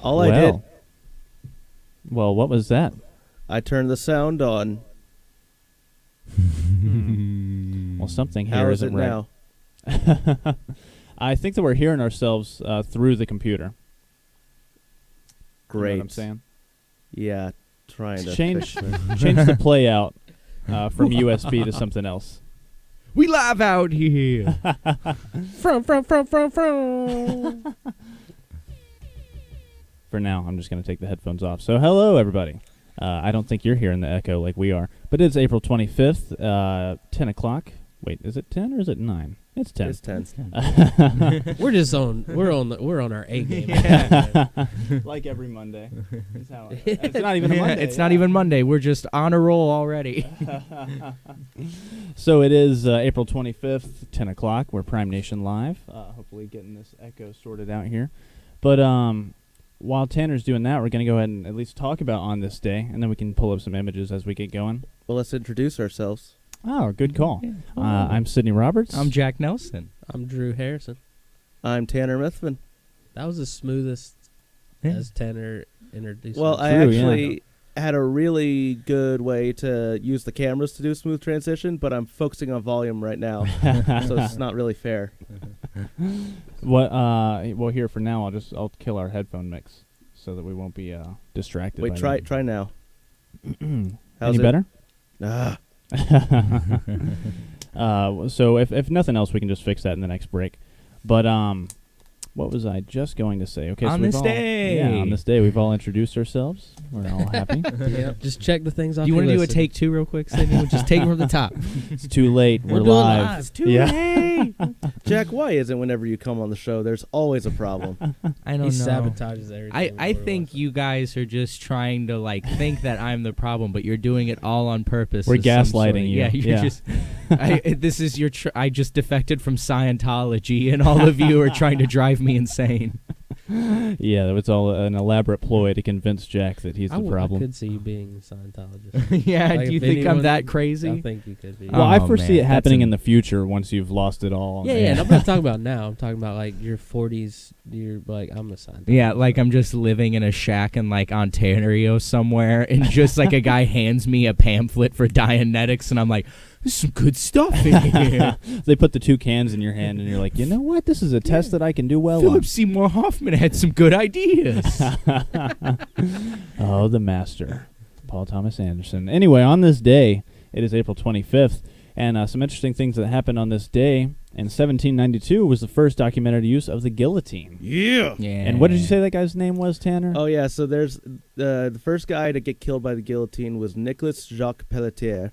All I did, Well, what was that? I turned the sound on. Well, something How here is it isn't right. now? I think that we're hearing ourselves through the computer. Great. You know what I'm saying? Yeah, trying to Change fix it. change the play out from USB to something else. We live out here. From. For now, I'm just going to take the headphones off. So, hello, everybody. I don't think you're hearing the echo like we are, but it's April 25th, 10 o'clock. Wait, is it 10 or is it 9? It's 10. It's 10. We're on our A game. Like every Monday. It's not even a Monday. It's not even Monday. We're just on a roll already. So it is April 25th, 10 o'clock. We're Prime Nation Live. Hopefully getting this echo sorted out here. But while Tanner's doing that, we're going to go ahead and at least talk about On This Day, and then we can pull up some images as we get going. Well, let's introduce ourselves. Oh, good call. I'm Sydney Roberts. I'm Jack Nelson. I'm Drew Harrison. I'm Tanner Mithman. That was the smoothest as Tanner introduced. Well, himself. I True, actually had a really good way to use the cameras to do a smooth transition, but I'm focusing on volume right now, so it's not really fair. Well, here for now, I'll kill our headphone mix so that we won't be distracted. Wait, by try now. Any How's it? better? Ah, So if nothing else, we can just fix that in the next break. But what was I just going to say? Okay, On so we've this all, day. yeah, on this day, we've all introduced ourselves. We're all happy. Yep, just check the things off. Do you want to do a take two real quick, Sydney? We'll just take it from the top. It's too late. We're doing live. It's too Yeah. late. Jack, why isn't whenever you come on the show, there's always a problem? I He don't know. sabotages everything. I think you guys are just trying to think that I'm the problem, but you're doing it all on purpose. We're as some sort gaslighting of- you. Yeah, you're Yeah. just. This is your. I just defected from Scientology, and all of you are trying to drive me insane. Yeah, it's all an elaborate ploy to convince Jack that he's the I problem. could see you being a Scientologist. Yeah, Like, do you if think I'm anyone- that I crazy? think you could be. Well, I Oh, foresee man, it that's happening an- in the future once you've lost it all. yeah, and- and I'm not talking about now. I'm talking about like your 40s. You're like, I'm a Scientologist. Yeah, like I'm just living in a shack in Ontario somewhere, and just a guy hands me a pamphlet for Dianetics, and I'm like, "There's some good stuff in here." They put the two cans in your hand, and you're like, you know what? This is a test that I can do well Philip Seymour Hoffman had some good ideas. on. Oh, the master, Paul Thomas Anderson. Anyway, on this day, it is April 25th, and some interesting things that happened on this day. In 1792 was the first documented use of the guillotine. Yeah. Yeah. And what did you say that guy's name was, Tanner? Oh, yeah, so there's the first guy to get killed by the guillotine was Nicolas Jacques Pelletier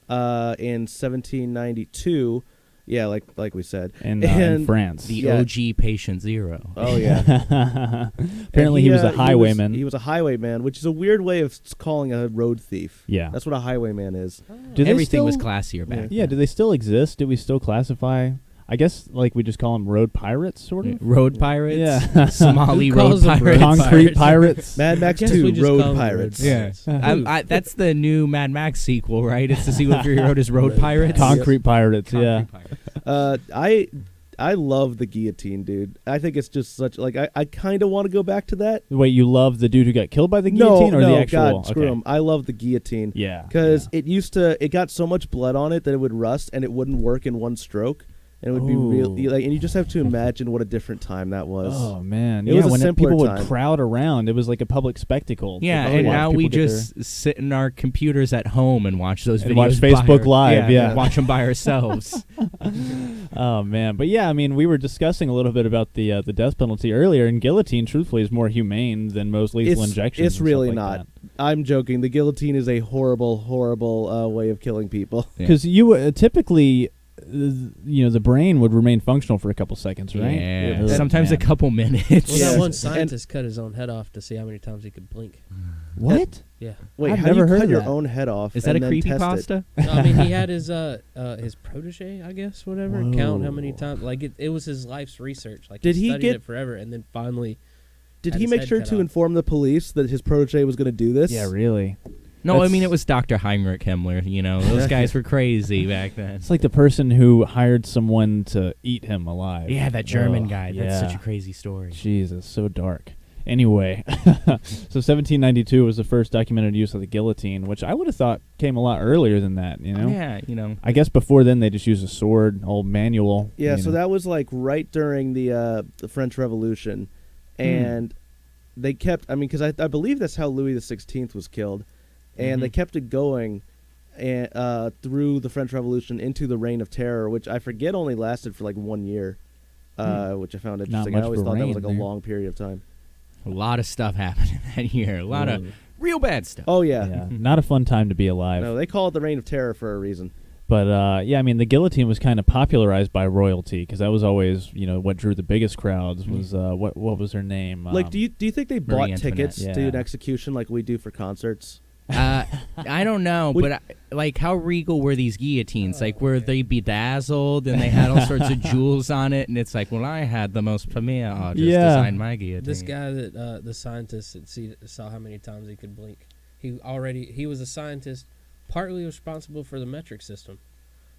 in 1792. Yeah, like we said. In France. The Yeah. OG patient zero? Oh, yeah. Apparently, he was a highwayman. He was a highwayman, which is a weird way of calling a road thief. Yeah. That's what a highwayman is. Do they Everything was still- classier back. Yeah, do they still exist? Do we still classify? I guess we just call them road pirates, sort of. Road pirates. Yeah. Somali Who road calls them pirates. road Concrete pirates. Mad Max I guess we 2, just Road call them Pirates. road pirates. That's the new Mad Max sequel, right? It's to see what your road is road Road pirates. Concrete pirates. Yeah. Concrete pirates. I love the guillotine, dude. I think it's just such I kind of want to go back to that. Wait, you love the dude who got killed by the guillotine, or no, the actual? God, screw him. I love the guillotine. Yeah. Because it got so much blood on it that it would rust and it wouldn't work in one stroke. And it would be real, Ooh. and you just have to imagine what a different time that was. Oh man, It was a when simpler people time. would crowd around, it was like a public spectacle. Yeah, to and watch now people we get their- just sit in our computers at home and watch those And videos. watch by Facebook our- Live, yeah. watch them by ourselves. Oh man, but yeah, I mean, we were discussing a little bit about the death penalty earlier, and guillotine, truthfully, is more humane than most lethal injections. It's and really stuff like not. I'm joking. The guillotine is a horrible, horrible way of killing people. because you typically, the brain would remain functional for a couple seconds, right? Yeah, Ugh, sometimes man. a couple minutes. Well, Yeah. that one And- scientist cut his own head off to see how many times he could blink. What? Yeah. Wait, I've how never do you heard cut of your that. own head off? Is that a and then creepy test it? pasta? No, I mean, he had his protege, I guess, whatever, count how many Whoa. times. Like it was his life's research. Like Did he he studied get- it forever, and then finally. Did had he his make head sure cut to off. inform the police that his protege was going to do this? Yeah, really. No, I That's- mean it was Dr. Heinrich Himmler. Those guys were crazy back then. It's like the person who hired someone to eat him alive. Yeah, that German Oh, guy. Yeah. That's such a crazy story. Jesus, so dark. Anyway, so 1792 was the first documented use of the guillotine, which I would have thought came a lot earlier than that, you know? Yeah, you know. I guess before then they just used a sword, old manual. Yeah, you so know. that was like right during the French Revolution, and they kept. I mean, because I believe that's how Louis XVI was killed, and they kept it going, and through the French Revolution into the Reign of Terror, which I forget only lasted for like 1 year, which I found interesting. I much always of a thought that was reign like a there. long period of time. A lot of stuff happened in that year. A lot of real bad stuff. Oh yeah, Yeah, not a fun time to be alive. no, they call it the Reign of Terror for a reason. But yeah, I mean, the guillotine was kind of popularized by royalty because that was always, you know, what drew the biggest crowds was what was her name? Like, do you think they bought Antoinette. tickets to Yeah. an execution like we do for concerts? I don't know, but like, how regal were these guillotines? Like, were they bedazzled and they had all sorts of jewels on it? And it's like, well, I had the most premier artist design my guillotine. This guy that the scientist that saw how many times he could blink. He was a scientist, partly responsible for the metric system,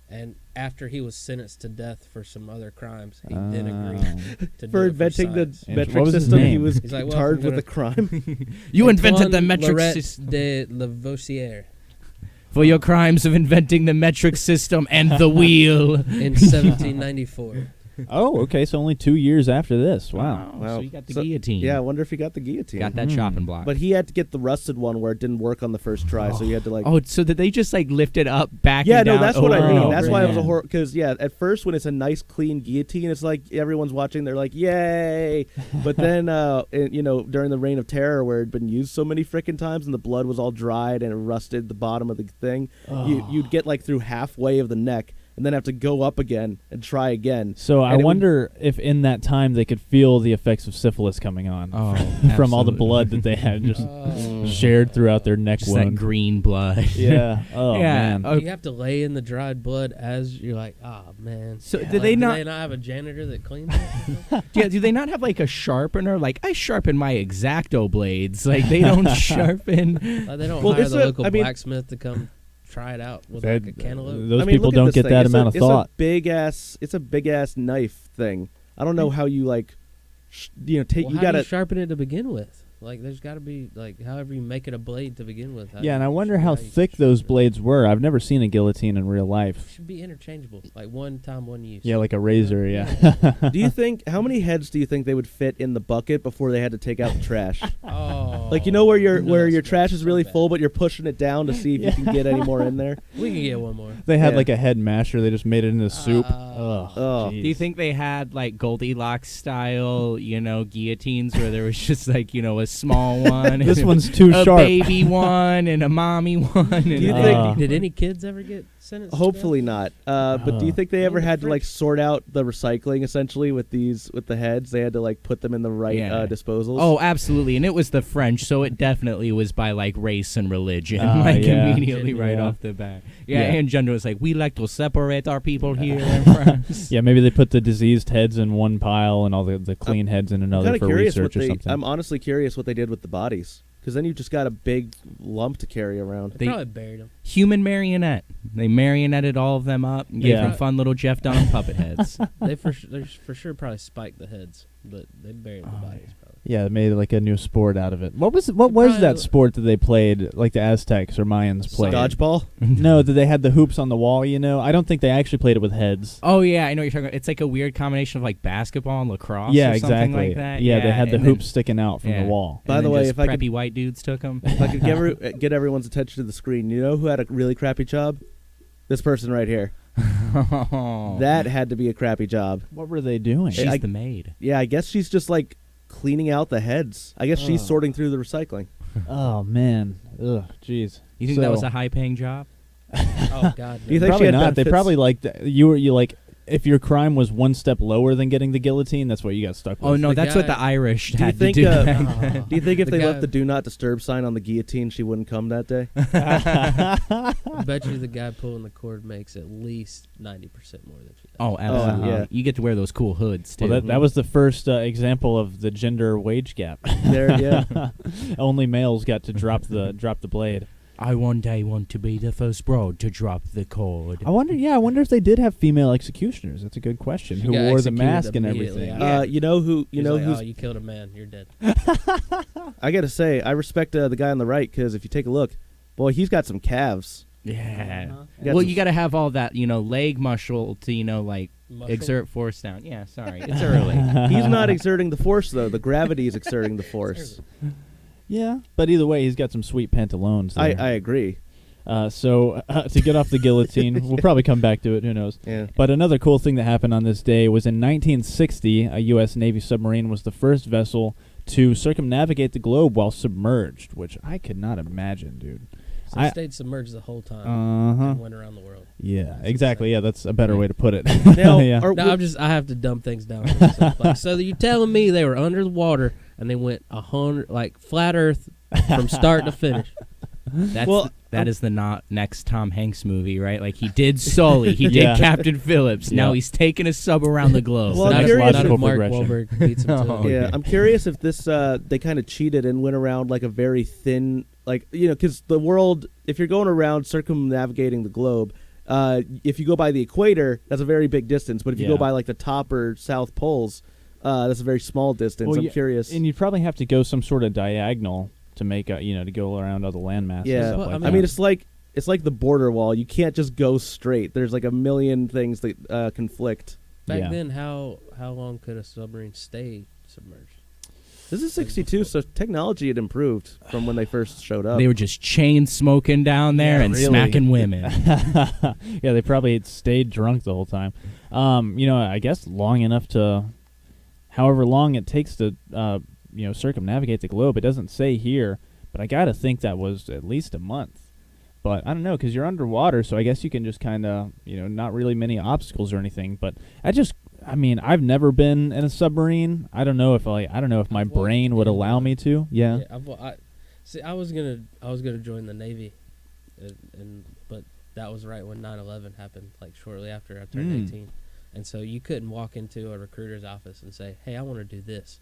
and after he was sentenced to death for some other crimes, he then agreed to For do inventing it the for science. And metric what was his system, he name? was He's like, well, charged I'm with a crime. You invented the Antoine metric Laurent system de Lavoisier for your crimes of inventing the metric system and the wheel. in 1794. Oh, okay, so only 2 years after this. Wow. Wow. So you got the So- guillotine. Yeah, I wonder if he got the guillotine. Got that chopping block. But he had to get the rusted one where it didn't work on the first try, so he had to like. oh, so did they just like lift it up, back yeah, and down? no, that's what I over and mean. over That's why it was a again? horror. Because yeah, at first when it's a nice clean guillotine, it's like everyone's watching. They're like, "Yay!" But then, you know, during the Reign of Terror, where it'd been used so many frickin' times and the blood was all dried and it rusted the bottom of the thing, you'd get like through halfway of the neck and then have to go up again and try again. So I And it would- wonder if in that time they could feel the effects of syphilis coming on Oh, from all the absolutely. blood that they had just Oh. shared throughout their neck Just that wound. green blood. Yeah. Oh Yeah. man. You have to lay in the dried blood as you're like, oh man. So Like, did they do not? they not have a janitor that cleans it? Yeah, do they not have like a sharpener? Like, I sharpen my X-Acto blades. Like, they don't sharpen. Like, they don't Well, hire this the is- local I mean- blacksmith to come try it out with like a cantaloupe. Those I mean, people look at don't this get thing. that It's amount of it's thought. It's a big ass knife thing. I don't know how you like, take. Well, You how do gotta. you sharpen it to begin with? Like, there's got to be like, however you make it a blade to begin with. Yeah, and I wonder how thick those blades were. I've never seen a guillotine in real life. should be interchangeable, like one time, one use. Yeah, like a razor. Yeah. Do you think how many heads do you think they would fit in the bucket before they had to take out the trash? Oh, Like, you know where your nuts, trash man, is really so full, but you're pushing it down to see if you can get any more in there. bad. We can get one more. They had Yeah. like a head masher. They just made it into soup. Oh. Oh. Do you think they had like Goldilocks style, guillotines where there was just like, a small one? This and one's too a sharp. baby one and a mommy one. And Do you a- think- Did any kids ever get sentenced? to Hopefully not. But do you think they ever In the had to like fridge. sort out the recycling essentially with the heads? They had to like put them in the right Yeah. disposals. Oh, absolutely. And it was the French, so it definitely was by like race and religion, Yeah. immediately right Yeah. off the bat. Yeah, Yeah. and gender was like, we like to separate our people here in France. Yeah, maybe they put the diseased heads in one pile and all the clean heads in I'm another kind for of curious research what or they. something. I'm honestly curious what they did with the bodies, because then you just got a big lump to carry around. They probably buried them. Human marionette. They marionetted all of them up and gave Yeah. them fun little Jeff Dunham puppet heads. They for sure probably spiked the heads, but they buried the bodies probably. Yeah, they made like a new sport out of it. What was probably- that sport that they played, like the Aztecs or Mayans played? Dodgeball. No, that they had the hoops on the wall. I don't think they actually played it with heads. Oh, yeah, I know what you're talking about. It's like a weird combination of like basketball and lacrosse Yeah, or something exactly. like that. Yeah, they had the and then- hoops sticking out from yeah. the wall. By and the then way, just if I could- preppy white dudes took them. If I could get everyone's attention to the screen, you know who had a really crappy job? This person right here. That had to be a crappy job. What were they doing? She's I- the maid. Yeah, I guess she's just like cleaning out the heads. I guess she's Oh. sorting through the recycling. Oh man, ugh, jeez. You think that was a high-paying job? Oh God! Do you no. think she Probably had not. They benefits? probably like you like if your crime was one step lower than getting the guillotine, that's what you got stuck with. Oh, no, The that's what guy- the Irish Do you had think? to do. Oh. Do you think if The they guy- left the "Do Not Disturb" sign on the guillotine, she wouldn't come that day? I bet you the guy pulling the cord makes at least 90% more than she does. Oh, absolutely. yeah. You get to wear those cool hoods, too. Well, that was the first example of the gender wage gap. There, yeah. Only males got to drop the blade. I one day want to be the first broad to drop the cord. I wonder if they did have female executioners. That's a good question. She Who got wore the executed mask and immediately everything? after. You know who? He's You know like, who's? oh, you killed a man. You're dead. I gotta say, I respect the guy on the right because if you take a look, boy, he's got some calves. Yeah. He got Well, some- you got to have all that, leg muscle to, like, Muscle? exert force down. Yeah, sorry. It's early. He's not exerting the force though. The gravity is exerting the force. Yeah, but either way, he's got some sweet pantaloons. I There. agree. So to get off the guillotine, we'll probably come back to it. Who knows? Yeah. But another cool thing that happened on this day was in 1960, a U.S. Navy submarine was the first vessel to circumnavigate the globe while submerged, which I could not imagine, dude. So I- it stayed submerged the whole time Uh-huh. and went around the world. Yeah, exactly. Yeah, that's a better way to put it. Now, yeah. I have to dumb things down. for myself. Like, so you telling me they were under the water and they went 100 like flat Earth from start to finish? That's Well, that is the next Tom Hanks movie, right? Like, he did Sully. He Yeah. did Captain Phillips. Now Yeah. he's taking a sub around the globe. Well, I'm not if, curious not if logical Mark progression. Wahlberg beats him to Oh, it. Yeah, okay. I'm curious if this they kind of cheated and went around like a very thin, like because the world, if you're going around circumnavigating the globe, if you go by the equator, that's a very big distance. But if you Yeah. go by like the top or south poles, that's a very small distance. Well, I'm yeah, curious. And you'd probably have to go some sort of diagonal to make to go around all the landmass. Yeah, and stuff Well, like I that. I mean, it's like the border wall. You can't just go straight. There's like a million things that conflict. Back Yeah. then, how long could a submarine stay submerged? This is 62, so technology had improved from when they first showed up. They were just chain smoking down there Yeah, and really. smacking women. Yeah, they probably had stayed drunk the whole time. I guess long enough to, however long it takes to, circumnavigate the globe. It doesn't say here, but I gotta think that was at least a month. But I don't know, because you're underwater, so I guess you can just kind of, not really many obstacles or anything. But I've never been in a submarine. I don't know if my Well, brain would in allow one. me to. Yeah. I was gonna join the Navy, but that was right when 9/11 happened, like shortly after I turned 18, and so you couldn't walk into a recruiter's office and say, "Hey, I want to do this."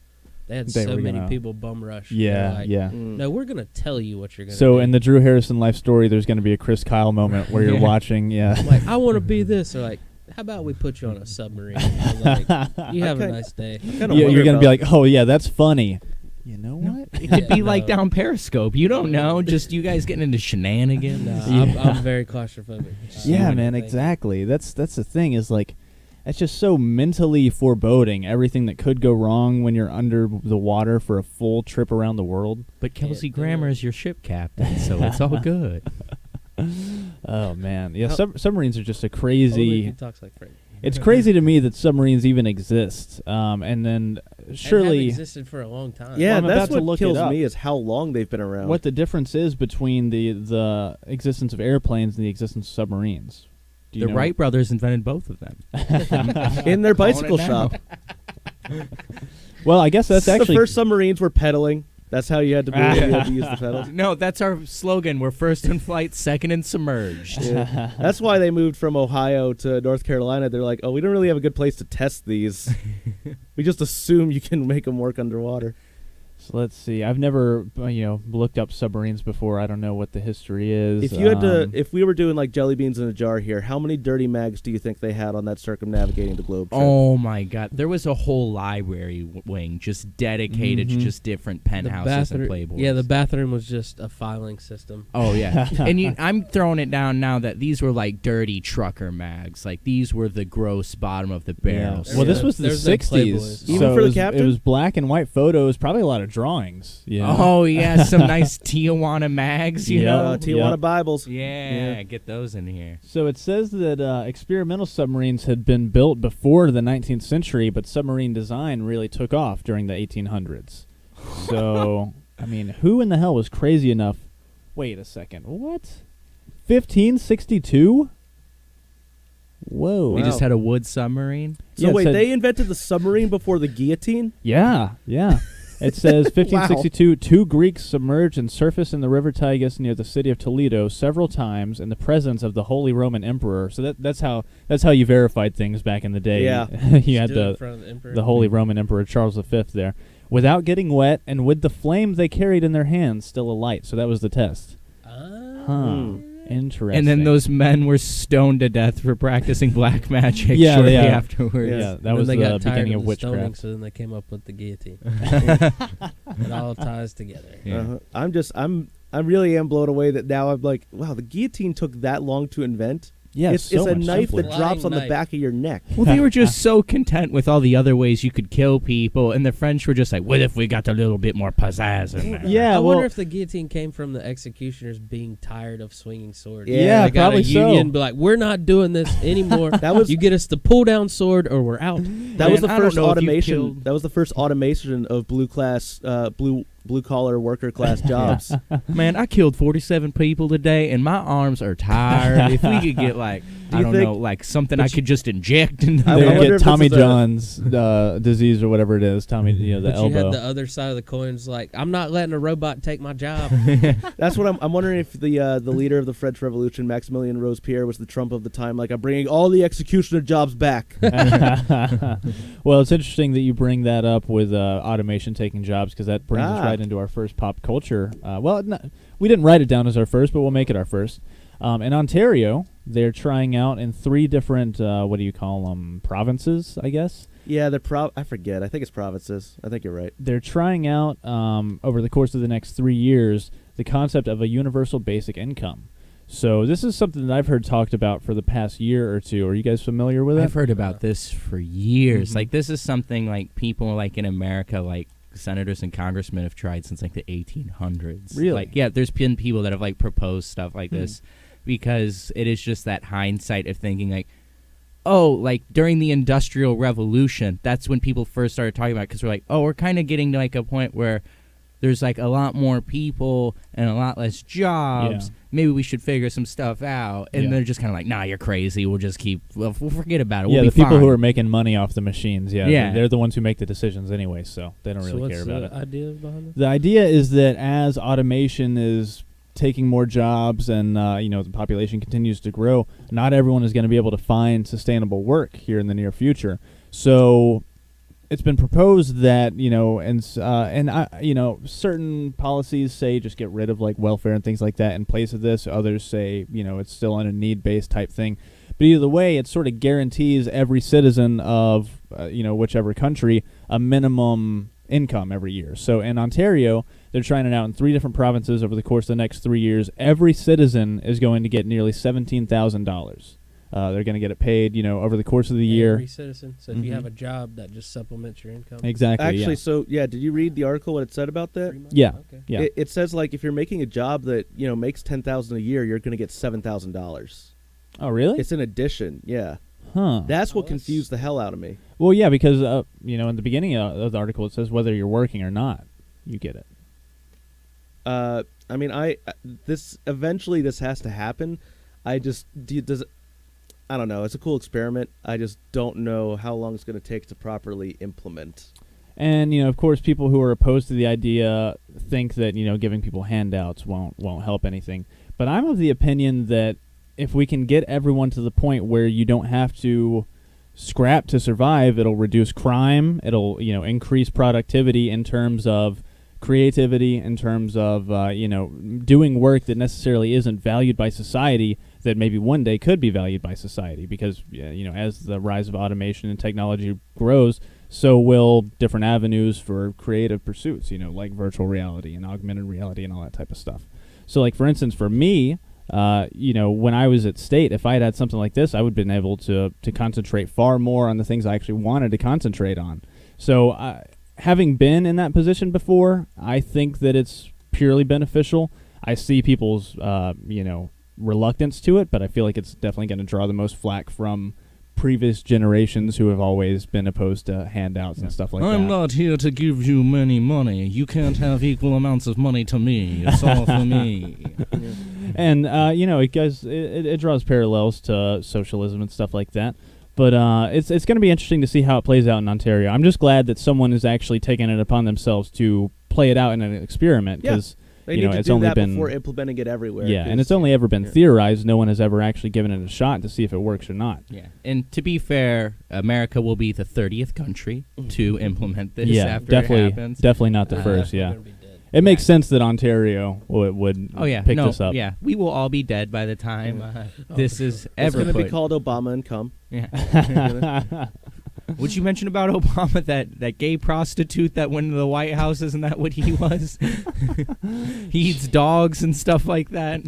They had They so were many gonna- people bum rush. They're Yeah, like, yeah. Mm. No, we're gonna tell you what you're gonna. So do. in the Drew Harrison life story, there's going to be a Chris Kyle moment where you're Yeah. watching. Yeah. I'm like, I want to be this. They're like, how about we put you on a submarine? I was like, you have a Okay. nice day. Kinda You're wonder going to be about- like, oh yeah, that's funny. You know what? It could be Yeah, like no. down Periscope. You don't know. Just you guys getting into shenanigans. No, Yeah. I'm very claustrophobic. Yeah, Anything. man, exactly. That's the thing is like, it's just so mentally foreboding. Everything that could go wrong when you're under the water for a full trip around the world. But Kelsey Yeah, Grammer is your ship captain, so it's all good. Oh man, yeah. How- Submarines are just a Only if crazy. he talks like Frank. It's crazy to me that submarines even exist. And then And have surely. existed for a long time. Yeah, I'm about that's to what look kills it up. me is how long they've been around. What the difference is between the existence of airplanes and the existence of submarines? Do you The know? Wright brothers invented both of them. in their Calling it bicycle now. shop? Well, I guess that's actually the first submarines were pedaling. That's how you had to be. You had to use the pedals. No, that's our slogan. We're first in flight, second in submerged. Yeah. That's why they moved from Ohio to North Carolina. They're like, oh, we don't really have a good place to test these. We just assume you can make them work underwater. So let's see. I've never, looked up submarines before. I don't know what the history is. If you had to, if we were doing like jelly beans in a jar here, how many dirty mags do you think they had on that circumnavigating the globe trip? Oh my God! There was a whole library wing just dedicated to Mhm. just different penthouses and Playboys. Yeah, the bathroom was just a filing system. Oh yeah, and I'm throwing it down now that these were like dirty trucker mags. Like these were the gross bottom of the barrel. Well, this Yeah. was the There's no 60s. Playboys. Even so for it the was, captain? It was black and white photos, probably a lot of drawings. Yeah. Oh yeah, some nice Tijuana mags. You Yeah. know. Tijuana Yeah. Bibles. Yeah, get those in here. So it says that experimental submarines had been built before the 19th century, but submarine design really took off during the 1800s. So, I mean, who in the hell was crazy enough? Wait a second. What? 1562? Whoa. We Wow. just had a wood submarine. So Yeah, it wait, said- they invented the submarine before the guillotine? Yeah, yeah. It says 1562, two Greeks submerged and surfaced in the river Tigris near the city of Toledo several times in the presence of the Holy Roman Emperor. So that's how you verified things back in the day. Yeah. You had Stood in the front of the emperor. the Holy Roman Emperor Charles V there, without getting wet and with the flame they carried in their hands still alight. So that was the test. Ah. Interesting. And then those men were stoned to death for practicing black magic Yeah, shortly yeah. afterwards. Yeah, And that was then the they got tired beginning of the stoning, witchcraft. so then they came up with the guillotine. It all ties together. Yeah. I really am blown away that now I'm like, wow, the guillotine took that long to invent. Yeah, it's so a much knife simpler. that drops on the Knife. back of your neck. Well, they were just so content with all the other ways you could kill people, and the French were just like, what if we got a little bit more pizzazz in there? Yeah, I well, wonder if the guillotine came from the executioners being tired of swinging swords. Yeah, They got probably a union, so. be like, we're not doing this anymore. That was you get us the pull down sword, or we're out. that was the Man, I don't first know if you automation. killed- That was the first automation of blue collar worker class jobs. Man, I killed 47 people today, and my arms are tired. If we could get, like, Do I you don't think- know, like something I could just inject into I They wonder get if Tommy this is a- John's disease or whatever it is. Tommy, the But you elbow. had the other side of the coins, like, I'm not letting a robot take my job. That's what I'm wondering if the leader of the French Revolution, Maximilien Robespierre, was the Trump of the time. Like, I'm bringing all the executioner jobs back. Well, it's interesting that you bring that up with automation taking jobs, because that brings us Ah. right into our first pop culture. We didn't write it down as our first, but we'll make it our first. In Ontario, they're trying out in 3 different, what do you call them, provinces, I guess? Yeah, I forget. I think it's provinces. I think you're right. They're trying out, over the course of the next 3 years, the concept of a universal basic income. So this is something that I've heard talked about for the past year or two. Are you guys familiar with it? I've heard about this for years. Mhm. Like, this is something, like, people, like, in America, like, senators and congressmen have tried since, like, the 1800s. Really? Like, yeah, there's been people that have, like, proposed stuff like this, because it is just that hindsight of thinking, like, oh, like, during the Industrial Revolution, that's when people first started talking about it, because we're like, oh, we're kind of getting to, like, a point where there's, like, a lot more people and a lot less jobs. Yeah. Maybe we should figure some stuff out. And Yeah. they're just kind of like, nah, you're crazy. We'll just we'll forget about it. Yeah, We'll the be people who fine." are making money off the machines. Yeah, Yeah. they're the ones who make the decisions anyway, so they don't So really what's care about it. the idea behind it? The idea is that as automation is taking more jobs and the population continues to grow, not everyone is going to be able to find sustainable work here in the near future. So it's been proposed that certain policies say just get rid of like welfare and things like that in place of this. Others say it's still on a need-based type thing. But either way, it sort of guarantees every citizen of whichever country a minimum income every year. So in Ontario, they're trying it out in 3 different provinces over the course of the next 3 years. Every citizen is going to get nearly $17,000. They're going to get it paid, over the course of the year. Every citizen. So if you Mhm. have a job, that just supplements your income. Exactly. Actually, yeah. so yeah, did you read the article? What it said about that? 3 months? Yeah. Okay. Yeah. It says like if you're making a job that makes $10,000 a year, you're going to get $7,000. Oh, really? It's an addition. Yeah, Huh. that's what Oh, that's- confused the hell out of me. Well, yeah, because in the beginning of the article it says whether you're working or not, you get it. I mean, this eventually this has to happen. I don't know. It's a cool experiment. I just don't know how long it's going to take to properly implement. And of course, people who are opposed to the idea think that giving people handouts won't help anything. But I'm of the opinion that if we can get everyone to the point where you don't have to scrap to survive, it'll reduce crime. It'll increase productivity in terms of creativity, in terms of doing work that necessarily isn't valued by society, that maybe one day could be valued by society, because as the rise of automation and technology grows, so will different avenues for creative pursuits, like virtual reality and augmented reality and all that type of stuff. So like for instance, for me, when I was at State, if I had something like this, I would have been able to concentrate far more on the things I actually wanted to concentrate on. So having been in that position before, I think that it's purely beneficial. I see people's reluctance to it, but I feel like it's definitely going to draw the most flack from previous generations who have always been opposed to handouts and stuff like that. I'm not here to give you many money. You can't have equal amounts of money to me. It's all for me. And it draws parallels to socialism and stuff like that. But it's going to be interesting to see how it plays out in Ontario. I'm just glad that someone is actually taking it upon themselves to play it out in an experiment, because They need to it's do only that been before implementing it everywhere. yeah, and 'cause- it's only ever been yeah. theorized. No one has ever actually given it a shot to see if it works or not. Yeah, and to be fair, America will be the 30th country to implement this Yeah, after it definitely happens. not the Ah, first. we're Yeah. gonna be dead. It makes sense that Ontario would Oh yeah, pick no, this up. yeah, we will all be dead by the time this for is sure. It's ever going to be put. called Obama and come. Yeah. Would you mention about Obama that gay prostitute that went into the White House? Isn't that what he was? He eats dogs and stuff like that.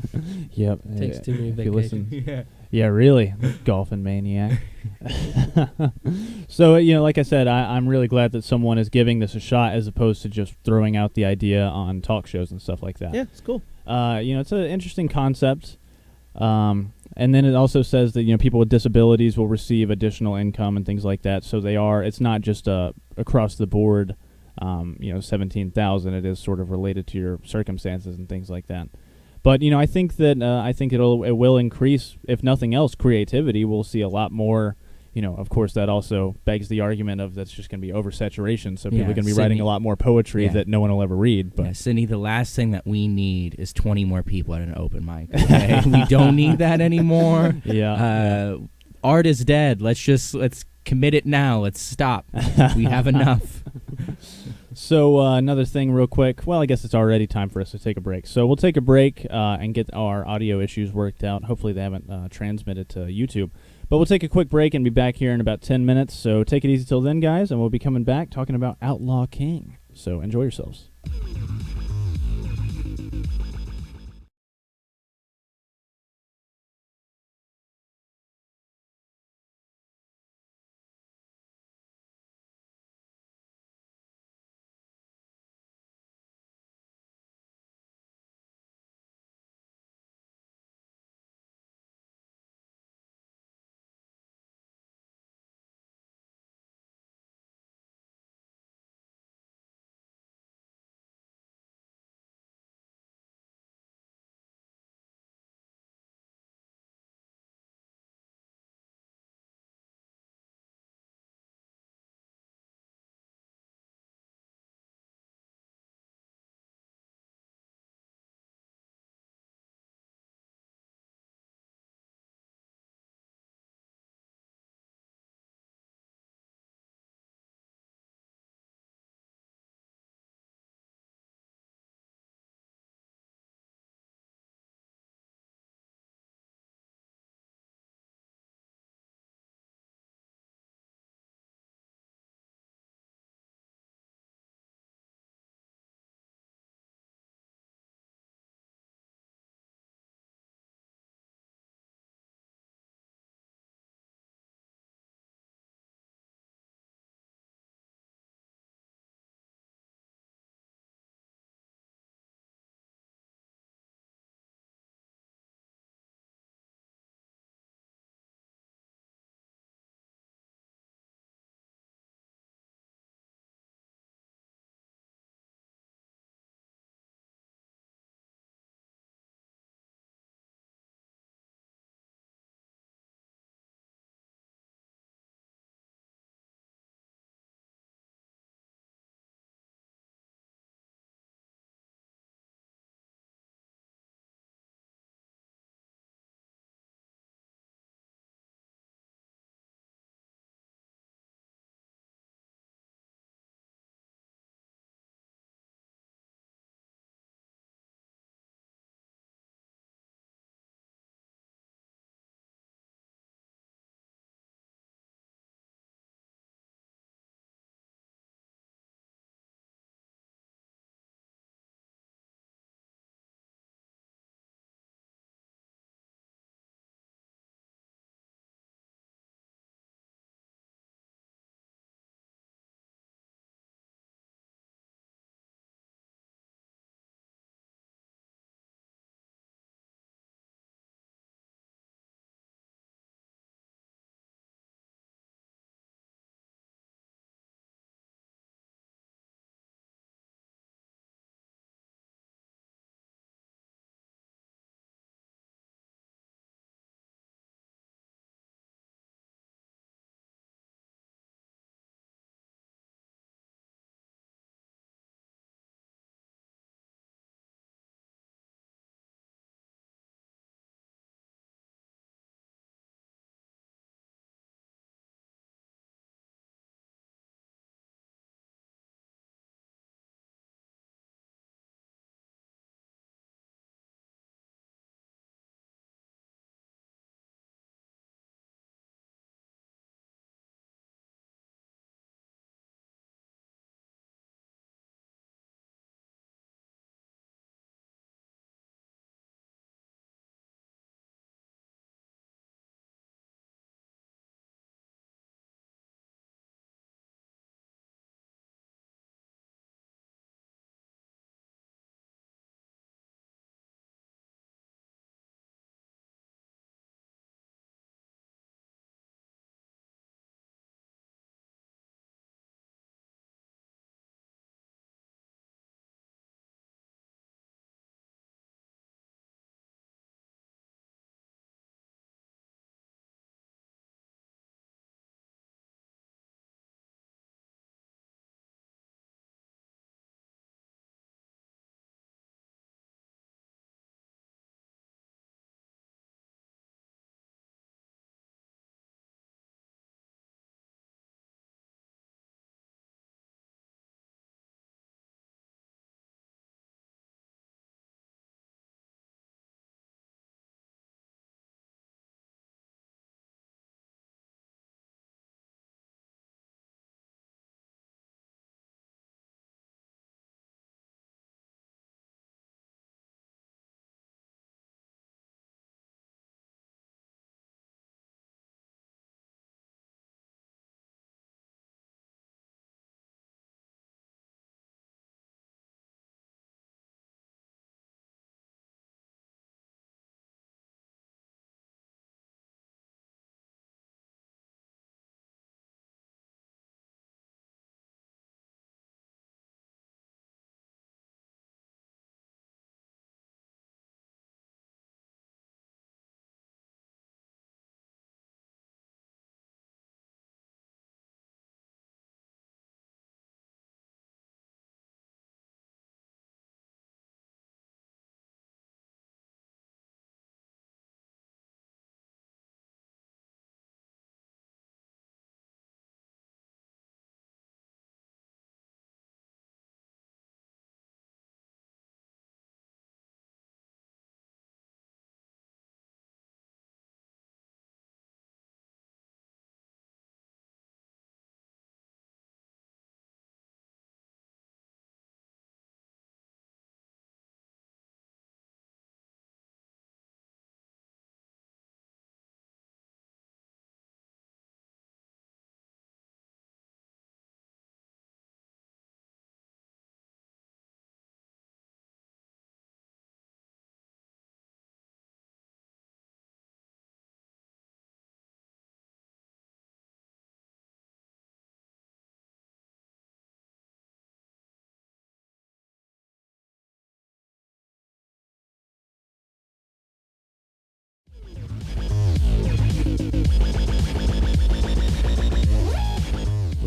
Yep. Takes too many If you vacations. listen- Yeah. Yeah, really, golfing maniac. So like I said, I'm really glad that someone is giving this a shot as opposed to just throwing out the idea on talk shows and stuff like that. Yeah, it's cool. It's an interesting concept. And then it also says that people with disabilities will receive additional income and things like that. So it's not just across the board, 17,000. It is sort of related to your circumstances and things like that. But I think that it will increase, if nothing else, creativity. We'll see a lot more. Of course, that also begs the argument of that's just going to be oversaturation. So people are going to be writing a lot more poetry that no one will ever read. But Yeah, Sydney, the last thing that we need is 20 more people at an open mic. Okay? We don't need that anymore. yeah, Art is dead. Let's commit it now. Let's stop. We have enough. So another thing real quick. Well, I guess it's already time for us to take a break. So we'll take a break and get our audio issues worked out. Hopefully they haven't transmitted to YouTube. But we'll take a quick break and be back here in about 10 minutes. So take it easy till then, guys, and we'll be coming back talking about Outlaw King. So enjoy yourselves.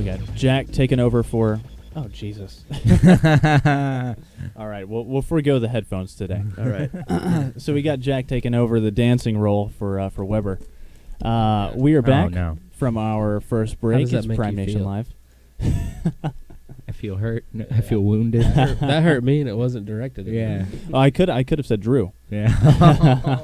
got Jack taking over for. Oh Jesus! All right, we'll forego the headphones today. All right. So we got Jack taking over the dancing role for Weber. We are back no. from our first break. does that It's make Prime you Nation feel? Live. I feel hurt. I feel wounded. That hurt me, and it wasn't directed at yeah. me. Oh, I could have said Drew. Yeah.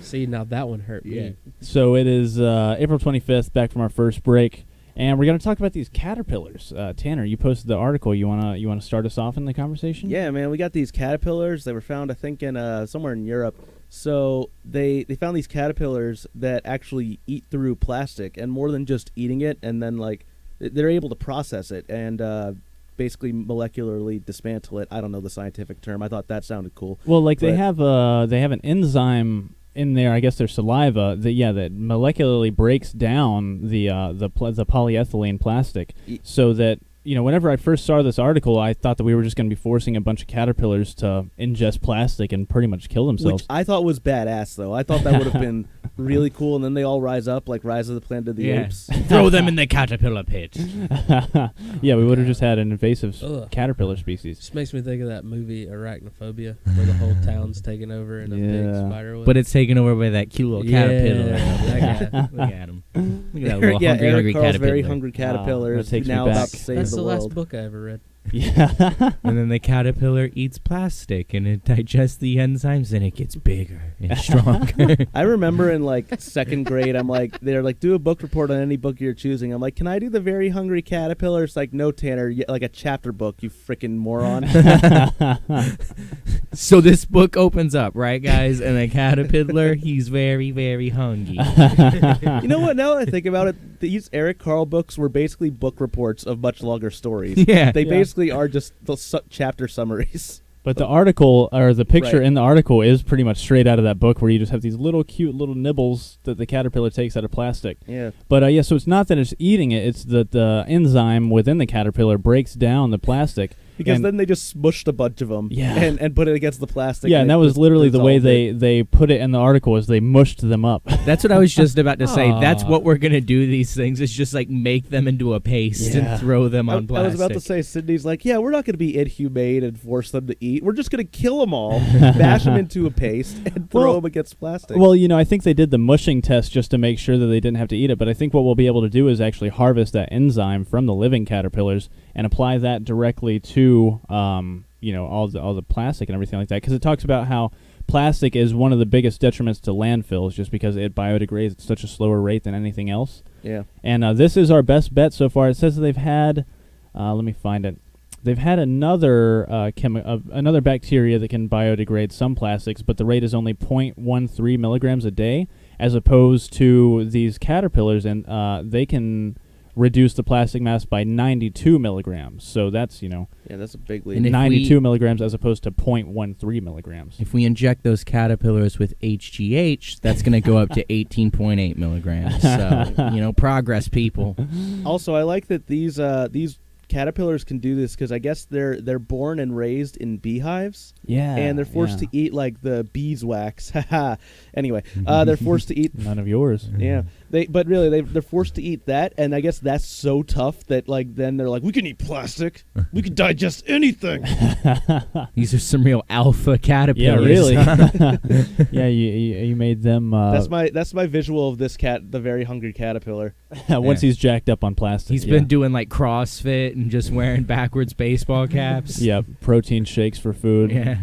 See, now that one hurt Yeah. me. So it is April 25th, back from our first break, and we're going to talk about these caterpillars. Tanner, you posted the article. You wanna start us off in the conversation? Yeah, man, we got these caterpillars. They were found, I think, in somewhere in Europe. So they found these caterpillars that actually eat through plastic, and more than just eating it, and then like they're able to process it and basically molecularly dismantle it. I don't know the scientific term. I thought that sounded cool. Well, like they But- have an enzyme in there. I guess their saliva that molecularly breaks down the polyethylene plastic, so that whenever I first saw this article, I thought that we were just going to be forcing a bunch of caterpillars to ingest plastic and pretty much kill themselves. Which I thought was badass, though. I thought that would have been really cool, and then they all rise up like Rise of the Planet of the Apes. Throw them in the caterpillar pit. Yeah, we would have just had an invasive Ugh. caterpillar species. This makes me think of that movie Arachnophobia, where the whole town's taken over in a big Yeah. spider web. But it's taken over by that cute little Yeah, caterpillar. that guy. Look at him. Look at that little yeah, hungry, Eric hungry Carl's caterpillar. very hungry caterpillar that is takes me now back. about to save That's the the world. last book I ever read. Yeah. And then the caterpillar eats plastic, and it digests the enzymes, and it gets bigger and stronger. I remember in like second grade, I'm like, they're like, do a book report on any book you're choosing. I'm like, can I do the Very Hungry Caterpillar? It's like, no, Tanner, like a chapter book, you freaking moron. So this book opens up, right, guys? And the caterpillar, he's very, very hungry. You know what? Now that I think about it, these Eric Carl books were basically book reports of much longer stories. Yeah. They Yeah. basically are just the chapter summaries. But the article, or the picture Right. in the article, is pretty much straight out of that book, where you just have these little cute little nibbles that the caterpillar takes out of plastic. Yeah. But yeah, so it's not that it's eating it; it's that the enzyme within the caterpillar breaks down the plastic. Because And- then they just smushed a bunch of them Yeah. and put it against the plastic. Yeah, and that it was just literally the way dissolved it. they put it in the article, is they mushed them up. That's what I was just about to say. That's Aw. what we're going to do these things, is just like make them into a paste Yeah. and throw them on I plastic. was about to say, Sydney's like, yeah, we're not going to be inhumane and force them to eat. We're just going to kill them all, bash them into a paste, and throw Well- them against plastic. Well, I think they did the mushing test just to make sure that they didn't have to eat it. But I think what we'll be able to do is actually harvest that enzyme from the living caterpillars and apply that directly to, all the plastic and everything like that. Because it talks about how plastic is one of the biggest detriments to landfills, just because it biodegrades at such a slower rate than anything else. yeah. And this is our best bet so far. It says that they've had, let me find it. They've had another another bacteria that can biodegrade some plastics, but the rate is only 0.13 milligrams a day, as opposed to these caterpillars, and they can reduce the plastic mass by 92 milligrams. So that's, Yeah, that's a big And leap. if 92 we- milligrams as opposed to 0.13 milligrams. If we inject those caterpillars with HGH, that's going to go up to 18.8 milligrams. So, progress, people. Also, I like that these caterpillars can do this because I guess they're born and raised in beehives, Yeah. and they're forced to eat like the beeswax. Haha. Anyway, they're forced to eat. None of yours. Yeah, they're forced to eat that, and I guess that's so tough that like then they're like, we can eat plastic, we can digest anything. These are some real alpha Yeah, caterpillars. really. Yeah, you made them. That's my visual of this cat, the Very Hungry Caterpillar. Once Yeah. he's jacked up on plastic. He's been doing like CrossFit and just wearing backwards baseball caps. Yeah, protein shakes for food. Yeah.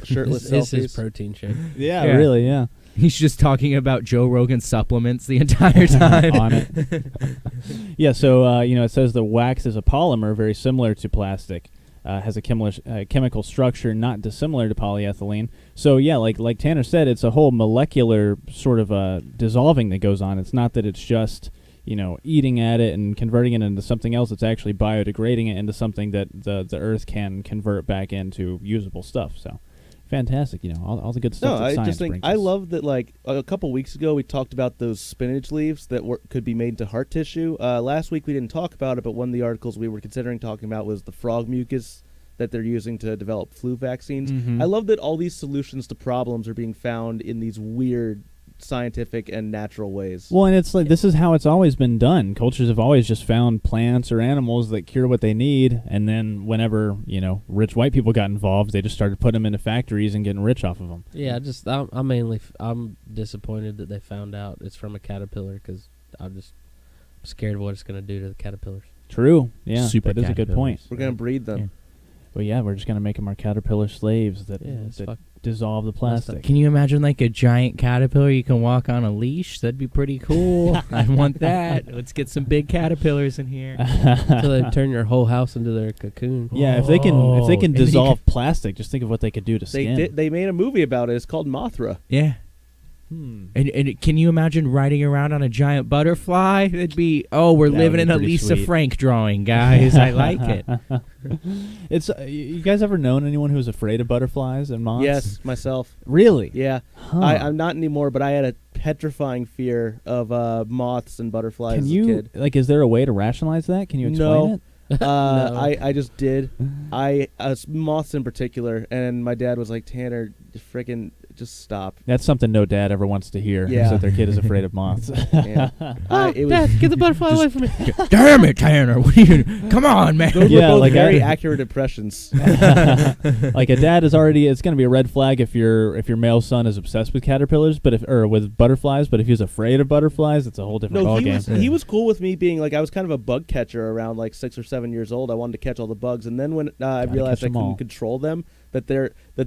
Shirtless This is his selfies. protein shake. Yeah, Yeah. really, yeah. He's just talking about Joe Rogan supplements the entire time. On it. Yeah, so it says the wax is a polymer very similar to plastic. Has a chemical structure not dissimilar to polyethylene. So yeah, like Tanner said, it's a whole molecular sort of dissolving that goes on. It's not that it's just eating at it and converting it into something else. It's actually biodegrading it into something that the earth can convert back into usable stuff. So fantastic, all the good No, stuff that I science just think brings I us. love that. Like a couple weeks ago, we talked about those spinach leaves that could be made into heart tissue. Last week we didn't talk about it, but one of the articles we were considering talking about was the frog mucus that they're using to develop flu vaccines. Mhm. I love that all these solutions to problems are being found in these weird scientific and natural ways. Well, and it's like this is how it's always been done. Cultures have always just found plants or animals that cure what they need, and then whenever rich white people got involved, they just started putting them into factories and getting rich off of them. Yeah, I'm disappointed that they found out it's from a caterpillar because I'm just scared of what it's going to do to the caterpillars. True. Yeah, Super that is a good point. We're gonna breed them. Yeah. But yeah, we're just gonna make them our caterpillar slaves that, It's that fuck- dissolve the plastic. Can you imagine like a giant caterpillar you can walk on a leash? That'd be pretty cool. I want that. Let's get some big caterpillars in here. So they turn your whole house into their cocoon. Yeah, if they can And then you dissolve plastic, just think of what they could do to skin. They made a movie about it. It's called Mothra. Yeah. Hmm. And can you imagine riding around on a giant butterfly? It'd be, we're That living would in be a pretty Lisa sweet. Frank drawing, guys. I like it. It's you guys ever known anyone who's afraid of butterflies and moths? Yes, myself. Really? Yeah, Huh. I'm not anymore, but I had a petrifying fear of moths and butterflies Can as you a kid. is there a way to rationalize that? Can you explain No. it? No. I just did. Moths in particular, and my dad was like, Tanner, freaking just stop. That's something no dad ever wants to hear. Yeah. Is that their kid is afraid of moths. Yeah. It was, Dad, get the butterfly away from me. Damn it, Tanner. What are you? Come on, man. those Yeah, were both like very I- accurate impressions. Like a dad is already. It's going to be a red flag if your male son is obsessed with caterpillars, with butterflies. But if he's afraid of butterflies, it's a whole different No, ballgame. he was cool with me being like, I was kind of a bug catcher around like 6 or 7 years old. I wanted to catch all the bugs, and then when I Gotta realized catch I 'em couldn't all. control them, that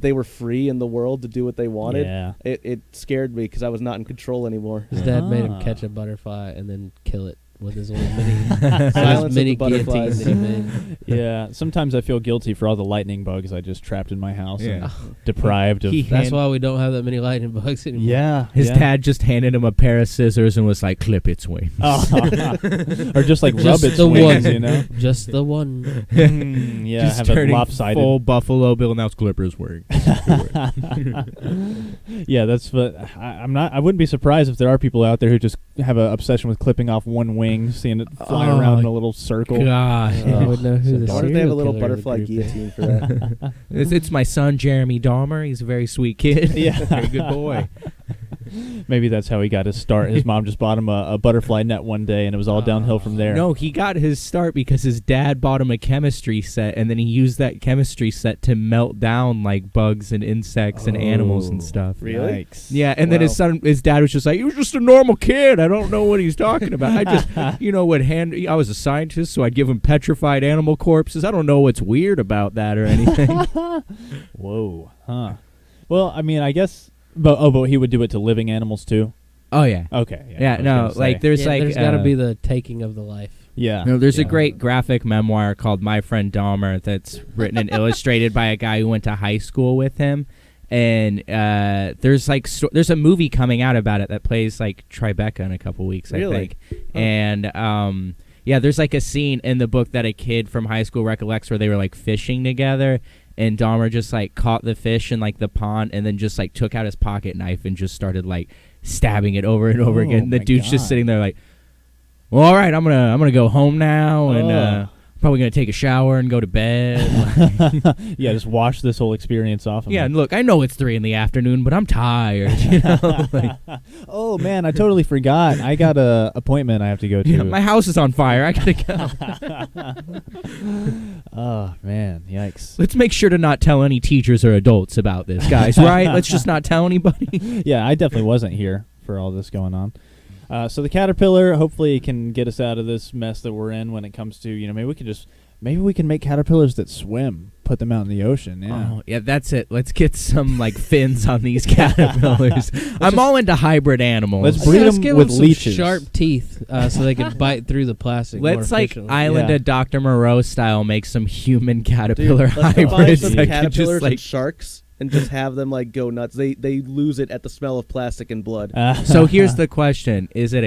they were free in the world to do what they wanted, Yeah. it scared me because I was not in control anymore. His dad made him Ah. catch a butterfly and then kill it with his little mini, Silence of his mini the guillotine butterflies. that he made. Yeah. Sometimes I feel guilty for all the lightning bugs I just trapped in my house Yeah. and deprived of. He That's hand- why we don't have that many lightning bugs anymore. Yeah. His yeah. dad just handed him a pair of scissors and was like, clip its wings. Oh. Or just like Just rub its the wings, one. you know? Just the one. Yeah, just have it turning lopsided. full Buffalo Bill, now it's Clippers wing. Yeah, that's what I wouldn't be surprised if there are people out there who just have an obsession with clipping off one wing, seeing it fly Oh, around in a little circle. Gosh. I would know who the I wonder if they have a serial little killer of the butterfly group is. guillotine for that. It's my son, Jeremy Dahmer. He's a very sweet kid. Yeah. Very good boy. Maybe that's how he got his start. His mom just bought him a butterfly net one day, and it was all downhill from there. No, he got his start because his dad bought him a chemistry set, and then he used that chemistry set to melt down like bugs and insects and animals and stuff. Really? Yikes. Yeah, and then Wow. his dad was just like, he was just a normal kid. I don't know what he's talking about. I just, I was a scientist, so I'd give him petrified animal corpses. I don't know what's weird about that or anything. Whoa. Huh. Well, I mean, I guess. But he would do it to living animals too. Oh yeah. Okay. Yeah, I was no, gonna say. like there's like there's got to be the taking of the life. Yeah. no, there's a yeah. great graphic memoir called My Friend Dahmer that's written and illustrated by a guy who went to high school with him. And there's there's a movie coming out about it that plays like Tribeca in a couple weeks, Really? I think. And yeah, there's like a scene in the book that a kid from high school recollects where they were like fishing together, and Dahmer just like caught the fish in like the pond and then just like took out his pocket knife and just started like stabbing it over and over Oh, again. The my dude's just God. sitting there like, well, all right, I'm gonna go home now and Ugh. probably gonna take a shower and go to bed. Yeah, just wash this whole experience off of Yeah, me. and look, I know it's 3 p.m, but I'm tired. You know, like, Oh man, I totally forgot. I got a appointment I have to go to. yeah, my house is on fire. I gotta go. Oh man, yikes. Let's make sure to not tell any teachers or adults about this, guys. Right? Let's just not tell anybody. Yeah, I definitely wasn't here for all this going on. So the caterpillar hopefully can get us out of this mess that we're in when it comes to, maybe we can make caterpillars that swim, put them out in the ocean. Yeah. Oh, yeah, that's it. Let's get some like fins on these caterpillars. I'm all into hybrid animals. Let's breed Let's them give with them some leeches. sharp teeth so they can bite through the plastic. Let's more like efficiently. Island Yeah. of Dr. Moreau style make some human Dude, caterpillar let's combine hybrids some that can caterpillars just like. and sharks and just have them like go nuts. They lose it at the smell of plastic and blood. So here's the question: Is it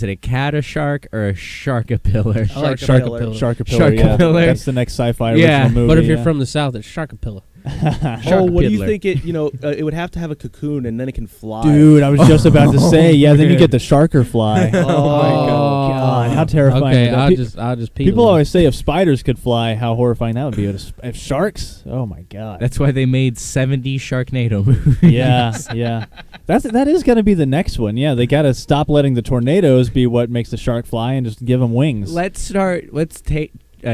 a cat, a shark, or a sharkapillar? I like Sharkapillar. Sharkapillar, yeah. Sharkapillar. That's the next sci-fi Yeah, original movie. But if you're yeah. from the south, it's Sharkapilla. Oh, what do you Piddler. think it would have to have a cocoon and then it can fly. Dude, I was just about to say, yeah. Then you get the sharker fly. Oh, my God, how terrifying! Okay, would that I'll be? just pee. People always say if spiders could fly, how horrifying that would be. But if sharks, oh my God. That's why they made 70 Sharknado movies. yeah. That is gonna be the next one. Yeah, they gotta stop letting the tornadoes be what makes the shark fly and just give them wings. Let's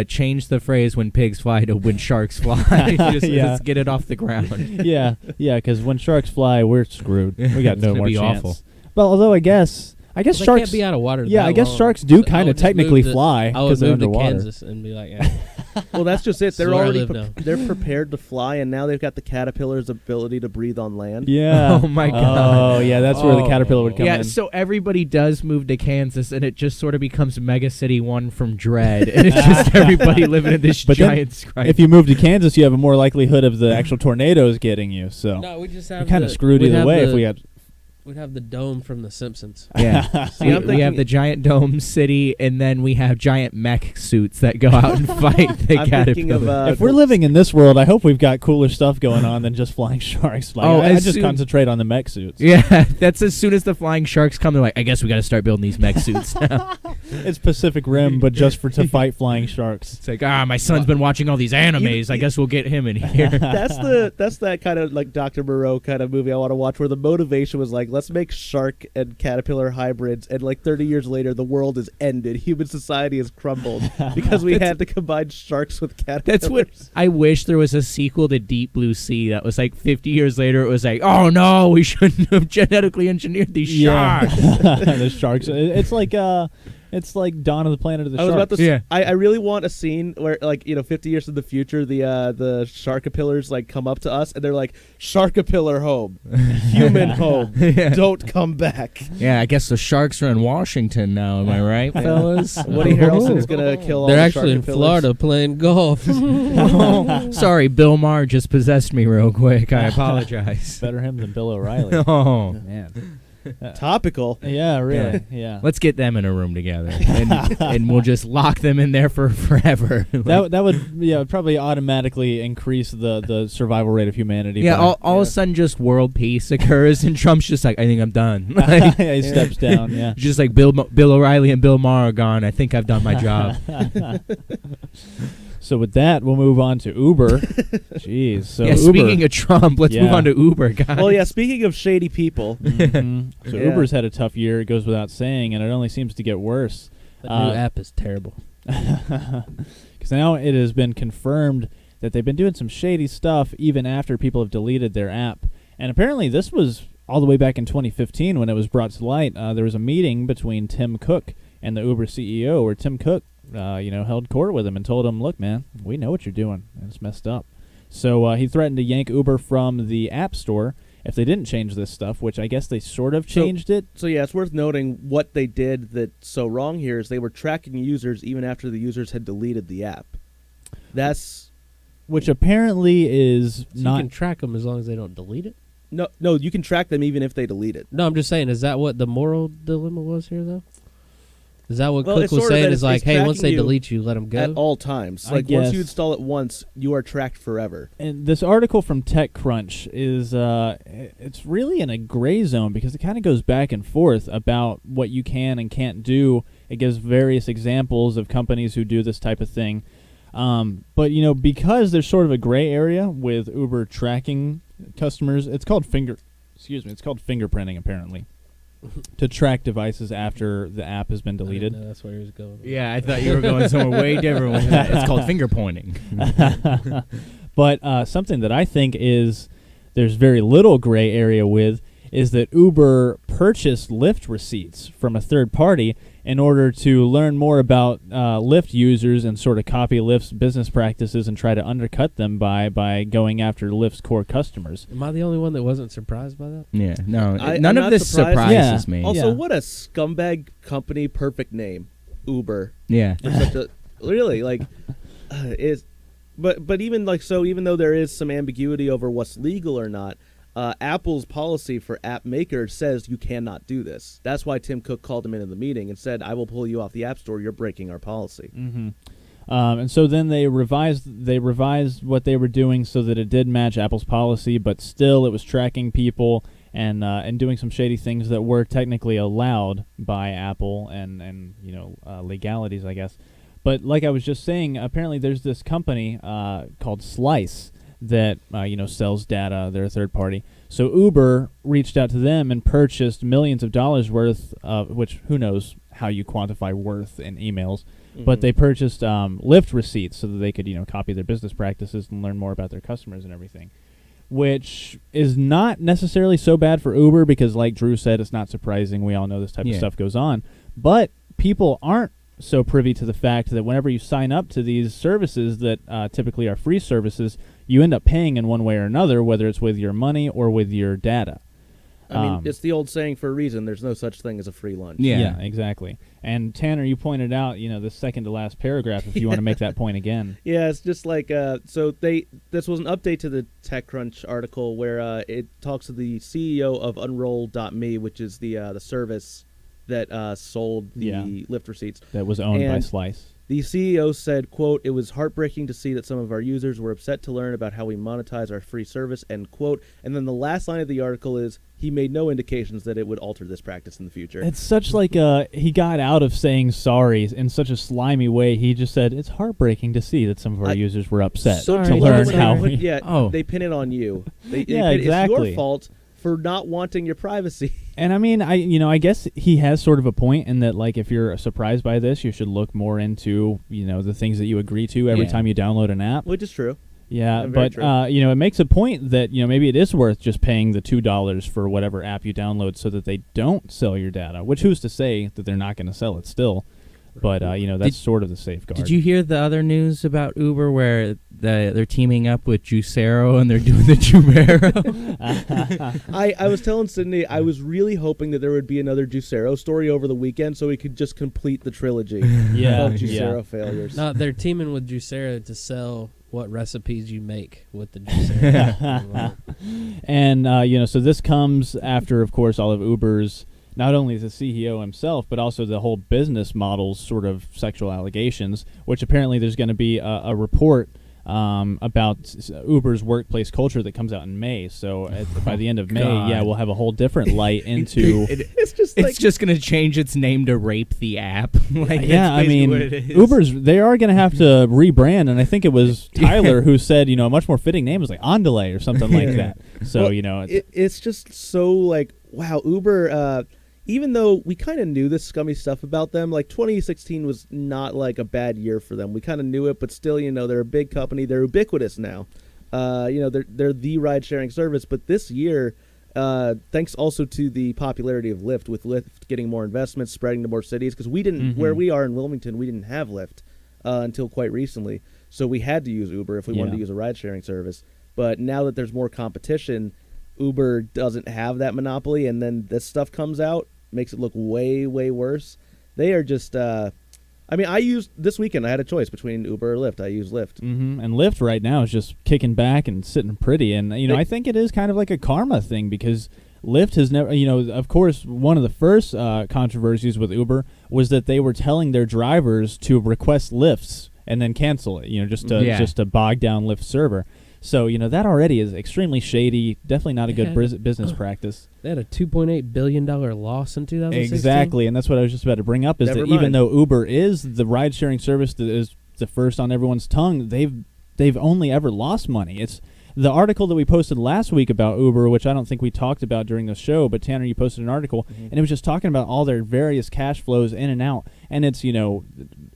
change the phrase "when pigs fly" to "when sharks fly." Yeah. Let's get it off the ground. yeah, because when sharks fly, we're screwed. We got It's no gonna more be chance. awful. Well, although I guess They sharks can't be out of water. Yeah, that I guess long. sharks do So I kind would of just technically move to- fly I because would they're move to underwater. Kansas and be like, yeah. Well, that's just it. They're That's where I already live now. they're prepared to fly, and now they've got the caterpillar's ability to breathe on land. Yeah. Oh, my God. Oh yeah, that's where the Oh. caterpillar would come Yeah, in. so everybody does move to Kansas, and it just sort of becomes Mega City 1 from Dread, and it's just everybody living in this But then giant skyscraper. if you move to Kansas, you have a more likelihood of the actual tornadoes getting you. So No, we just we're have kind of screwed we'd either have way the- if we got. We'd have the dome from The Simpsons. Yeah. See, we, I'm we have thinking- the giant dome city, and then we have giant mech suits that go out and fight the I'm thinking of caterpillar. If we're living in this world, I hope we've got cooler stuff going on than just flying sharks. Like, Oh, I as just soon- concentrate on the mech suits. Yeah, that's as soon as the flying sharks come, they're like, I guess we got to start building these mech suits now. It's Pacific Rim, but just to fight flying sharks. It's like, my son's been watching all these animes. I guess we'll get him in here. that's that kind of like Dr. Moreau kind of movie I want to watch, where the motivation was like, let's make shark and caterpillar hybrids, and like 30 years later the world is ended, human society has crumbled because we had to combine sharks with caterpillars. That's what I wish there was a sequel to Deep Blue Sea that was like 50 years later. It was like, oh no, we shouldn't have genetically engineered these sharks. The sharks. It's like Dawn of the Planet of the I was Sharks. about to Yeah. I really want a scene where, like, 50 years in the future, the sharkapillars like come up to us and they're like, sharkapillar home, human home, Yeah. don't come back. Yeah, I guess the sharks are in Washington now. Am I right, fellas? Woody Harrelson's gonna kill all They're the actually in sharkapillars. Florida playing golf. Oh, sorry, Bill Maher just possessed me real quick. I apologize. Better him than Bill O'Reilly. Oh, Man. Topical. Yeah, really. Yeah. let's get them in a room together, and we'll just lock them in there for forever. That would probably automatically increase the survival rate of humanity. yeah, by- all of a sudden, just world peace occurs, and Trump's just like, I think I'm done. Like, yeah, he steps down. Yeah. just like Bill O'Reilly and Bill Maher are gone. I think I've done my job. So with that, we'll move on to Uber. Jeez. So yeah, Uber. speaking of Trump, let's move Yeah. on to Uber, guys. Well, yeah. Speaking of shady people, Mhm. So Yeah. Uber's had a tough year. It goes without saying, and it only seems to get worse. The new app is terrible. Because now it has been confirmed that they've been doing some shady stuff even after people have deleted their app. And apparently this was all the way back in 2015 when it was brought to light. There was a meeting between Tim Cook and the Uber CEO where Tim Cook, held court with him and told him, look, man, we know what you're doing. And it's messed up. So he threatened to yank Uber from the App Store if they didn't change this stuff, which I guess they sort of changed it. so yeah, it's worth noting what they did that's so wrong here is they were tracking users even after the users had deleted the app. That's Which apparently is So not... you can track them as long as they don't delete it. no, you can track them even if they delete it. No, I'm just saying, is that what the moral dilemma was here, though? Is that what Well, Cook it's was sort of saying? that Is it's like, hey, once tracking they you delete you, let them At go? all times. I Like, once guess. you install it once, you are tracked forever. And this article from TechCrunch is it's really in a gray zone because it kind of goes back and forth about what you can and can't do. It gives various examples of companies who do this type of thing. But because there's sort of a gray area with Uber tracking customers, it's called fingerprinting apparently. To track devices after the app has been I didn't deleted. know that's where he was going. Yeah, I thought you were going somewhere way different with that. It's called finger pointing. But something that I think there's very little gray area with is that Uber purchased Lyft receipts from a third party in order to learn more about Lyft users and sort of copy Lyft's business practices and try to undercut them by going after Lyft's core customers. Am I the only one that wasn't surprised by that? Yeah, no, I'm none of not this surprised. surprises Yeah. me. Also, Yeah. what a scumbag company, perfect name, Uber. Yeah. For such a really like is, but even like so, even though there is some ambiguity over what's legal or not, Apple's policy for app makers says you cannot do this. That's why Tim Cook called him into the meeting and said, "I will pull you off the App Store. You're breaking our policy." Mm-hmm. And so then they revised what they were doing so that it did match Apple's policy, but still it was tracking people and doing some shady things that were technically allowed by Apple and legalities, I guess. But like I was just saying, apparently there's this company called Slice that sells data. They're a third party. So Uber reached out to them and purchased millions of dollars worth, which who knows how you quantify worth in emails. But they purchased Lyft receipts so that they could, copy their business practices and learn more about their customers and everything, which is not necessarily so bad for Uber because, like Drew said, it's not surprising. We all know this type of stuff goes on. But people aren't so privy to the fact that whenever you sign up to these services that typically are free services, you end up paying in one way or another, whether it's with your money or with your data. I mean, it's the old saying for a reason. There's no such thing as a free lunch. Yeah, exactly. And Tanner, you pointed out, the second to last paragraph, if you want to make that point again. Yeah, it's just like, this was an update to the TechCrunch article where it talks to the CEO of Unroll.me, which is the service that sold the Lyft receipts. That was owned by Slice. The CEO said, quote, "It was heartbreaking to see that some of our users were upset to learn about how we monetize our free service," end quote. And then the last line of the article is, he made no indications that it would alter this practice in the future. It's such like he got out of saying sorry in such a slimy way. He just said, it's heartbreaking to see that some of our users were upset to learn how we... They pin it on you. Exactly. It's your fault for not wanting your privacy. And I mean, I guess he has sort of a point in that, like, if you're surprised by this, you should look more into, the things that you agree to every time you download an app. Which is true. Yeah, but it makes a point that maybe it is worth just paying the $2 for whatever app you download so that they don't sell your data. Which who's to say that they're not going to sell it still? But that's sort of the safeguard. Did you hear the other news about Uber where they're teaming up with Juicero and they're doing the Jumeiro? I was telling Sydney I was really hoping that there would be another Juicero story over the weekend so we could just complete the trilogy of Juicero failures. No, they're teaming with Juicero to sell what recipes you make with the Juicero. And so this comes after, of course, all of Uber's, not only the CEO himself, but also the whole business model's sort of sexual allegations, which apparently there's going to be a report about Uber's workplace culture that comes out in May. So by the end of May, we'll have a whole different light into... It's just going to change its name to Rape the App. I mean, they are going to have to rebrand, and I think it was Tyler who said, a much more fitting name was like Andale or something like that. So, it's just so like, wow, Uber... even though we kind of knew this scummy stuff about them, like 2016 was not like a bad year for them. We kind of knew it, but still, they're a big company. They're ubiquitous now. They're the ride-sharing service. But this year, thanks also to the popularity of Lyft, with Lyft getting more investments, spreading to more cities, because we didn't, where we are in Wilmington, we didn't have Lyft until quite recently. So we had to use Uber if we wanted to use a ride-sharing service. But now that there's more competition, Uber doesn't have that monopoly, and then this stuff comes out, makes it look way, way worse. They are just, this weekend I had a choice between Uber or Lyft. I used Lyft. Mm-hmm. And Lyft right now is just kicking back and sitting pretty. And, I think it is kind of like a karma thing because Lyft has never, of course, one of the first controversies with Uber was that they were telling their drivers to request lifts and then cancel it, just to bog down Lyft server. So, that already is extremely shady, definitely not a good business practice. They had a $2.8 billion loss in 2016. Exactly, and that's what I was just about to bring up, is even though Uber is the ride-sharing service that is the first on everyone's tongue, they've only ever lost money. It's the article that we posted last week about Uber, which I don't think we talked about during the show, but Tanner, you posted an article, and it was just talking about all their various cash flows in and out, and it's,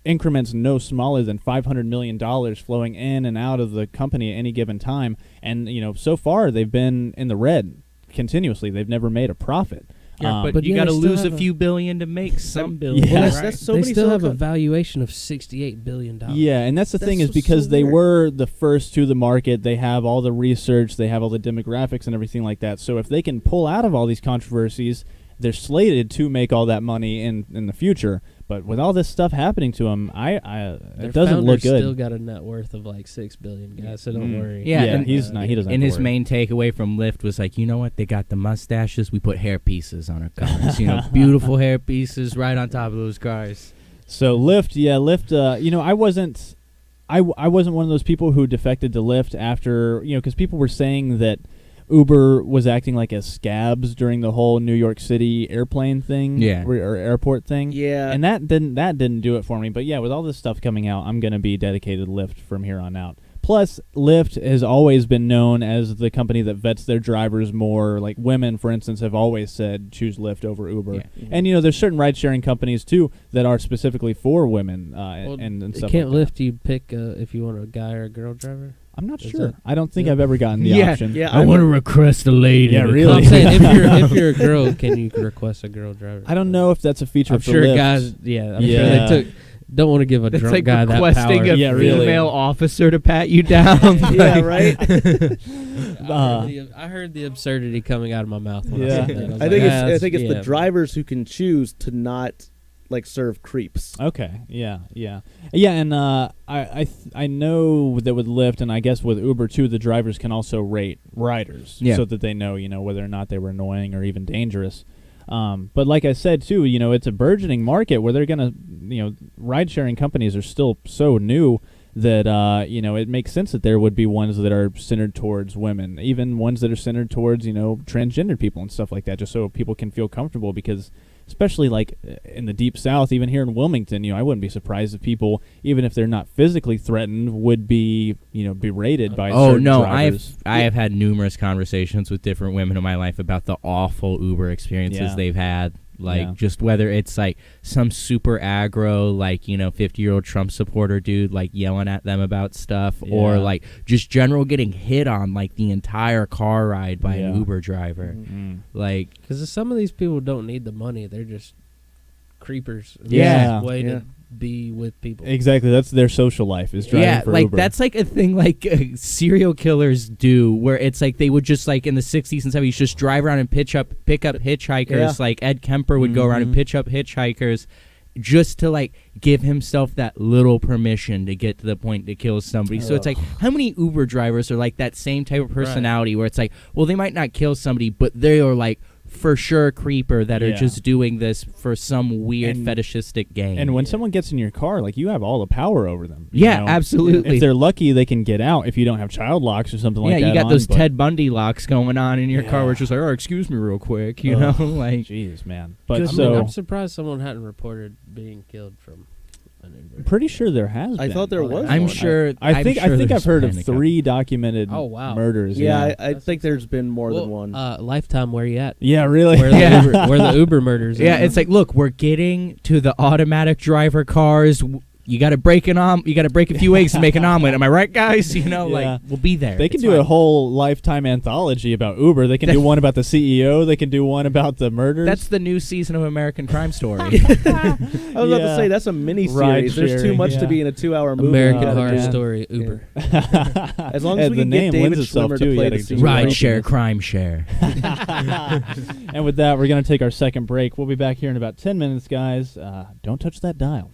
increments no smaller than $500 million flowing in and out of the company at any given time, and, so far they've been in the red continuously. They've never made a profit. Yeah, but you got to lose a few billion to make some billion. Yeah. Well, that's so they many still have a valuation of $68 billion. Yeah, and that's the thing is because they were the first to the market, they have all the research, they have all the demographics and everything like that. So if they can pull out of all these controversies, they're slated to make all that money in the future. But with all this stuff happening to them, it doesn't look good. Still got a net worth of like $6 billion, guys. So don't worry. Yeah, and he's not. He doesn't. And his main takeaway from Lyft was like, you know what? They got the mustaches. We put hair pieces on our cars. Beautiful hair pieces right on top of those cars. So Lyft. I wasn't I wasn't one of those people who defected to Lyft after, because people were saying that Uber was acting like a scabs during the whole New York City airplane thing, Yeah. or airport thing. Yeah. And that didn't do it for me. But yeah, with all this stuff coming out, I'm going to be dedicated to Lyft from here on out. Plus, Lyft has always been known as the company that vets their drivers more. Like women, for instance, have always said choose Lyft over Uber. Yeah. And there's certain ride-sharing companies too that are specifically for women, and stuff. Can't like that. Lyft you pick if you want a guy or a girl driver? I'm not Is sure. that- I don't think yeah. I've ever gotten the Yeah. option. Yeah, I want to request a lady. Yeah, to really. No, come. I'm saying if you're a girl, can you request a girl driver? I don't know if that's a feature I'm for sure Lyft. guys. Yeah, I'm Yeah. sure they took. Don't want to give a That's drunk like guy that requesting power. a Yeah, really. female officer to pat you down. Yeah, right. I heard the absurdity coming out of my mouth when Yeah. I said that. was I like, think "Ah, it's the yeah." drivers who can choose to not like serve creeps. Okay. Yeah. And I know that with Lyft and I guess with Uber too, the drivers can also rate riders, Yeah. so that they know whether or not they were annoying or even dangerous. But like I said too, it's a burgeoning market where they're gonna, ride sharing companies are still so new that it makes sense that there would be ones that are centered towards women, even ones that are centered towards transgender people and stuff like that, just so people can feel comfortable. Because especially like in the deep south, even here in Wilmington, I wouldn't be surprised if people, even if they're not physically threatened, would be berated by Oh certain no, drivers. I have had numerous conversations with different women in my life about the awful Uber experiences Yeah. they've had. Like Yeah. just whether it's like some super aggro, like 50-year-old Trump supporter dude like yelling at them about stuff, or Yeah. like just general getting hit on like the entire car ride by Yeah. an Uber driver. Mm. Like Because some of these people don't need the money; they're just creepers. Yeah. It's a way Yeah. to be with people. Exactly, that's their social life is driving yeah, for like Uber. that's like a thing like serial killers do, where it's like they would just like in the 60s and 70s just drive around and pick up hitchhikers. Yeah. Like Ed Kemper would go around and Mhm. pitch up hitchhikers just to like give himself that little permission to get to the point to kill somebody. So it's like, how many Uber drivers are like that same type of personality where it's like, well, they might not kill somebody, but they are like for sure creeper that are Yeah. just doing this for some weird And- fetishistic gain. And when someone gets in your car, like you have all the power over them. yeah, absolutely. If they're lucky, they can get out if you don't have child locks or something like that. Yeah, you got on, those but- Ted Bundy locks going on in your car, Yeah. where it's just like, oh, excuse me, real quick, you Ugh. know, like. Jeez, man. But I'm so surprised someone hadn't reported being killed from an Uber. pretty sure there has. I been. thought there was I'm one. sure. I think there's I've heard of been a couple. 3 documented Oh, wow. murders. Yeah, Yeah, I think there's been more than one. Lifetime, where you at? yeah, really. Where the, Yeah. Uber, where the Uber murders? Yeah, are. it's like, look, we're getting to the automatic driver cars. You got to break You got to break a few eggs to make an omelet. Am I right, guys? Yeah. Like we'll be there. They can It's do fine. a whole lifetime anthology about Uber. They can do one about the CEO. They can do one about the murders. That's the new season of American Crime Story. I was about to Yeah. say that's a mini Ride series. There's too sharing, much yeah. to be in a 2-hour movie. American Oh, Horror yeah. Story Uber. As long as we the can name get David lends itself Schwimmer to, to you play gotta the just CEO. Ride Creepiness. share, crime share. And with that, we're going to take our second break. We'll be back here in about 10 minutes, guys. Don't touch that dial.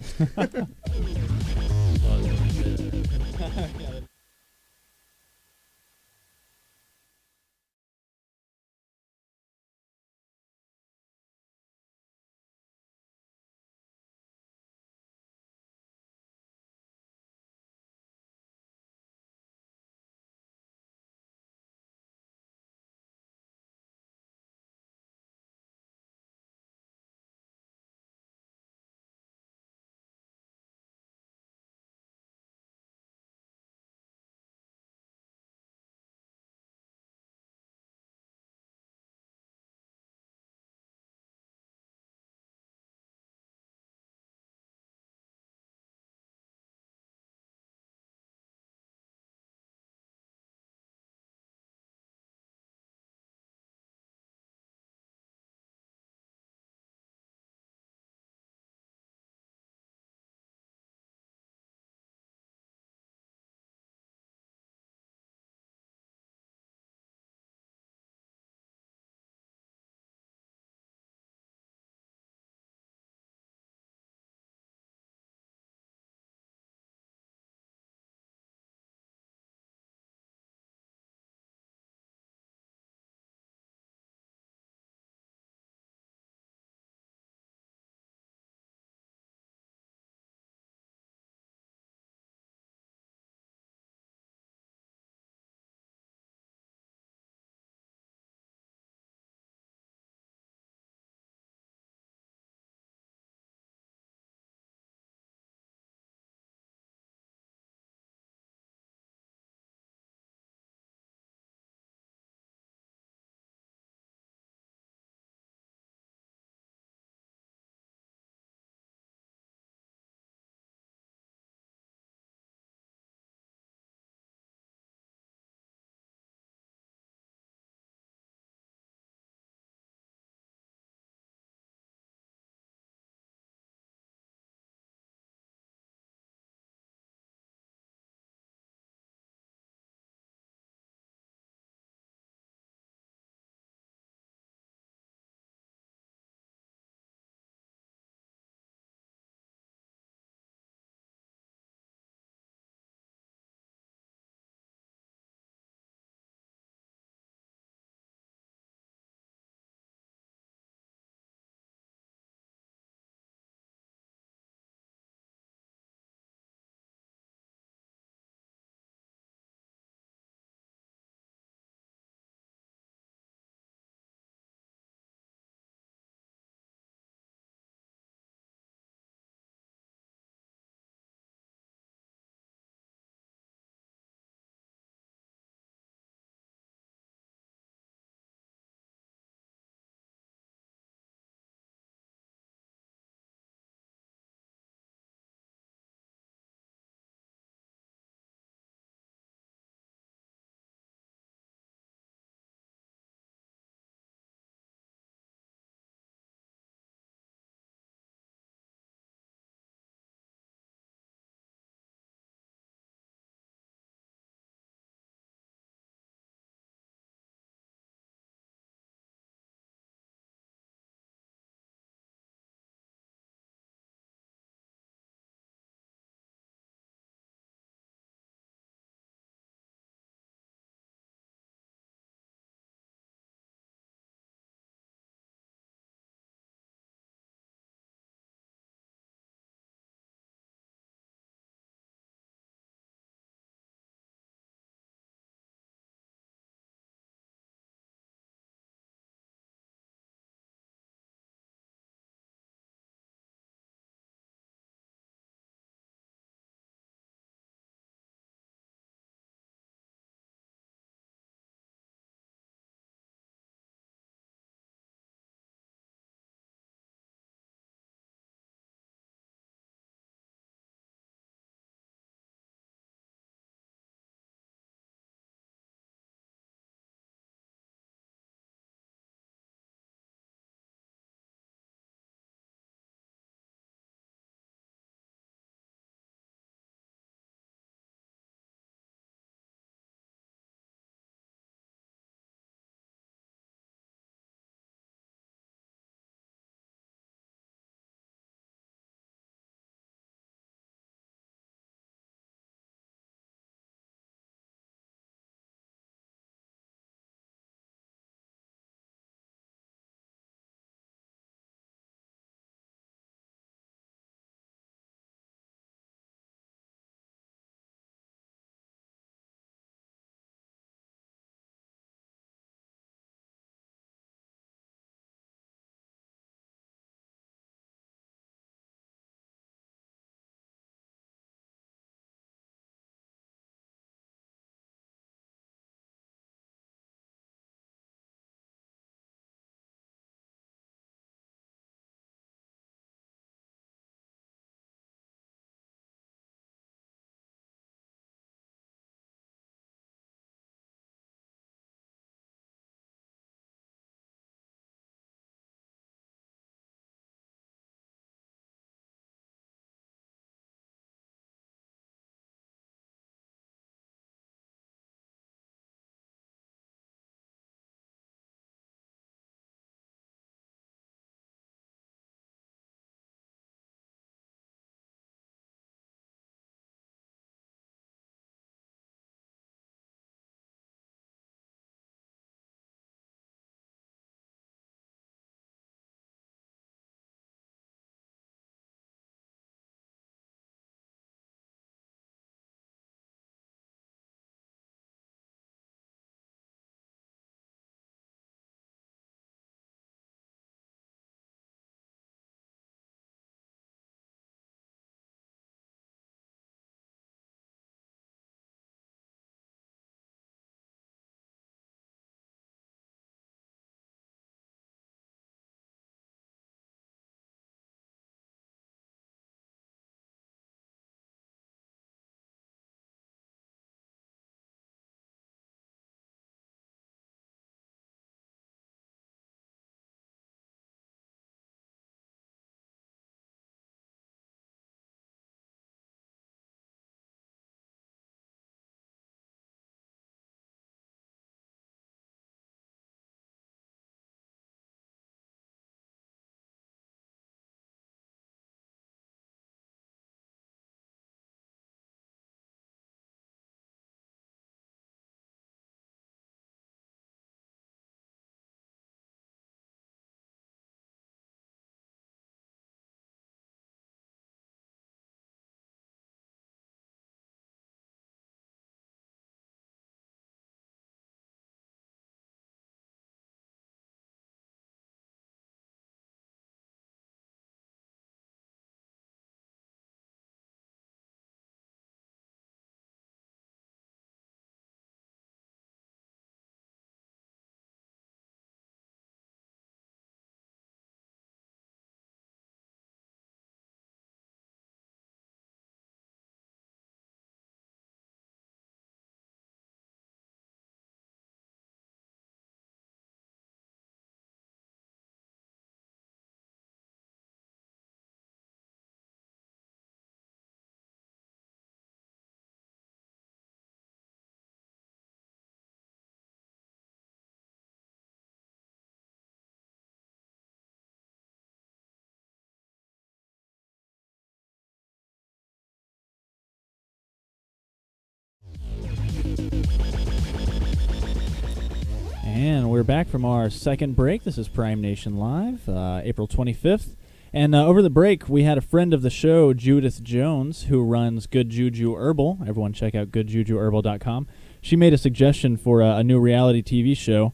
And we're back from our second break. This is Prime Nation Live, April 25th. And over the break, we had a friend of the show, Judith Jones, who runs Good Juju Herbal. Everyone check out goodjujuherbal.com. She made a suggestion for a new reality TV show.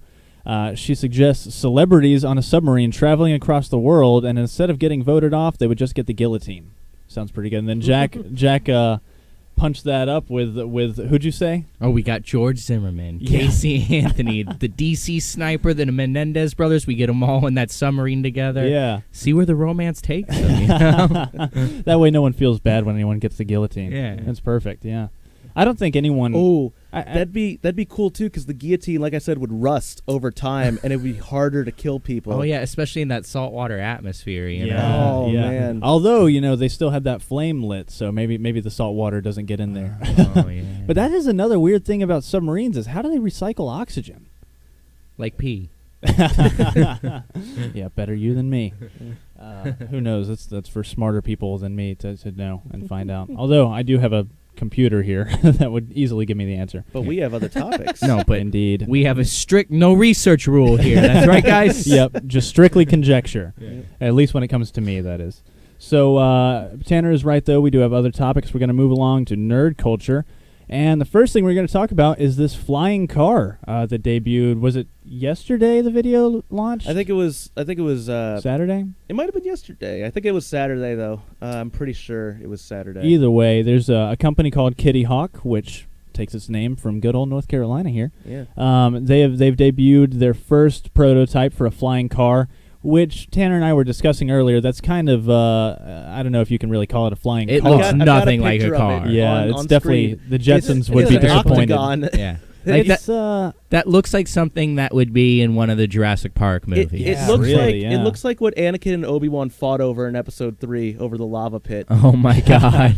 She suggests celebrities on a submarine traveling across the world, and instead of getting voted off, they would just get the guillotine. Sounds pretty good. And then Jack punched that up with who'd you say? Oh, we got George Zimmerman, Yeah. Casey Anthony, the DC sniper, the Menendez brothers. We get them all in that submarine together. Yeah. See where the romance takes them. You know? That way no one feels bad when anyone gets the guillotine. Yeah. That's perfect, yeah. I don't think anyone... Oh, I- that'd be cool too, because the guillotine, like I said, would rust over time, and it would be harder to kill people. Oh yeah, especially in that saltwater atmosphere. You Yeah, know? Oh, yeah. man. Although, they still had that flame lit, so maybe the salt water doesn't get in there. Oh yeah. But that is another weird thing about submarines is how do they recycle oxygen? like pee. Yeah, better you than me. Who knows? That's for smarter people than me to know and find out. Although I do have a computer here that would easily give me the answer. But we have other topics. No, but Indeed. we have a strict no research rule here. That's right, guys. Yep, just strictly conjecture. At least when it comes to me, that is. So Tanner is right, though. We do have other topics. We're going to move along to nerd culture. And the first thing we're going to talk about is this flying car that debuted. Was it yesterday the video launched? I think it was. Saturday? It might have been yesterday. I think it was Saturday though. I'm pretty sure it was Saturday. Either way, there's a company called Kitty Hawk, which takes its name from good old North Carolina here. Yeah. They've debuted their first prototype for a flying car, which Tanner and I were discussing earlier. That's kind of I don't know if you can really call it a flying It car. looks I've got nothing like a picture of car. it Yeah, on it's definitely screen. the Jetsons It's would be an disappointed. octagon. Yeah. Like It's that looks like something that would be in one of the Jurassic Park movies. It Yeah, looks really, like yeah. it looks like what Anakin and Obi-Wan fought over in Episode 3 over the lava pit. Oh my god.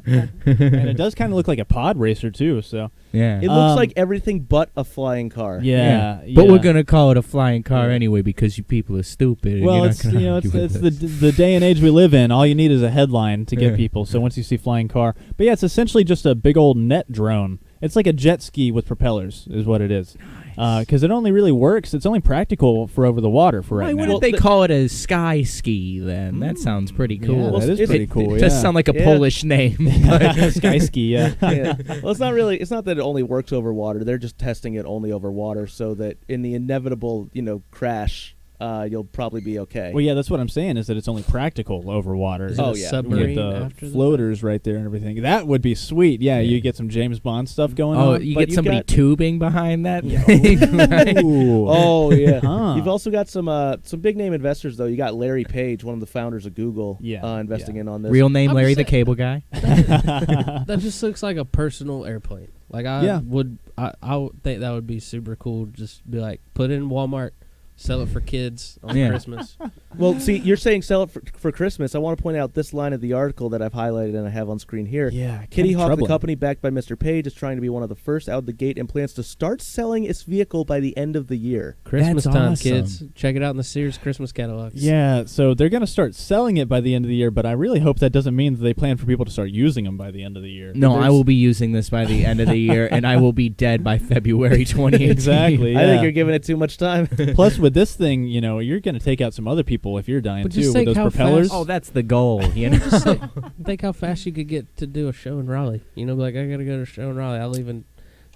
And it does kind of look like a pod racer too. So Yeah. It looks like everything but a flying car. yeah, But yeah. we're gonna call it a flying car anyway because you people are stupid. and Well, you're it's not gonna it's argue with the day and age we live in. All you need is a headline to get Yeah. people. So once you see flying car, but yeah, it's essentially just a big old net drone. It's like a jet ski with propellers, is what it is. Because it only really works. It's only practical for over the water for Why right now. wouldn't they call it a sky ski then? That sounds pretty cool. Yeah, that is Is pretty it- cool. It Yeah. does sound like a Yeah. Polish name. Sky ski. Yeah. Yeah. Well, it's not really. It's not that it only works over water. They're just testing it only over water, so that in the inevitable, crash, you'll probably be okay. Well, yeah, that's what I'm saying is that it's only practical over water. Is it Oh, a yeah. submarine With the after the floaters right there and everything. That would be sweet. Yeah, Yeah. you get some James Bond stuff going Oh, on. you but get you've somebody got- tubing behind that thing. right? Ooh. Oh yeah. Huh. You've also got some big name investors though. You got Larry Page, one of the founders of Google, Yeah, investing yeah. in on this. Real name I'm Larry just the saying- Cable Guy. That just looks like a personal airplane. Like I would think that would be super cool. Just be like, put it in Walmart, sell it for kids on Yeah. Christmas. Well, see, you're saying sell it for Christmas. I want to point out this line of the article that I've highlighted and I have on screen here. Yeah, Kitty kinda Hawk, the troubling. company backed by Mr. Page, is trying to be one of the first out of the gate and plans to start selling its vehicle by the end of the year. Christmas That's time, awesome. kids. Check it out in the Sears Christmas catalogs. Yeah, so they're going to start selling it by the end of the year, but I really hope that doesn't mean that they plan for people to start using them by the end of the year. No, I There's- will be using this by the end of the year, and I will be dead by February 2018. Exactly. I think yeah. you're giving it too much time. Plus, with this thing, you're going to take out some other people if you're dying But too just with think those how propellers. Oh, that's the goal, you know. Just think how fast you could get to do a show in Raleigh. Be like, I gotta go to a show in Raleigh. I'll leave in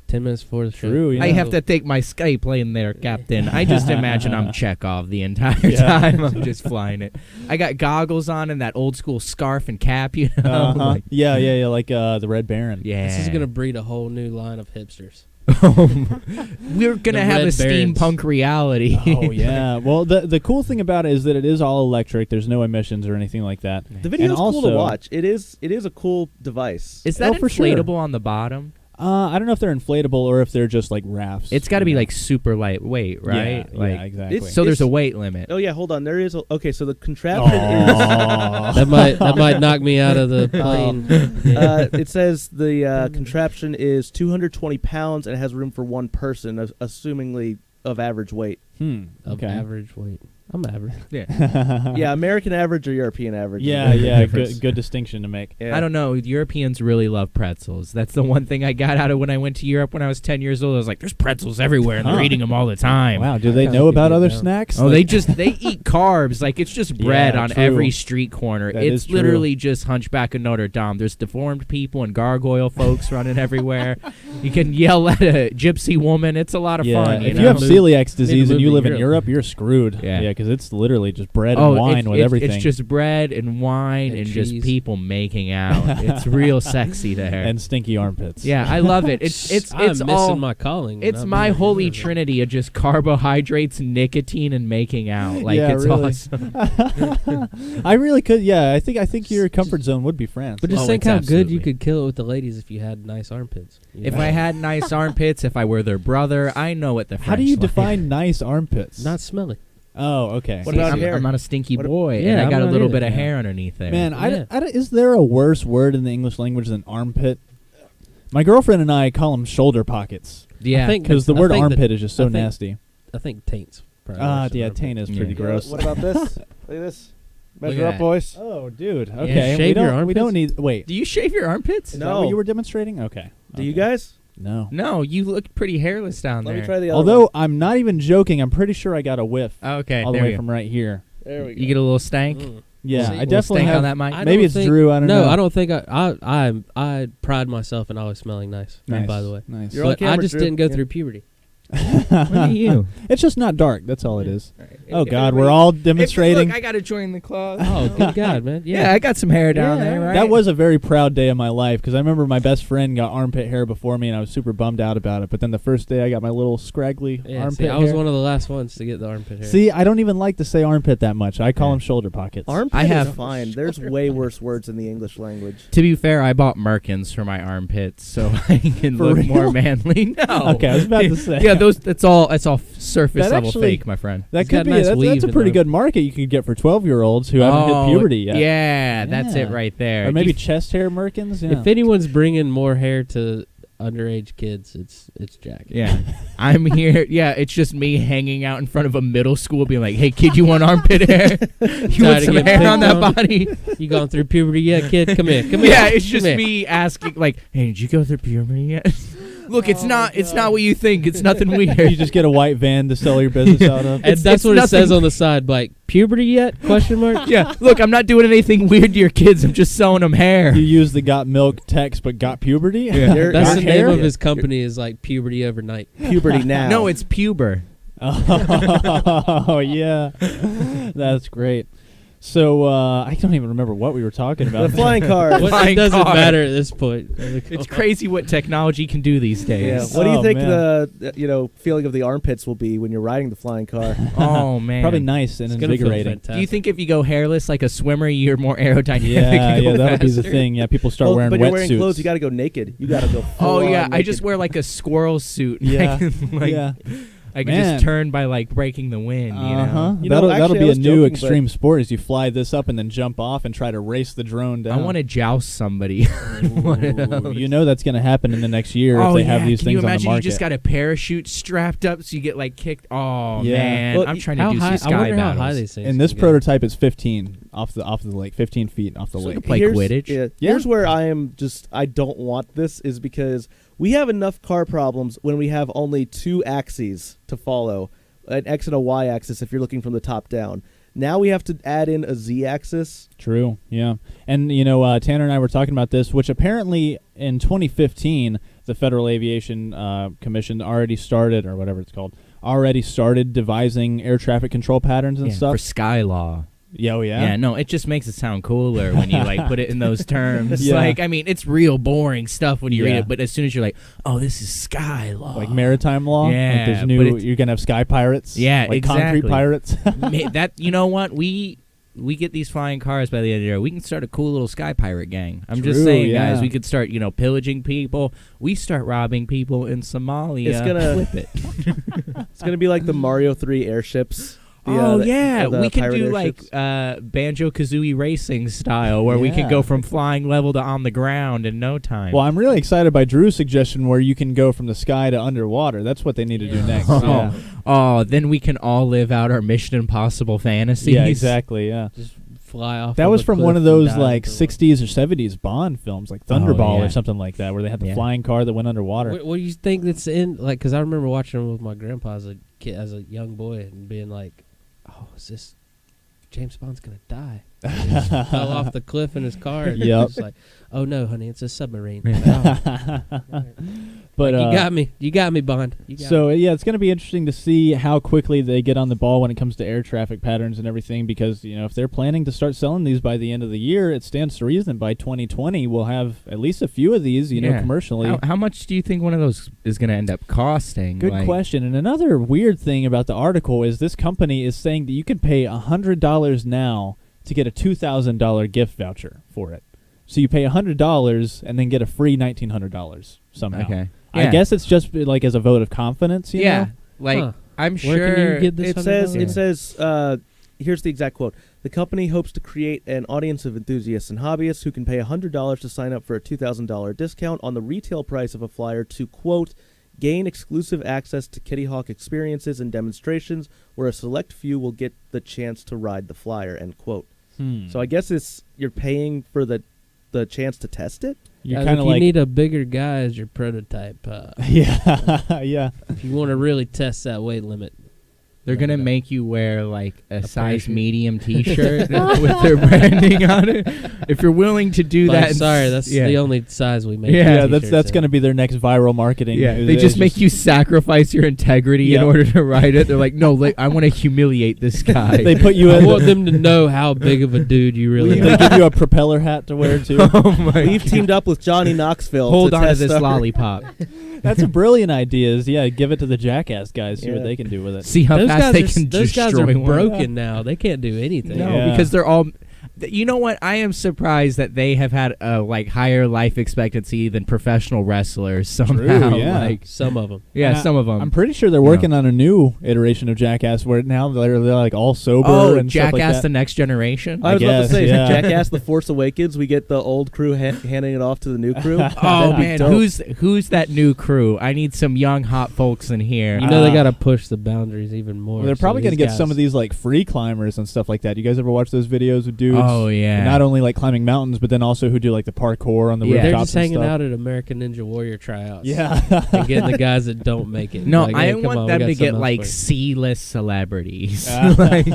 10 minutes before the show. True, yeah. I have to take my Skype plane there, Captain. I just imagine I'm Chekhov the entire Yeah. time. I'm just flying it. I got goggles on and that old school scarf and cap, you know. Uh-huh. Like, yeah, like the Red Baron. yeah. This is gonna breed a whole new line of hipsters. We're gonna The have a Red Barons. steampunk reality. Oh yeah. Well, the cool thing about it is that it is all electric. There's no emissions or anything like that. The video's And cool to also- watch. It is a cool device. Is that Oh, for sure. inflatable on the bottom? I don't know if they're inflatable or if they're just like rafts. It's got to be you know. like super lightweight, right? Yeah, like, yeah, exactly. So there's a weight limit. Oh yeah, hold on. There is okay. So the contraption Aw. That might knock me out of the plane. is. It says the contraption is 220 pounds and it has room for one person, assumingly of average weight. Of Okay. average weight. I'm average. Yeah, American average or European average. Yeah, is the yeah, difference. good distinction to make. Yeah. I don't know. Europeans really love pretzels. That's the one thing I got out of when I went to Europe when I was 10 years old. I was like, there's pretzels everywhere, and they're Huh. eating them all the time. Wow, do they kinda know could about get other down. snacks? Oh, Like- they eat carbs. Like, it's just bread Yeah, on true. every street corner. That It's is true. literally just Hunchback of Notre Dame. There's deformed people and gargoyle folks running everywhere. You can yell at a gypsy woman. It's a lot of yeah, fun. if know? you have Move- celiac disease move and you to live in Europe. Europe, you're screwed. Yeah. because it's literally just bread Oh, and wine with everything. It's just bread and wine And and just cheese. people making out. It's real sexy there. and stinky armpits. Yeah, I love it. It's I'm missing all my calling. it's when my I'm holy here. trinity of just carbohydrates, nicotine, and making out. Like, Yeah, it's really. awesome. I really could. Yeah, I think your comfort zone would be France. But just Oh, think it's how good you absolutely- could kill it with the ladies if you had nice armpits. you If know? I had nice armpits, if I were their brother, I know what the French How do you like. define nice armpits? Not smelly. Oh, okay. What about I'm, hair? I'm not a stinky What- boy, Yeah, and I I'm got a not little either. bit of Yeah. hair underneath there. Man, Yeah. is there a worse word in the English language than armpit? My girlfriend and I call them shoulder pockets yeah, I think because the I word think armpit is just so I think- nasty. I think taint's probably Ah, worse than yeah, armpit. taint is Yeah. pretty gross. What about this? Look at this. Look Measure at up, that. boys. Oh, dude. Okay, shave your we armpits? don't need. Wait, do you shave your armpits? is No. that what you were demonstrating? Okay. Do you Okay. guys? No. No, you look pretty hairless down Let there. me try the other Although one. I'm not even joking, I'm pretty sure I got a whiff Okay, all the there way you from right here. There we go. You get a little stank. Mm. Yeah, See, I little definitely stank have. on that mic. I Maybe don't it's think- Drew. I don't know. No, I don't think I pride myself in always smelling nice. Nice. By the way, Nice. You're on but I camera, just Drew. didn't go Yeah. through puberty. Look at you. It's just not dark. That's all it is. If Oh God, everybody- we're all If- demonstrating. Look, I got to join the club. Oh, good God, man! Yeah, I got some hair down Yeah, there, right? That was a very proud day of my life because I remember my best friend got armpit hair before me, and I was super bummed out about it. But then the first day, I got my little scraggly Yeah, armpit see, I was hair. one of the last ones to get the armpit hair. See, I don't even like to say armpit that much. I call Yeah. them shoulder pockets. Armpit I have- is fine. There's way worse words in the English language. To be fair, I bought Merkins for my armpits so I can For look real? more manly. No. Okay, I was about to say. Yeah, that's all surface That level actually- fake, my friend. That He's could got be. nice That's weave a in pretty there. good market you could get for 12-year-olds who haven't hit puberty yet. Yeah, that's it Yeah. right there. Or maybe You- chest hair Merkins. Yeah. If anyone's bringing more hair to underage kids, it's Jack. yeah. I'm here. Yeah, it's just me hanging out in front of a middle school being like, hey, kid, you want armpit hair? You Tired want of some getting hair picked on that on? body? You gone through puberty yet, kid? Come here. Come here. Yeah, it's Come just here. me asking, like, hey, did you go through puberty yet? Look, it's not what you think. It's nothing weird. you just get a white van to sell your business out of. And that's it's what it says nothing- on the side, like puberty yet? Question mark. Yeah, look, I'm not doing anything weird to your kids. I'm just selling them hair. You use the got milk text, but got puberty. Yeah. You're- That's Got the hair? name of his company. Is like puberty overnight. Puberty now. No, it's puber. Oh yeah, that's great. So I don't even remember what we were talking about. the flying car. What, Flying it doesn't car. matter at this point. It's crazy what technology can do these Yeah. days. What do you Oh, think man. the feeling of the armpits will be when you're riding the flying car? Oh man, Probably nice and It's gonna feel invigorating. fantastic. Do you think if you go hairless like a swimmer, you're more aerodynamic? Yeah, and go yeah, that'll be the faster? thing. Yeah, people start Well, wearing but you're wearing wetsuits. clothes. You got to go naked. You got to go. Oh full yeah, on I just naked. wear like a squirrel suit. Yeah, I can, like, yeah. I can Man. just turn by like breaking the wind. You Uh-huh. know. You know, That'll actually, be I a was new joking, extreme sport. Is you fly this up and then jump off and try to race the drone down. I want to joust somebody. One of Ooh, those. you know that's going to happen in the next year if Oh they yeah, have these can things you on the imagine market. you just got a parachute strapped up so you get like kicked? Oh Yeah. man, Well, I'm trying to How do high? some I sky wonder how high battles. these things. and this can go. prototype is 15 off the lake, 15 feet off the So lake. play Here's- Quidditch. Yeah, Yeah. Here's where I don't want this is because we have enough car problems when we have only two axes to follow, an X and a Y axis if you're looking from the top down. Now we have to add in a Z axis. True, yeah. And, Tanner and I were talking about this, which apparently in 2015, the Federal Aviation Commission already started, or whatever it's called, devising air traffic control patterns and Yeah, stuff. for Sky Law. Yeah, oh, yeah? Yeah, no, it just makes it sound cooler when you like put it in those terms. Yeah. Like, I mean, it's real boring stuff when you read Yeah. it, but as soon as you're like, "Oh, this is Sky Law," Like maritime law? Yeah, Like there's but new, it's- you're going to have sky pirates? Yeah, like concrete exactly. pirates? That you know what we get these flying cars by the end of the year. We can start a cool little sky pirate gang. I'm just True, saying, yeah. guys. We could start, pillaging people. We start robbing people in Somalia. It's gonna- flip it. It's gonna be like the Mario 3 airships. we can pirate do like airships. Banjo-Kazooie racing style, where we can Yeah. go from flying level to on the ground in no time. Well, I'm really excited by Drew's suggestion where you can go from the sky to underwater. That's what they need to do next. Yeah. Oh, then we can all live out our Mission Impossible fantasies. Yeah, exactly. Yeah. Just fly off. That of was a from cliff one of and those die like into the 60s or 70s Bond films, like Thunderball yeah. or something like that, where they had the Yeah. flying car that went underwater. What do you think that's in? Like, because I remember watching them with my grandpa as a kid, as a young boy, and being like, "Oh, is this James Bond's gonna die?" He just fell off the cliff in his car. And Yep. it's like, "Oh no, honey, it's a submarine." But Like, you got me, Bond. You got so me. yeah, it's going to be interesting to see how quickly they get on the ball when it comes to air traffic patterns and everything. Because if they're planning to start selling these by the end of the year, it stands to reason by 2020 we'll have at least a few of these, commercially. How much do you think one of those is going to end up costing? Good question. And another weird thing about the article is this company is saying that you can pay $100 now to get a $2,000 gift voucher for it. So you pay $100 and then get a free $1,900 somehow. Okay. I Yeah. guess it's just like as a vote of confidence, you Yeah. know? Like, Huh. I'm Where can you sure. get this It $100? says, here's the exact quote. The company hopes to create an audience of enthusiasts and hobbyists who can pay $100 to sign up for a $2,000 discount on the retail price of a flyer to, quote, gain exclusive access to Kitty Hawk experiences and demonstrations where a select few will get the chance to ride the flyer, end quote. So I guess you're paying for the chance to test it? You're If kind of you like, need a bigger guy as your prototype. yeah, yeah. If you want to really test that weight limit, They're Yeah, gonna yeah. make you wear like a size parachute. medium T-shirt with their branding on it. If you're willing to do Like, that, sorry, that's yeah. the only size we make. Yeah, That's going to be their next viral marketing. Yeah, Is they it just make you sacrifice your integrity in Yep. order to ride it. They're like, no, I want to humiliate this guy. They put you I in. want them to know how big of a dude you really They are. give you a propeller hat to wear too. oh my! We've teamed up with Johnny Knoxville. Hold on to test this our- lollipop. That's a brilliant idea. Give it to the Jackass guys. See what Yeah. they can do with it. See how Those fast guys they are, can those guys destroy are one. broken now. They can't do anything. No, Yeah. because they're all. You know what? I am surprised that they have had a higher life expectancy than professional wrestlers somehow. yeah. Like, Some of them. yeah, And some of them. I'm pretty sure they're you working on a new iteration of Jackass where now they're like all sober oh, and stuff like Jackass: that. The Next Generation. I was about guess, to say, yeah. Jackass: The Force Awakens. We get the old crew handing it off to the new crew. Oh That'd be man, dope. who's that new crew? I need some young hot folks in here. You know they Uh, got to push the boundaries even more. Well, they're so probably going to these get some guys- of these like free climbers and stuff like that. You guys ever watch those videos of dudes? Oh yeah. Not only like climbing mountains, but then also who do like the parkour on the Yeah. rooftops They're just and hanging stuff. out at American Ninja Warrior tryouts. Yeah, and getting the guys that don't make it. No, Like, I hey, come want on, we them got to get something like else C-list celebrities. for you.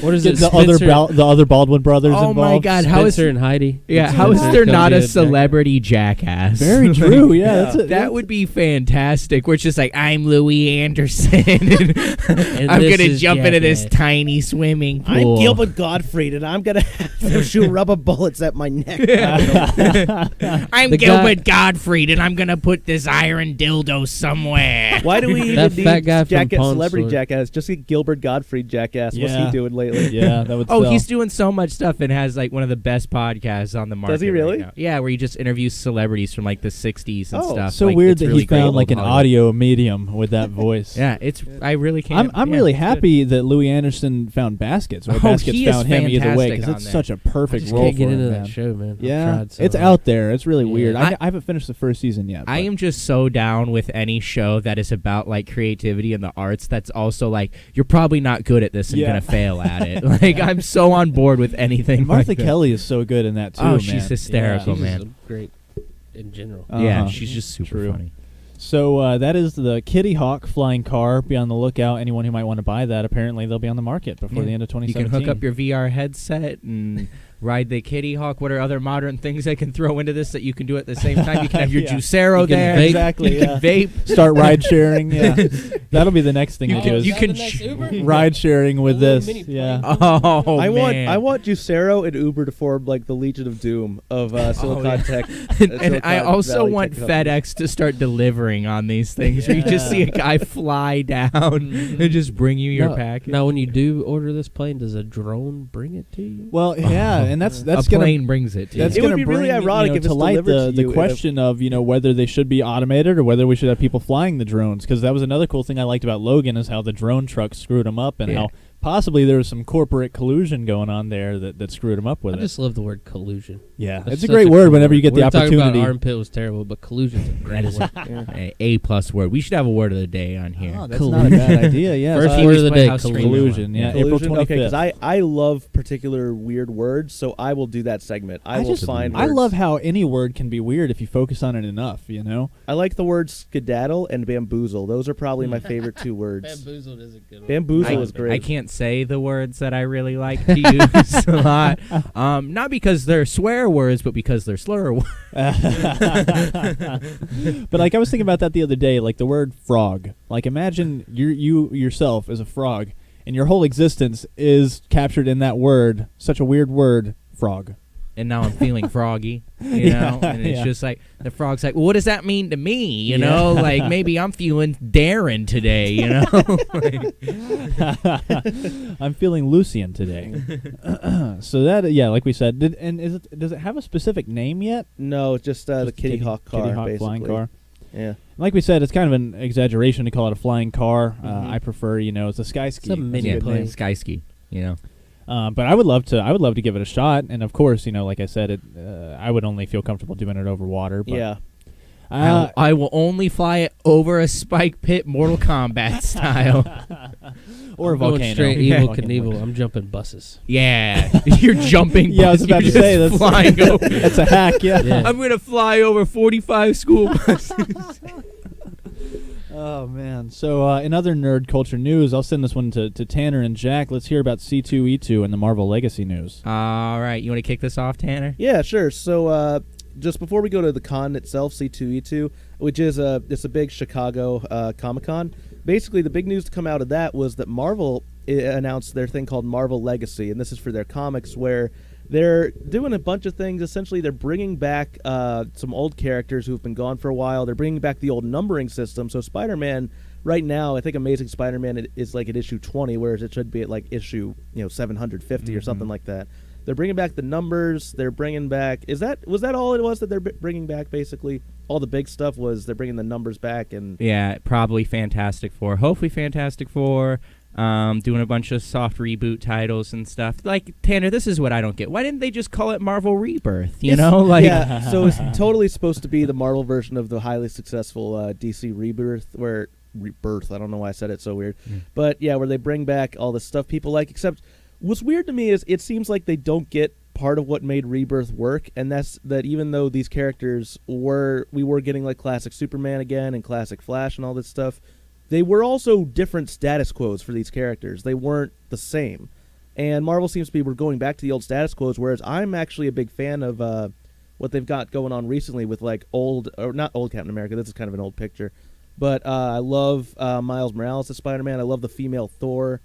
What is Get it? the other Baldwin brothers Oh my involved. God, how is Spencer and Heidi. yeah? It's How is Spencer there gonna not be a Jackass. celebrity Jackass? Very true. Yeah, Yeah. that's it. That would be fantastic. We're just like, I'm Louis Anderson, and And I'm this gonna is jump into this Jackass. tiny swimming I'm pool. Gilbert Gottfried, and I'm gonna have to shoot rubber bullets at my neck. I'm The Gilbert Gottfried, and I'm gonna put this iron dildo somewhere. Why do we That even fat need guy from Jackass, Pawn celebrity Store. Jackass? Just get Gilbert Gottfried Jackass. What's Yeah. he doing lately? Yeah, that would. Oh, sell. he's doing so much stuff and has like one of the best podcasts on the market. Does he really? Right now. Yeah, where he just interviews celebrities from like the '60s and Oh, stuff. so Like, weird it's that really he great found old like an Hollywood. audio medium with that voice. Yeah, it's. I really can't. I'm yeah, really it's good. happy that Louis Anderson found Baskets. Or Oh, Baskets he is found him either way fantastic because on it's there. such a I perfect just role can't get for into him, that man. show, man. I've Yeah, tried so it's hard. out there. It's really Yeah. weird. I- I haven't finished the first season yet. I but- am just so down with any show that is about like creativity and the arts. That's also like you're probably not good at this and Yeah. gonna fail at it. Like I'm so on board with anything. And Martha like that. Kelly is so good in that too. Oh, man. she's hysterical, She's man. just great in general. Yeah, Uh-huh. she's just super True. funny. So that is the Kitty Hawk flying car. Be on the lookout. Anyone who might want to buy that, apparently they'll be on the market before Yeah. the end of You 2017. can hook up your VR headset and ride the Kitty Hawk. What are other modern things I can throw into this that you can do at the same time? You can have your Yeah. Juicero You can there. vape. Exactly. You can Yeah. vape. Start ride sharing. Yeah, that'll be the next thing You to can- do. Is you can ride sharing with A little this. mini Yeah. plane. Oh, I man. want Juicero and Uber to form like the Legion of Doom of Silicon yeah. Tech. And I Silicon also Valley want tech company. FedEx to start delivering on these things where you just see a guy fly down and just bring you your package. Now, when you do order this plane, does a drone bring it to you? Well, yeah, and that's a gonna plane brings it to that's It you. would gonna be really bring, ironic if to it's light delivered to the you in a- question of whether they should be automated or whether we should have people flying the drones, because that was another cool thing I liked about Logan is how the drone truck screwed him up and Yeah. how possibly there was some corporate collusion going on there that screwed him up with I it. just love the word collusion. Yeah, That's it's a such great word cool whenever you get we the were talking opportunity. about armpit was terrible, but collusion's a great word. Yeah. A+ word. We should have a word of the day on here. Oh, that's not a bad idea. Yeah, First Pee word Wee's of the day, Playhouse collusion. collusion. Yeah, April Collusion? 25th. Okay, because I love particular weird words, so I will do that segment. I will just find I words. love how any word can be weird if you focus on it enough. I like the words skedaddle and bamboozle. Those are probably my favorite two words. Bamboozled is a good one. Bamboozle I, is great. I can't say the words that I really like to use a lot. Not because they're swear words, but because they're slur words. But like I was thinking about that the other day, like the word frog. Like imagine you yourself as a frog, and your whole existence is captured in that word. Such a weird word, frog. And now I'm feeling froggy, you know? And it's yeah. just like, the frog's like, well, what does that mean to me? You Yeah. know? Like, maybe I'm feeling Darren today, you know? I'm feeling Lucian today. So that like we said, does it have a specific name yet? No, just the Just Kitty Hawk car, Kitty Hawk basically. flying car. Yeah. Like we said, it's kind of an exaggeration to call it a flying car. Mhm. I prefer, it's a sky ski. It's a mini Yeah, plane. sky ski, you know? But I would love to give it a shot. And of course, like I said, I would only feel comfortable doing it over water. But Yeah. I will only fly it over a spike pit, Mortal Kombat style. or a I'm going volcano. straight Yeah. evil Volcano. Knievel. I'm jumping buses. Yeah, you're jumping. Yeah, I was about you're to say just that's flying over. That's a hack. Yeah. Yeah. I'm gonna fly over 45 school buses. Oh man. So in other nerd culture news, I'll send this one to Tanner and Jack. Let's hear about C2E2 and the Marvel Legacy news. All right, you want to kick this off, Tanner? Yeah, sure. So just before we go to the con itself, C2E2, which is it's a big Chicago Comic-Con. Basically, the big news to come out of that was that Marvel announced their thing called Marvel Legacy, and this is for their comics where they're doing a bunch of things. Essentially, they're bringing back some old characters who've been gone for a while. They're bringing back the old numbering system. So Spider-Man, right now, I think Amazing Spider-Man is like at issue 20, whereas it should be at like issue 750 or something like that. They're bringing back the numbers. They're bringing back. Was that all it was that they're bringing back? Basically, all the big stuff was they're bringing the numbers back and. Yeah, probably Fantastic Four. Hopefully Fantastic Four. Doing a bunch of soft reboot titles and stuff. Like, Tanner, this is what I don't get. Why didn't they just call it Marvel Rebirth? You know, like yeah. So it's totally supposed to be the Marvel version of the highly successful DC Rebirth, Rebirth. I don't know why I said it so weird, but yeah, where they bring back all the stuff people like. Except, what's weird to me is it seems like they don't get part of what made Rebirth work, and that's that even though these characters we were getting like classic Superman again and classic Flash and all this stuff. They were also different status quos for these characters. They weren't the same. And Marvel seems to be going back to the old status quos, whereas I'm actually a big fan of what they've got going on recently with like not old Captain America. This is kind of an old picture. But I love Miles Morales as Spider-Man. I love the female Thor.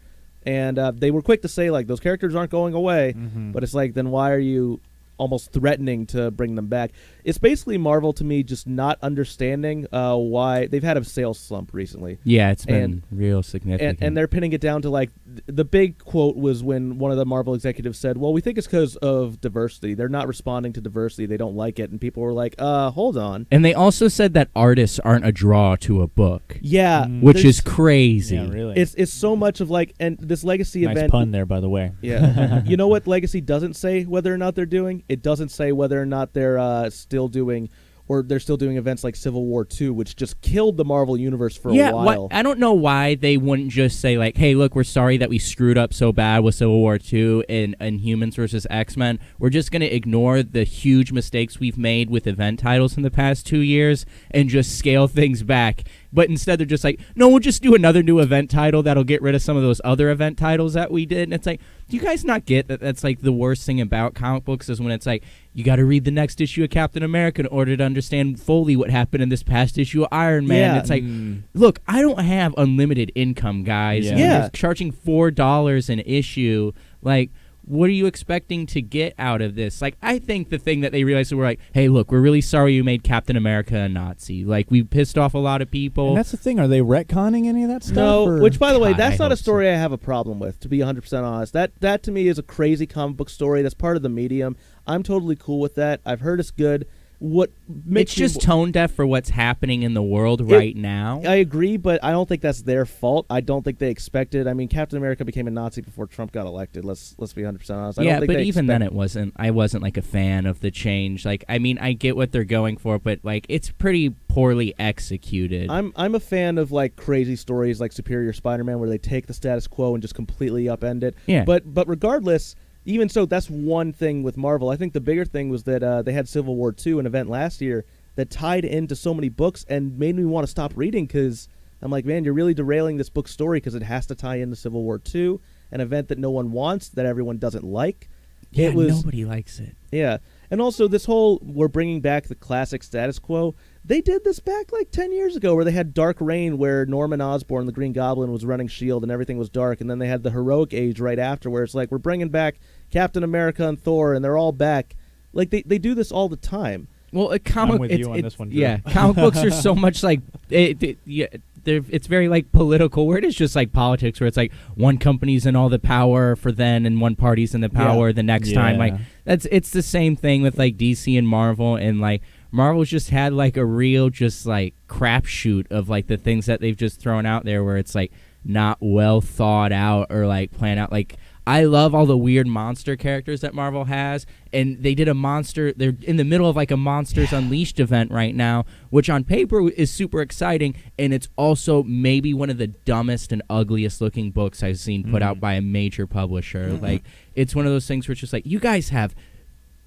And they were quick to say, like, those characters aren't going away. Mm-hmm. But it's like, then why are you almost threatening to bring them back? It's basically Marvel to me just not understanding why they've had a sales slump recently. yeah, it's been And- real significant. And they're pinning it down to like the big quote was when one of the Marvel executives said, well, we think it's because of diversity. They're not responding to diversity. They don't like it. And people were like, hold on. And they also said that artists aren't a draw to a book, Yeah. which there's- is crazy. Yeah, really. It's so much of like, and this Legacy nice event. pun there, by the way. Yeah. You know what Legacy doesn't say whether or not they're doing? It doesn't say whether or not they're still doing events like Civil War 2, which just killed the Marvel Universe for a while. I don't know why they wouldn't just say, like, hey, look, we're sorry that we screwed up so bad with Civil War 2 and Humans versus X-Men. We're just going to ignore the huge mistakes we've made with event titles in the past 2 years and just scale things back. But instead, they're just like, no, we'll just do another new event title that'll get rid of some of those other event titles that we did. And it's like, do you guys not get that that's like the worst thing about comic books is when it's like, you got to read the next issue of Captain America in order to understand fully what happened in this past issue of Iron Man. Yeah. It's like, look, I don't have unlimited income, guys. Yeah. And Yeah. they're charging $4 an issue. Like, what are you expecting to get out of this? Like, I think the thing that they realized were like, hey, look, we're really sorry you made Captain America a Nazi. Like, we pissed off a lot of people. And that's the thing. Are they retconning any of that stuff? No, or? which, by the way, God, that's I not a hope so. story I have a problem with, to be 100% honest. That to me is a crazy comic book story. That's part of the medium. I'm totally cool with that. I've heard it's good. What makes It's just me, tone deaf for what's happening in the world right now. I agree, but I don't think that's their fault. I don't think they expected. I mean, Captain America became a Nazi before Trump got elected. Let's be 100% honest. I Yeah, don't think but they even then, expect- I wasn't like a fan of the change. Like, I mean, I get what they're going for, but like, it's pretty poorly executed. I'm a fan of like crazy stories like Superior Spider-Man where they take the status quo and just completely upend it. Yeah. But regardless, even so, that's one thing with Marvel. I think the bigger thing was that they had Civil War II, an event last year that tied into so many books and made me want to stop reading because I'm like, man, you're really derailing this book story because it has to tie into Civil War II, an event that no one wants, that everyone doesn't like. yeah, It was nobody likes it. Yeah. And also this whole we're bringing back the classic status quo. They did this back like 10 years ago where they had Dark Reign where Norman Osborn, the Green Goblin, was running S.H.I.E.L.D. and everything was dark. And then they had the Heroic Age right after where it's like we're bringing back Captain America and Thor and they're all back. Like they do this all the time. Well, a comic. I'm with it's, you on it's- this one, Drew. Yeah, comic books are so much like it's very like political. Where it is just like politics, where it's like one company's in all the power for then, and one party's in the power the next time. Like it's the same thing with like DC and Marvel, and like Marvel's just had like a real just like crapshoot of like the things that they've just thrown out there, where it's like not well thought out or like planned out. Like, I love all the weird monster characters that Marvel has, and they did a monster. They're in the middle of like a Monsters Unleashed event right now, which on paper is super exciting, and it's also maybe one of the dumbest and ugliest looking books I've seen put out by a major publisher. Like, it's one of those things where it's just like, you guys have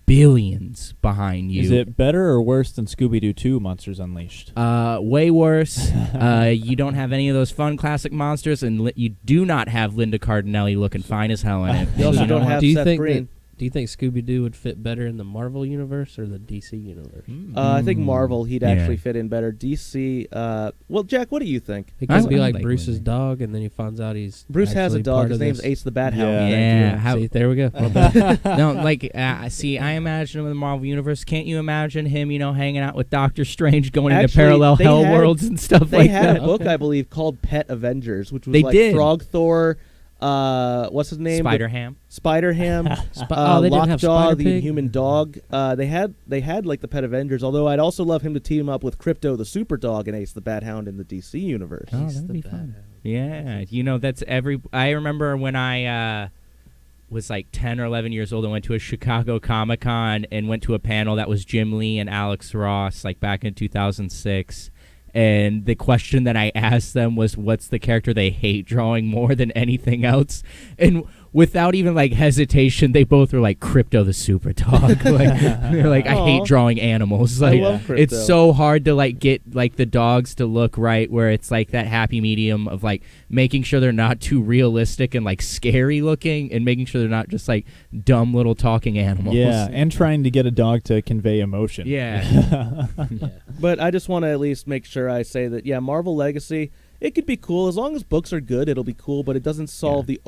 billions behind you. Is it better or worse than Scooby-Doo 2 Monsters Unleashed? Way worse. You don't have any of those fun classic monsters, and you do not have Linda Cardinelli looking fine as hell in it. You also You know don't what? have Do you Seth think Green. Do you think Scooby-Doo would fit better in the Marvel universe or the DC universe? I think Marvel he'd Yeah. actually fit in better. DC, well, Jack, what do you think? He I could be like like Bruce's Linda. dog, and then he finds out he's Bruce has a actually dog. part His of name's this. Ace the Bat Yeah. Hound. Yeah. How, See, there we go. Well done. no, like, see, I imagine him in the Marvel universe. Can't you imagine him, hanging out with Doctor Strange, going into Actually, parallel they hell had- worlds and stuff They like had that? a book, Okay. I believe, called Pet Avengers, which was They like did. Frog Thor, what's his name? Spider-Ham. Spider-Ham, Oh, they didn't have Lockjaw, Spider the Pig? Inhuman Dog. They had like the Pet Avengers. Although I'd also love him to team up with Crypto, the Super Dog, and Ace the Bat Hound in the DC universe. Oh, He's that'd the be bad fun. hound. Yeah, that's I remember when I was like 10 or 11 years old and went to a Chicago Comic-Con and went to a panel that was Jim Lee and Alex Ross, like back in 2006. And the question that I asked them was, what's the character they hate drawing more than anything else? And without even like hesitation, they both were like Crypto the Super Dog. Like, they're like, I hate Aw. drawing animals. I Like, love Crypto. it's so hard to like get like the dogs to look right, where it's like that happy medium of like making sure they're not too realistic and like scary looking, and making sure they're not just like dumb little talking animals. Yeah, and trying to get a dog to convey emotion. Yeah. Yeah. But I just want to at least make sure I say that, yeah, Marvel Legacy, it could be cool. As long as books are good, it'll be cool, but it doesn't solve the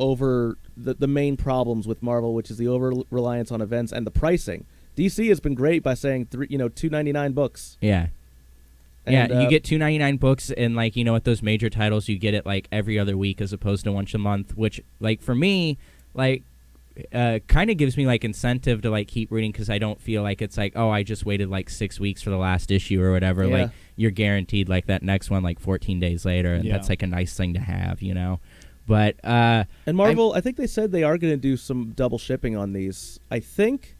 main problems with Marvel, which is the over-reliance on events and the pricing. DC has been great by saying, $2.99 books. Yeah. And, Yeah, you get $2.99 books, and like, with those major titles, you get it like every other week as opposed to once a month, which like for me, like kind of gives me like incentive to like keep reading, because I don't feel like it's like, oh, I just waited like 6 weeks for the last issue or whatever. Yeah. Like, you're guaranteed like that next one like 14 days later, and Yeah. that's like a nice thing to have, But And Marvel, I think they said they are going to do some double shipping on these. I think.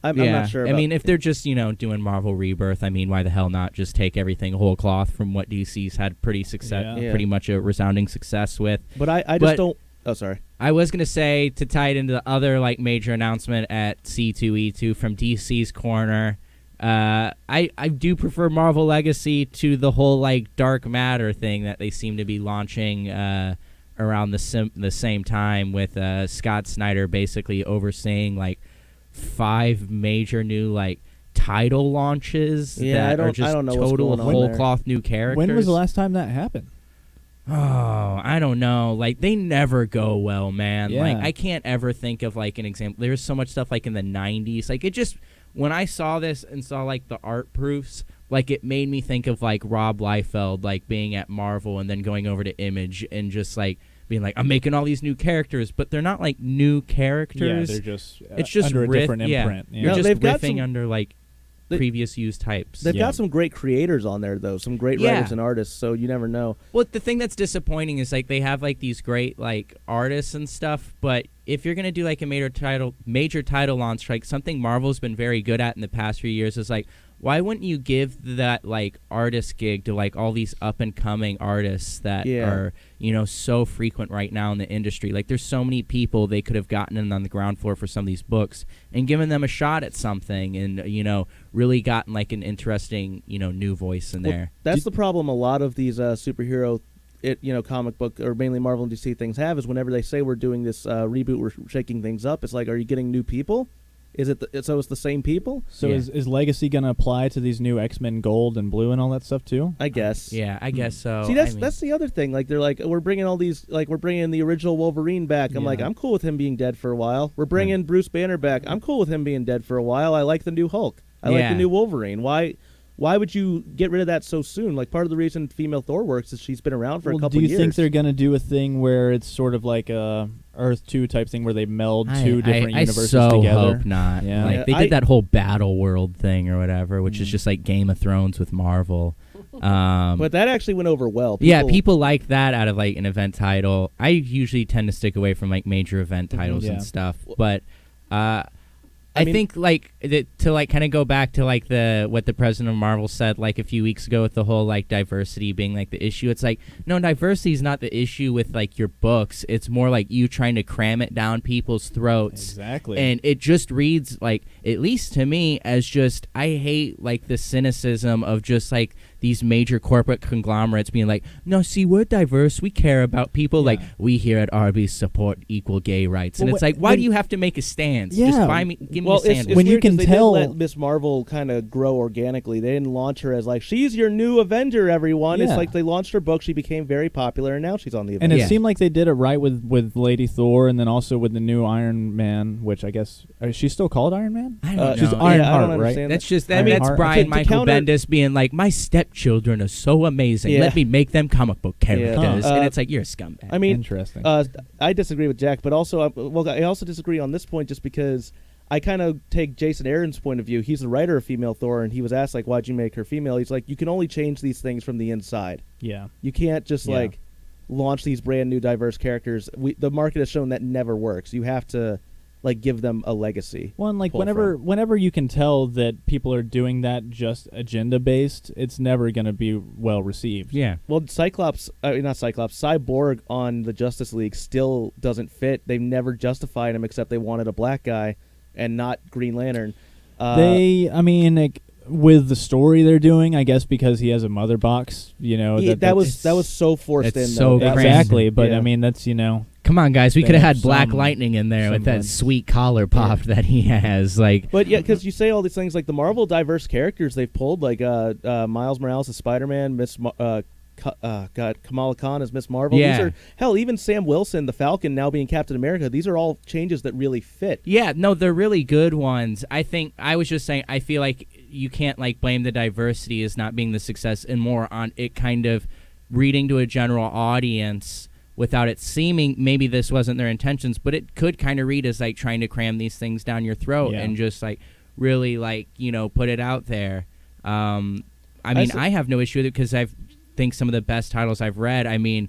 I'm not sure. I mean, if they're just doing Marvel Rebirth, I mean, why the hell not just take everything whole cloth from what DC's had pretty Yeah. pretty much a resounding success with. But I just but- don't. Oh, sorry. I was gonna say, to tie it into the other like major announcement at C2E2 from DC's corner, I do prefer Marvel Legacy to the whole like Dark Matter thing that they seem to be launching around the same time, with Scott Snyder basically overseeing like 5 major new like title launches Yeah, that are just I don't know what's total going on whole there. cloth new characters. When was the last time that happened? Oh, I don't know. Like, they never go well, man. Yeah. Like, I can't ever think of, like, an example. There's so much stuff, like, in the 90s. Like, it just, when I saw this and saw, like, the art proofs, like, it made me think of, like, Rob Liefeld, like, being at Marvel and then going over to Image and just, like, being like, I'm making all these new characters, but they're not, like, new Yeah, characters. they're just it's just under a riff- different yeah. imprint. Yeah. You're No, just they've got riffing some- under, like, they- previous used types. They've Yeah. got some great creators on there though, some great Yeah. writers and artists. So you never know. Well, the thing that's disappointing is like they have like these great like artists and stuff, but if you're gonna do like a major title launch, like something Marvel's been very good at in the past few years is like, why wouldn't you give that like artist gig to like all these up and coming artists that Yeah. are, you know, so frequent right now in the industry? Like there's so many people they could have gotten in on the ground floor for some of these books and given them a shot at something and, you know, really gotten like an interesting, you know, new voice in Well, there. That's the problem. A lot of these superhero, comic book or mainly Marvel and DC things have is whenever they say we're doing this reboot, we're shaking things up. It's like, are you getting new people? Is it so? It's the same people? So Yeah. is Legacy going to apply to these new X-Men Gold and Blue and all that stuff too? I guess. Yeah, I guess so. See, I that's mean- that's the other thing. Like they're like, we're bringing all these, like we're bringing the original Wolverine back. I'm like, Yeah. I'm cool with him being dead for a while. We're bringing Bruce Banner back. I'm cool with him being dead for a while. I like the new Hulk. I like Yeah. the new Wolverine. Why would you get rid of that so soon? Like part of the reason female Thor works is she's been around for a couple do you years. think they're going to do a thing where it's sort of like a Earth 2 type thing where they meld two different universes I so together? hope not. Yeah. Like Yeah, they I- did that whole Battle World thing or whatever, which is just like Game of Thrones with Marvel. But that actually went over well. Yeah, people like that out of like an event title. I usually tend to stick away from like major event titles Yeah. and stuff. But I mean- think like to like kind of go back to like what the president of Marvel said like a few weeks ago with the whole like diversity being like the issue. It's like, no, diversity is not the issue with like your books. It's more like you trying to cram it down people's throats. Exactly. And it just reads like, at least to me, as just, I hate like the cynicism of just like these major corporate conglomerates being like, no, see, we're diverse. We care about people. Yeah. Like, we here at Arby's support equal gay rights. And Well, it's like, why do you have to make a stance? Yeah. Just give me a Well, sandwich. it's When you weird 'cause can they tell- did let Miss Marvel kind of grow organically. They didn't launch her as like she's your new Avenger, everyone. It's Yeah. like they launched her book, she became very popular, and now she's on the And Avengers. it Yeah. seemed like they did it right with Lady Thor, and then also with the new Iron Man, which I guess is she still called Iron Man? I don't Uh, know. She's yeah, Ironheart, I don't right? understand That's that. just I mean, that's to- Brian to Michael counter- Bendis being like, my stepchildren are so amazing. Yeah. Let me make them comic book characters. Huh. And it's like, you're a scumbag. I mean, Interesting. I disagree with Jack, but also, I also disagree on this point just because I kind of take Jason Aaron's point of view. He's the writer of Female Thor, and he was asked, like, why'd you make her female? He's like, you can only change these things from the inside. yeah. You can't just, Yeah. like, launch these brand new diverse characters. The market has shown that never works. You have to, like, give them a legacy. Well, and like pull whenever you can tell that people are doing that just agenda based, it's never going to be well received. yeah. Well, not Cyclops, Cyborg on the Justice League still doesn't fit. They've never justified him except they wanted a black guy and not Green Lantern. With the story they're doing, I guess because he has a mother box, that was so forced it's in. so though. That was- crazy. exactly. But Yeah. I mean, that's Come on, guys. We They could have have had Black some Lightning in there with that semblance. sweet collar pop that he has. Like, But yeah, because you say all these things like the Marvel diverse characters they've pulled, like Miles Morales as Spider-Man, Kamala Khan as Miss Marvel. Yeah. These are, hell, even Sam Wilson, the Falcon, now being Captain America. These are all changes that really fit. yeah, no, they're really good ones. I think I was just saying, I feel like you can't like blame the diversity as not being the success and more on it kind of reading to a general audience without it seeming maybe this wasn't their intentions, but it could kind of read as like trying to cram these things down your throat Yeah. and just like really like, put it out there. I mean, I have no issue with it because I think some of the best titles I've read, I mean,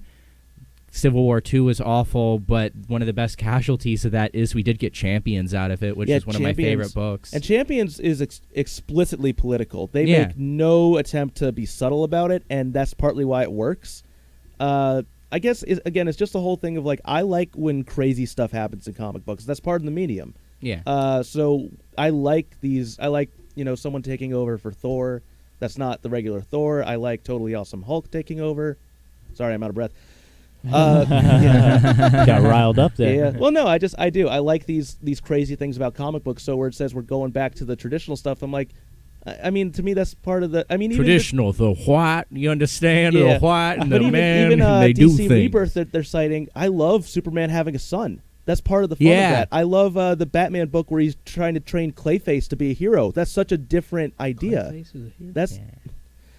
Civil War II was awful, but one of the best casualties of that is we did get Champions out of it, which Yeah, is one of my Champions- favorite books. And Champions is explicitly political. They Yeah. make no attempt to be subtle about it, and that's partly why it works. I guess, it's just the whole thing of, like, I like when crazy stuff happens in comic books. That's part of the medium. yeah. So I like these. I like, someone taking over for Thor. That's not the regular Thor. I like Totally Awesome Hulk taking over. Sorry, I'm out of breath. got riled up there. Yeah. Well, no, I do. I like these crazy things about comic books. So where it says we're going back to the traditional stuff, I'm like, I mean, to me, that's part of the. I mean, even Traditional, the what? You understand? Yeah. The what and but the even, man, even and they do DC things. Rebirth that they're citing, I love Superman having a son. That's part of the fun of Yeah. that. I love the Batman book where he's trying to train Clayface to be a hero. That's such a different idea. Clayface is a hero.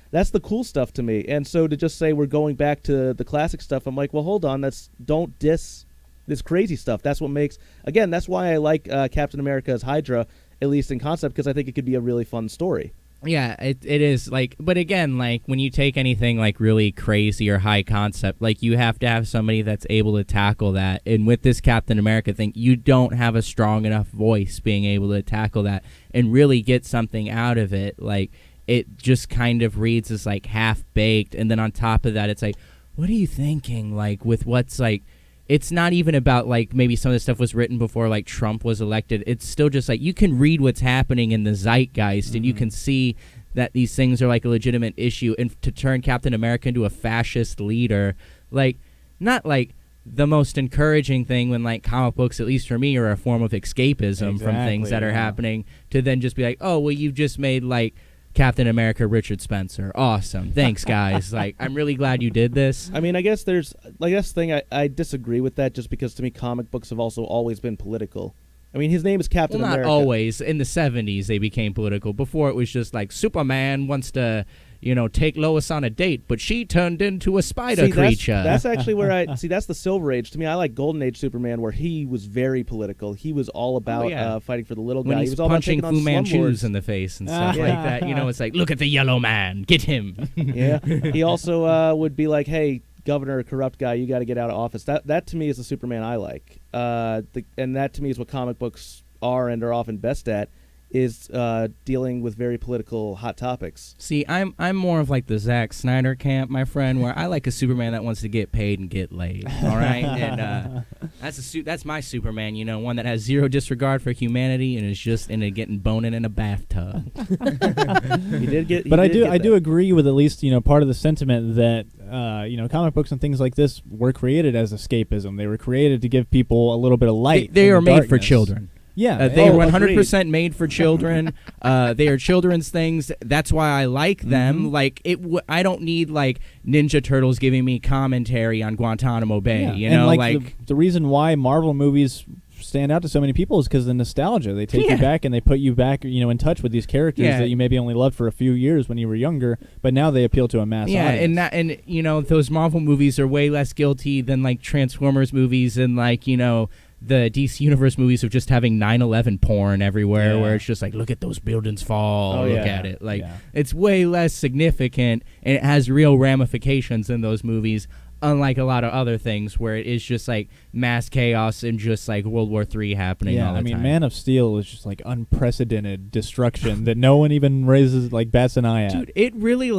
That's the cool stuff to me. And so to just say we're going back to the classic stuff, I'm like, well, hold on. Don't diss this crazy stuff. That's what makes, again, that's why I like Captain America's Hydra, at least in concept, because I think it could be a really fun story. Yeah, it is like, but again, like when you take anything like really crazy or high concept, like you have to have somebody that's able to tackle that. And with this Captain America thing, you don't have a strong enough voice being able to tackle that and really get something out of it. Like it just kind of reads as like half baked, and then on top of that, it's like, what are you thinking? Like with what's like. It's not even about, like, maybe some of the stuff was written before, like, Trump was elected. It's still just, like, you can read what's happening in the zeitgeist, and you can see that these things are, like, a legitimate issue. And to turn Captain America into a fascist leader, like, not, like, the most encouraging thing when, like, comic books, at least for me, are a form of escapism from things that are happening, to then just be like, oh, well, you've just made, like, Captain America Richard Spencer. Awesome. Thanks, guys. Like, I'm really glad you did this. I mean, I guess there's, like, that's the thing, I disagree with that just because to me comic books have also always been political. I mean, his name is Captain Well, not America. always. In the 70s, they became political. Before, it was just like Superman wants to, take Lois on a date, but she turned into a spider creature. That's actually where that's the Silver Age. To me, I like Golden Age Superman, where he was very political. He was all about fighting for the little when guy. he's He was all punching about taking Fu on Manchus slumlords. in the face and stuff like that. It's like, look at the yellow man. Get him. Yeah. He also would be like, hey, governor, corrupt guy, you got to get out of office. That to me is the Superman I like. And that to me is what comic books are and are often best at, is dealing with very political hot topics. See, I'm more of like the Zack Snyder camp, my friend, where I like a Superman that wants to get paid and get laid. All right, and that's my Superman. One that has zero disregard for humanity and is just into getting boning in a bathtub. But I do agree with at least part of the sentiment that comic books and things like this were created as escapism. They were created to give people a little bit of light. They in are the made for darkness. children. Yeah, they are agreed. 100% made for children. They are children's things. That's why I like them. Like I don't need like Ninja Turtles giving me commentary on Guantanamo Bay. Yeah. And like the reason why Marvel movies stand out to so many people is because of the nostalgia. They take you back and they put you back, in touch with these characters that you maybe only loved for a few years when you were younger, but now they appeal to a mass audience. and those Marvel movies are way less guilty than like Transformers movies and like the DC Universe movies of just having 9/11 porn everywhere, where it's just like, look at those buildings fall, look at it. Like, it's way less significant, and it has real ramifications in those movies, unlike a lot of other things where it is just like mass chaos and just like World War III happening all the time. Man of Steel is just like unprecedented destruction that no one even bats an eye at. Dude, it really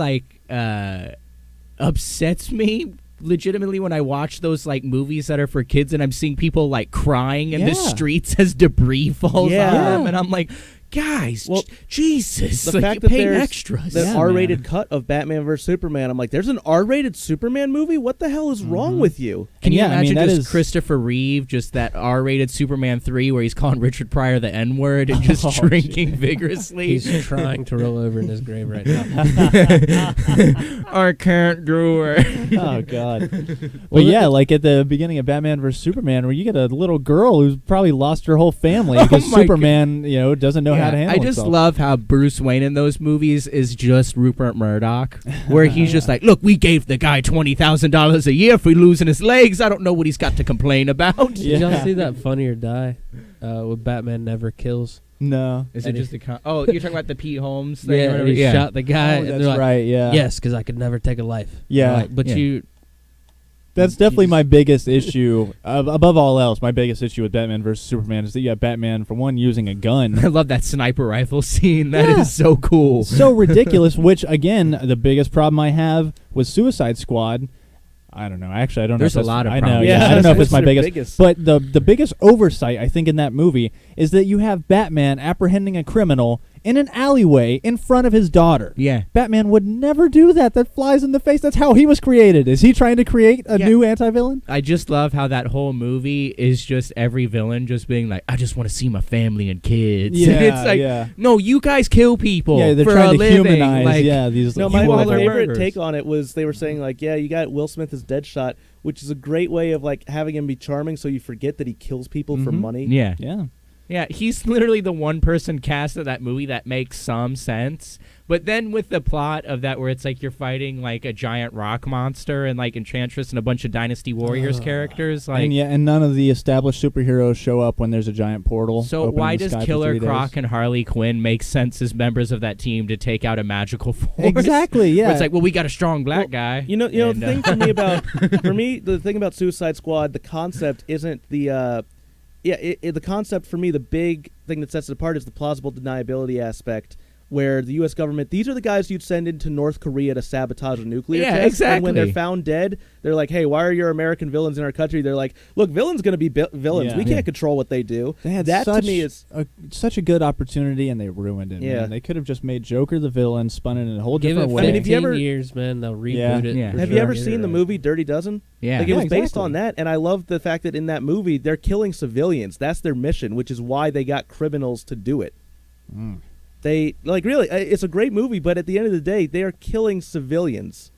upsets me legitimately when I watch those like movies that are for kids and I'm seeing people like crying in the streets as debris falls on them, and I'm like, guys, Jesus, the like, fact you're that paying there's extras. that R-rated cut of Batman vs Superman, I'm like, there's an R-rated Superman movie? What the hell is wrong with you? Can you imagine that just is Christopher Reeve, just that R-rated Superman 3 where he's calling Richard Pryor the N-word and just drinking vigorously? He's trying to roll over in his grave right now. I can't do it. Oh God! But like at the beginning of Batman vs Superman, where you get a little girl who's probably lost her whole family because my Superman, doesn't know how to handle I just himself. love how Bruce Wayne in those movies is just Rupert Murdoch, where he's just like, look, we gave the guy $20,000 a year for losing his legs. I don't know what he's got to complain about. Did y'all see that Funny or Die with Batman Never Kills? No. Is it just oh, you're talking about the Pete Holmes thing? Yeah, he shot the guy. Oh, and that's they're like, right. Yeah. Yes, because I could never take a life. Yeah. Like, but That's definitely my biggest issue. Above all else, my biggest issue with Batman vs Superman is that you have Batman, for one, using a gun. I love that sniper rifle scene. That is so cool. So ridiculous, which, again, the biggest problem I have with Suicide Squad, I don't know. Actually, I don't know. There's a lot of I know. problems. Yeah, I don't know if it's my What's their biggest. But the biggest oversight, I think, in that movie is that you have Batman apprehending a criminal in an alleyway in front of his daughter. Yeah. Batman would never do that. That flies in the face. That's how he was created. Is he trying to create a new anti-villain? I just love how that whole movie is just every villain just being like, I just want to see my family and kids. Yeah, And it's like, yeah. no, you guys kill people Yeah, they're for trying a to living. humanize. Like, These. No, You my all are favorite murderers. take on it was they were saying like, yeah, you got Will Smith as Deadshot, which is a great way of like having him be charming, so you forget that he kills people for Mhm. money. Yeah. Yeah. Yeah, he's literally the one person cast of that movie that makes some sense. But then with the plot of that where it's like you're fighting like a giant rock monster and like Enchantress and a bunch of Dynasty Warriors characters, like and none of the established superheroes show up when there's a giant portal. so open in why the does sky for Killer 3 days? Croc and Harley Quinn make sense as members of that team to take out a magical force? Exactly. Where Yeah. it's like, well, we got a strong black guy. You know, And, the thing for me about the thing about Suicide Squad, the concept isn't the the concept for me, the big thing that sets it apart is the plausible deniability aspect, where the U.S. government, these are the guys you'd send into North Korea to sabotage a nuclear Yeah, test. And when they're exactly. found dead, they're like, hey, why are your American villains in our country? They're like, look, villains going to be villains. Yeah. We can't control what they do. They had that such to me is such a good opportunity, and they ruined it. Yeah. Man. They could have just made Joker the villain, spun it in a whole Give it different 15 way. if you ever- years, man, they'll reboot Yeah. it. Yeah. for Have you sure. ever Get it seen the right. movie Dirty Dozen? Yeah. Like it was based exactly. on that, and I love the fact that in that movie they're killing civilians. That's their mission, which is why they got criminals to do it. Mm. They like really, it's a great movie, but at the end of the day, they are killing civilians.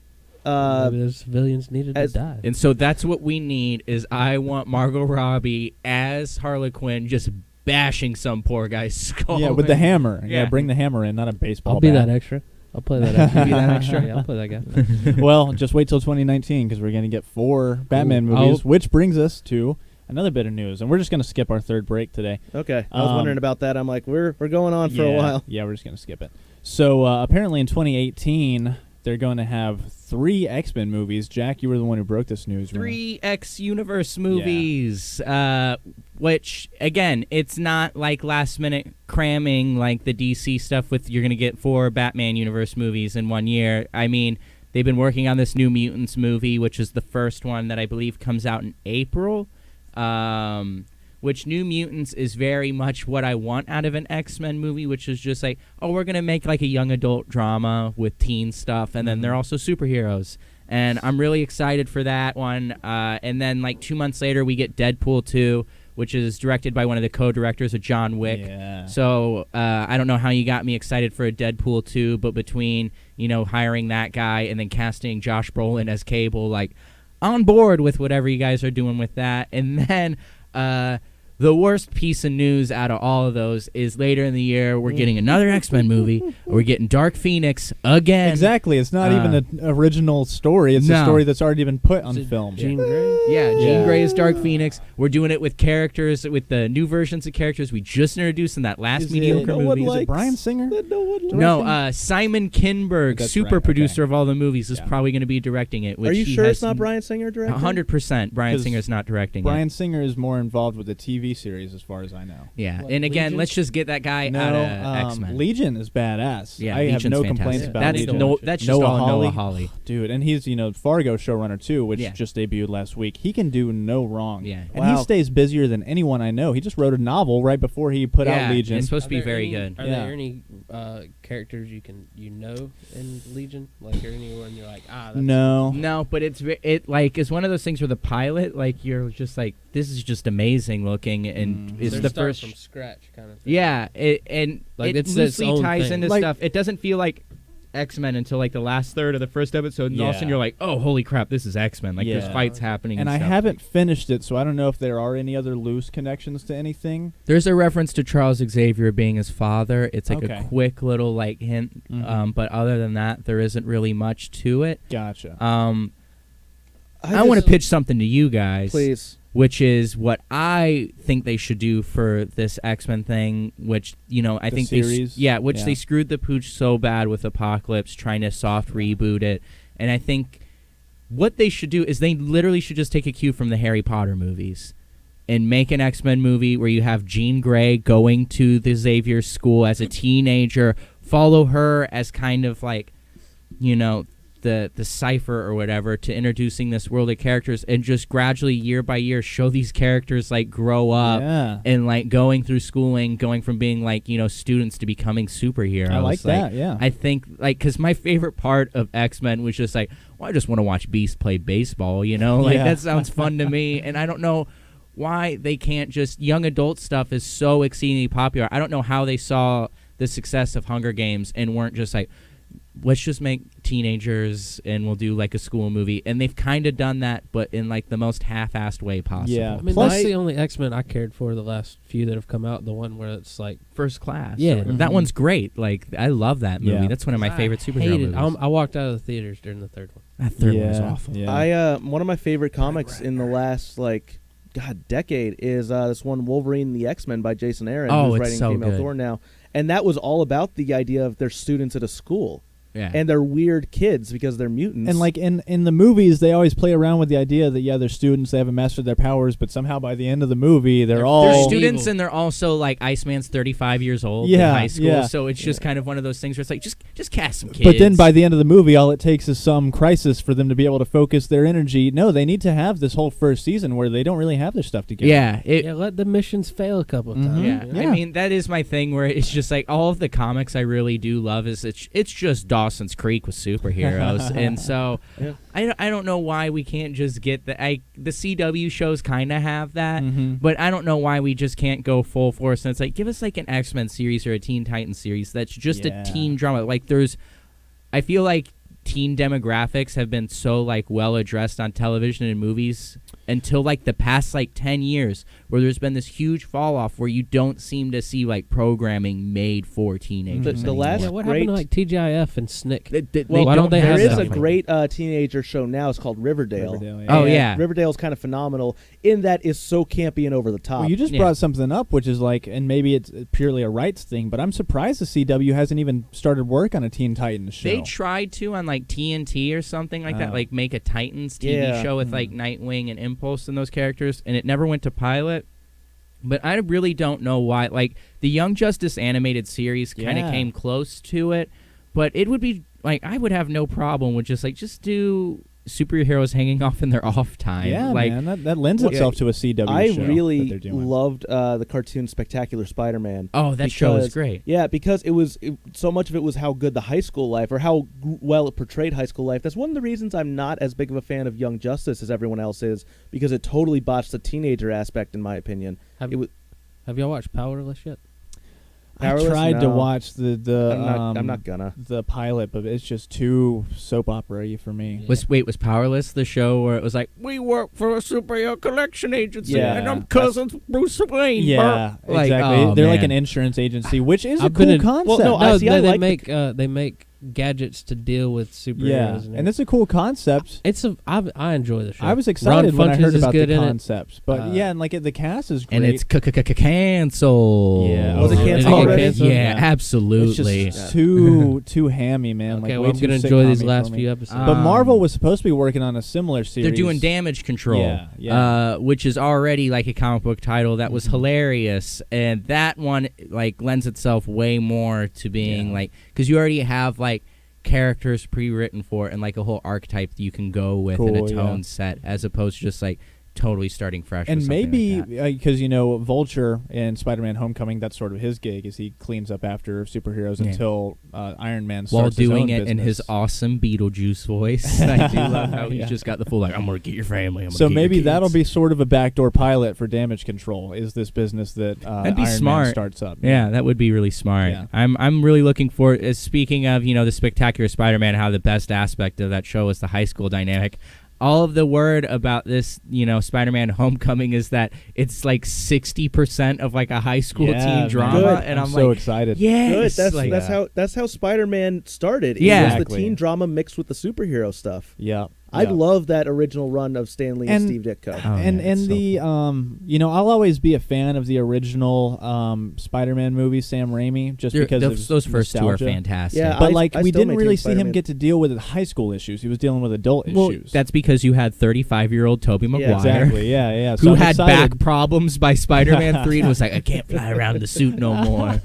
Maybe those civilians needed to as- die. And so that's what we need is I want Margot Robbie as Harley Quinn just bashing some poor guy's skull. Yeah, with the hammer. Yeah. Yeah. Bring the hammer in, not a baseball I'll be bat. that extra. I'll play that extra. Be that extra? Yeah, I'll play that guy. Well, just wait till 2019 because we're going to get 4 Batman Ooh. movies, Oh. which brings us to another bit of news. And we're just going to skip our third break today. Okay, I was wondering about that. I'm like, we're going on for a Yeah, while. Yeah, we're just going to skip it. So apparently in 2018, they're going to have 3 X-Men movies. Jack, you were the one who broke this news. You wanna- 3 X Universe movies, which, again, it's not like last minute cramming like the DC stuff with you're going to get 4 Batman Universe movies in 1 year. I mean, they've been working on this New Mutants movie, which is the first one that I believe comes out in April. Which New Mutants is very much what I want out of an X-Men movie, which is just like, oh, we're going to make like a young adult drama with teen stuff, and then they're also superheroes. And I'm really excited for that one. And then like 2 months later, we get Deadpool 2, which is directed by one of the co-directors of John Wick. Yeah. So I don't know how you got me excited for a Deadpool 2, but between, hiring that guy and then casting Josh Brolin as Cable, like, on board with whatever you guys are doing with that. And then the worst piece of news out of all of those is later in the year, we're getting another X-Men movie. We're getting Dark Phoenix again. Exactly. It's not even an original story. It's a No. story that's already been put on Is it film. Jean Grey? Yeah, Jean Yeah. Grey is Dark Phoenix. We're doing it with characters, with the new versions of characters we just introduced in that last Is mediocre it- movie. Is it Bryan Singer? No one No, Simon Kinberg, That's super right, producer okay. of all the movies, is Yeah. probably going to be directing it. Which Are you he sure has it's not Bryan Singer directing? 100% Bryan 'Cause Singer's not directing Bryan it. Singer is more involved with the TV series, as far as I know. Yeah, What, and again, Legion? let's just get that guy out of X-Men. Legion is badass. Yeah, I have Legion's no fantastic. complaints about That's Legion. that's just Noah all Hawley. Noah Hawley. Dude, and he's Fargo showrunner too, which Yeah. just debuted last week. He can do no wrong. Yeah. and Wow. he stays busier than anyone I know. He just wrote a novel right before he put Yeah, out Legion. it's supposed to be Are there very any- good. Are Yeah. there any characters you know in Legion? Like, or anyone you're like, that's No, No, but it's one of those things where the pilot, like, you're just like, this is just amazing looking, and Mm. it's They're the starting first. from scratch kind of thing. Yeah, and Like, it it's its loosely own ties thing. into Like- stuff. It doesn't feel like X-Men until like the last third of the first episode, and all of a sudden Yeah. you're like, oh, holy crap, this is X-Men. Like, there's Yeah. fights happening. and I stuff. haven't finished it, so I don't know if there are any other loose connections to anything. There's a reference to Charles Xavier being his father. It's like Okay. a quick little like hint, Mhm. but other than that, there isn't really much to it. Gotcha. I want to pitch something to you guys, Please. which is what I think they should do for this X-Men thing, which, I The think series? which Yeah. they screwed the pooch so bad with Apocalypse, trying to soft reboot it. And I think what they should do is they literally should just take a cue from the Harry Potter movies and make an X-Men movie where you have Jean Grey going to the Xavier school as a teenager, follow her as kind of like, the cipher or whatever to introducing this world of characters, and just gradually year by year show these characters like grow up Yeah. and like going through schooling, going from being like, you know, students to becoming superheroes. I like that, yeah. I think like, because my favorite part of X-Men was just like, well, I just want to watch Beast play baseball, you know, like Yeah. that sounds fun to me. And I don't know why they can't just, young adult stuff is so exceedingly popular. I don't know how they saw the success of Hunger Games and weren't just like, let's just make teenagers and we'll do like a school movie. And they've kind of done that, but in like the most half-assed way possible. Yeah. I mean, Plus- that's the only X-Men I cared for the last few that have come out. The one where it's like, First Class. Yeah. or whatever. That Mhm. one's great. Like, I love that movie. Yeah. That's one of my favorite superhero hated. movies. I walked out of the theaters during the third one. That third one was Yeah, awful. Yeah. I one of my favorite comics in the last decade is this one Wolverine and the X-Men by Jason Aaron, Oh, who's it's writing so Female good. Thor now. And that was all about the idea of their students at a school. Yeah. And they're weird kids because they're mutants. And like in the movies, they always play around with the idea that they're students, they haven't mastered their powers, but somehow by the end of the movie, they're all They're all students, evil. and they're also like Iceman's 35 years old Yeah, in high school, yeah. so it's just kind of one of those things where it's like just cast some kids. But then by the end of the movie, all it takes is some crisis for them to be able to focus their energy. No, they need to have this whole first season where they don't really have their stuff together. yeah, Yeah, let the missions fail a couple of times. Yeah. you know? Yeah. I mean, that is my thing where it's just like all of the comics I really do love is it's just Dawson's Creek with superheroes. And so Yeah. I don't know why we can't just get the CW shows kind of have that, Mhm. but I don't know why we just can't go full force. And it's like, give us like an X-Men series or a Teen Titans series that's just Yeah. a teen drama. Like I feel like teen demographics have been so like well addressed on television and movies until like the past like 10 years, where there's been this huge fall off where you don't seem to see like programming made for teenagers. The anymore. last Yeah, what great- happened to like TGIF and Snick? Why don't they there have is that? a great teenager show now. It's called Riverdale. Riverdale, yeah. Oh, And yeah. Riverdale's kind of phenomenal in that is so campy and over the top. Well, you just Yeah. brought something up, which is like, and maybe it's purely a rights thing, but I'm surprised the CW hasn't even started work on a Teen Titans show. They tried to on like TNT or something like that, Oh. like make a Titans TV Yeah. show with like Nightwing and Impulse and those characters, and it never went to pilot. But I really don't know why. Like the Young Justice animated series kind of Yeah. came close to it, but it would be like I would have no problem with just do superheroes hanging off in their off time. Yeah, like man, that lends Well, itself to a CW I show that really they're doing. loved the cartoon Spectacular Spider-Man. oh, that show is because- great. Yeah, because so much of it was how good the high school life or how well it portrayed high school life. That's one of the reasons I'm not as big of a fan of Young Justice as everyone else is, because it totally botched the teenager aspect, in my opinion. Have, It was have y'all watched Powerless yet? I Powerless? tried to No. watch I'm not gonna. the pilot, but it's just too soap opera-y for me. Yeah. Was Powerless the show where it was like, we work for a superhero collection agency Yeah. and I'm cousins Bruce Wayne. Yeah, Like, exactly. oh, They're like man. an insurance agency, which is a I've been cool in- concept. Well, no, No, see, I they like make they make gadgets to deal with superheroes. yeah, and it's a cool concept. I enjoy the show. I was excited when I Funches heard is about the good in it. concept, but yeah, and like the cast is great. And it's cancel. Yeah. Was it Oh, canceled yeah. already? Yeah, Yeah. absolutely. It's just too hammy, man. okay, like, well, way I'm too gonna enjoy these sitcom-y last for me. few episodes. But Um, Marvel was supposed to be working on a similar series. They're doing Damage Control, Yeah, yeah. which is already like a comic book title that was Mhm. hilarious, and that one like lends itself way more to being Yeah. like, because you already have like characters pre-written for it and like a whole archetype that you can go with in a Cool, yeah. tone set, as opposed to just like totally starting fresh. And with something maybe like that. because Vulture in Spider-Man: Homecoming, that's sort of his gig, is he cleans up after superheroes Yeah. until Iron Man while starts his doing own it in his business. awesome Beetlejuice voice. I do love how he's Yeah. just got the full like, I'm gonna get your family. I'm So gonna get maybe your that'll kids." be sort of a backdoor pilot for Damage Control. Is this business that That'd be Iron smart. Man starts up? Yeah, that would be really smart. Yeah. I'm really looking for. Speaking of the Spectacular Spider-Man, how the best aspect of that show is the high school dynamic. All of the word about this, Spider-Man: Homecoming is that it's like 60% of like a high school Yeah, teen man. drama, Good. and I'm so like, excited. yes, Good. like, That's how Spider-Man started. Yeah. It was the Exactly. teen drama mixed with the superhero stuff. Yeah. I yeah. love that original run of Stan Lee and And- Steve Ditko. Oh, and yeah, it's so the I'll always be a fan of the original Spider-Man movies, Sam Raimi, just because of those first nostalgia. two are fantastic. Yeah, But I like we still didn't really maintain see him Spider-Man. get to deal with high school issues. He was dealing with adult well, issues. that's because you had 35-year-old Tobey Maguire. exactly. Yeah, yeah. So Who I'm had excited. back problems by Spider-Man 3 and was like, I can't fly around the suit no more.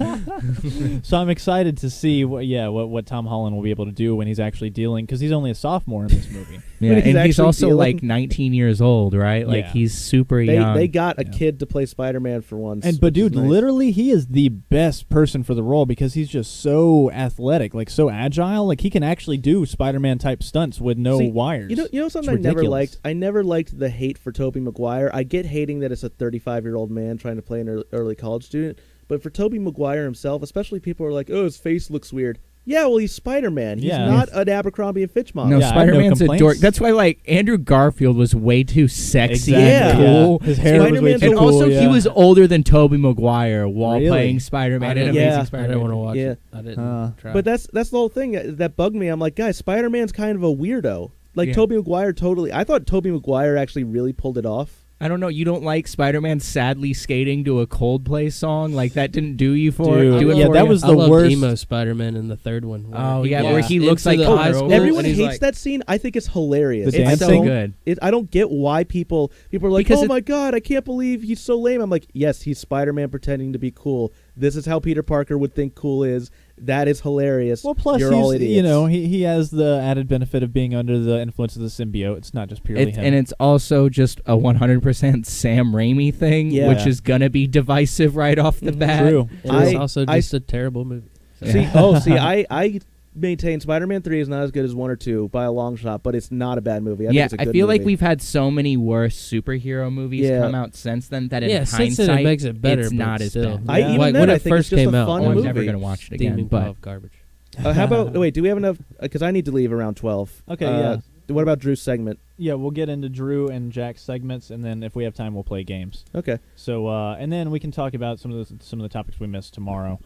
So I'm excited to see what Tom Holland will be able to do when he's actually dealing, because he's only a sophomore in this movie. Yeah, But he's and he's actually also dealing- like 19 years old, right? Like Yeah. he's super They young. they got a Yeah. kid to play Spider-Man for once. But which is dude, nice. literally, he is the best person for the role because he's just so athletic, like so agile. Like he can actually do Spider-Man type stunts with no See, wires. You know something I It's never ridiculous. liked. I never liked the hate for Tobey Maguire. I get hating that it's a 35-year-old man trying to play an early college student, but for Tobey Maguire himself, especially people are like, "Oh, his face looks weird." Yeah, well, he's Spider-Man. He's Yeah. not an Abercrombie and Fitch model. No, Yeah, I have no Spider-Man's a dork. complaints. That's why, like, Andrew Garfield was way too sexy Exactly. and cool. Yeah. His hair was way Spider-Man's too And cool, also, yeah. he was older than Tobey Maguire while Really? playing Spider-Man and Yeah. Amazing I Spider-Man. didn't want to watch Yeah. it. I didn't Huh. try. But that's the whole thing that bugged me. I'm like, guys, Spider-Man's kind of a weirdo. Like Yeah. Tobey Maguire totally. I thought Tobey Maguire actually really pulled it off. I don't know. You don't like Spider-Man sadly skating to a Coldplay song? Like, that didn't do you for Dude, do it yeah, for that you? was I the loved worst. emo Spider-Man in the third one. Oh, yeah, where he into looks like the Connor high Oberst. school, Everyone and he's hates like, that scene. I think it's hilarious. The It's so dancing? good. I don't get why people are like, Because oh it- my god, I can't believe he's so lame. I'm like, yes, he's Spider-Man pretending to be cool. This is how Peter Parker would think cool is. That is hilarious. Well, plus you're all he's, idiots. you know, he has the added benefit of being under the influence of the symbiote. It's not just purely him. And it's also just a 100% Sam Raimi thing, Yeah. which is going to be divisive right off the bat. True. and it's I- also I- just a terrible movie. see, I maintain Spider-Man 3 is not as good as 1 or 2 by a long shot, but it's not a bad movie. I think it's a I good feel like movie. we've had so many worse superhero movies Yeah. come out since then that in Yeah, since then hindsight, it makes it better, it's but not as still. bad. I Yeah. even Like, then, when I it think it's first just came a out, fun Oh, I'm movie. never going to watch it Steaming again. pile But of garbage. How about wait? Do we have enough? Because I need to leave around 12. Okay, yeah. What about Drew's segment? Yeah, we'll get into Drew and Jack's segments, and then if we have time, we'll play games. Okay. So, and then we can talk about some of the topics we missed tomorrow.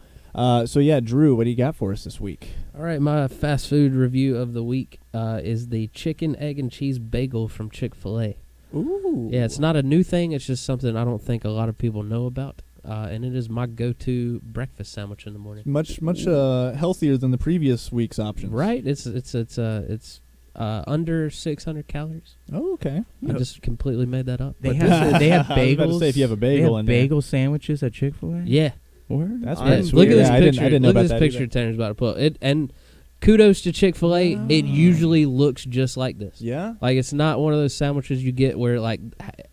So yeah, Drew, what do you got for us this week? All right, my fast food review of the week is the chicken, egg, and cheese bagel from Chick-fil-A. Ooh. Yeah, it's not a new thing. It's just something I don't think a lot of people know about. And it is my go-to breakfast sandwich in the morning. Much healthier than the previous week's options. Right? It's under 600 calories. Oh, okay. I just completely made that up. they But have I was bagels. about to say if you have a They bagel have in there. bagel sandwiches at Chick-fil-A? yeah. Word? That's Yeah, pretty look sweet. Look at this Yeah, picture. I didn't know Look about at this that picture either. Tanner's about to pull. It and kudos to Chick-fil-A. It usually looks just like this. Yeah. Like it's not one of those sandwiches you get where like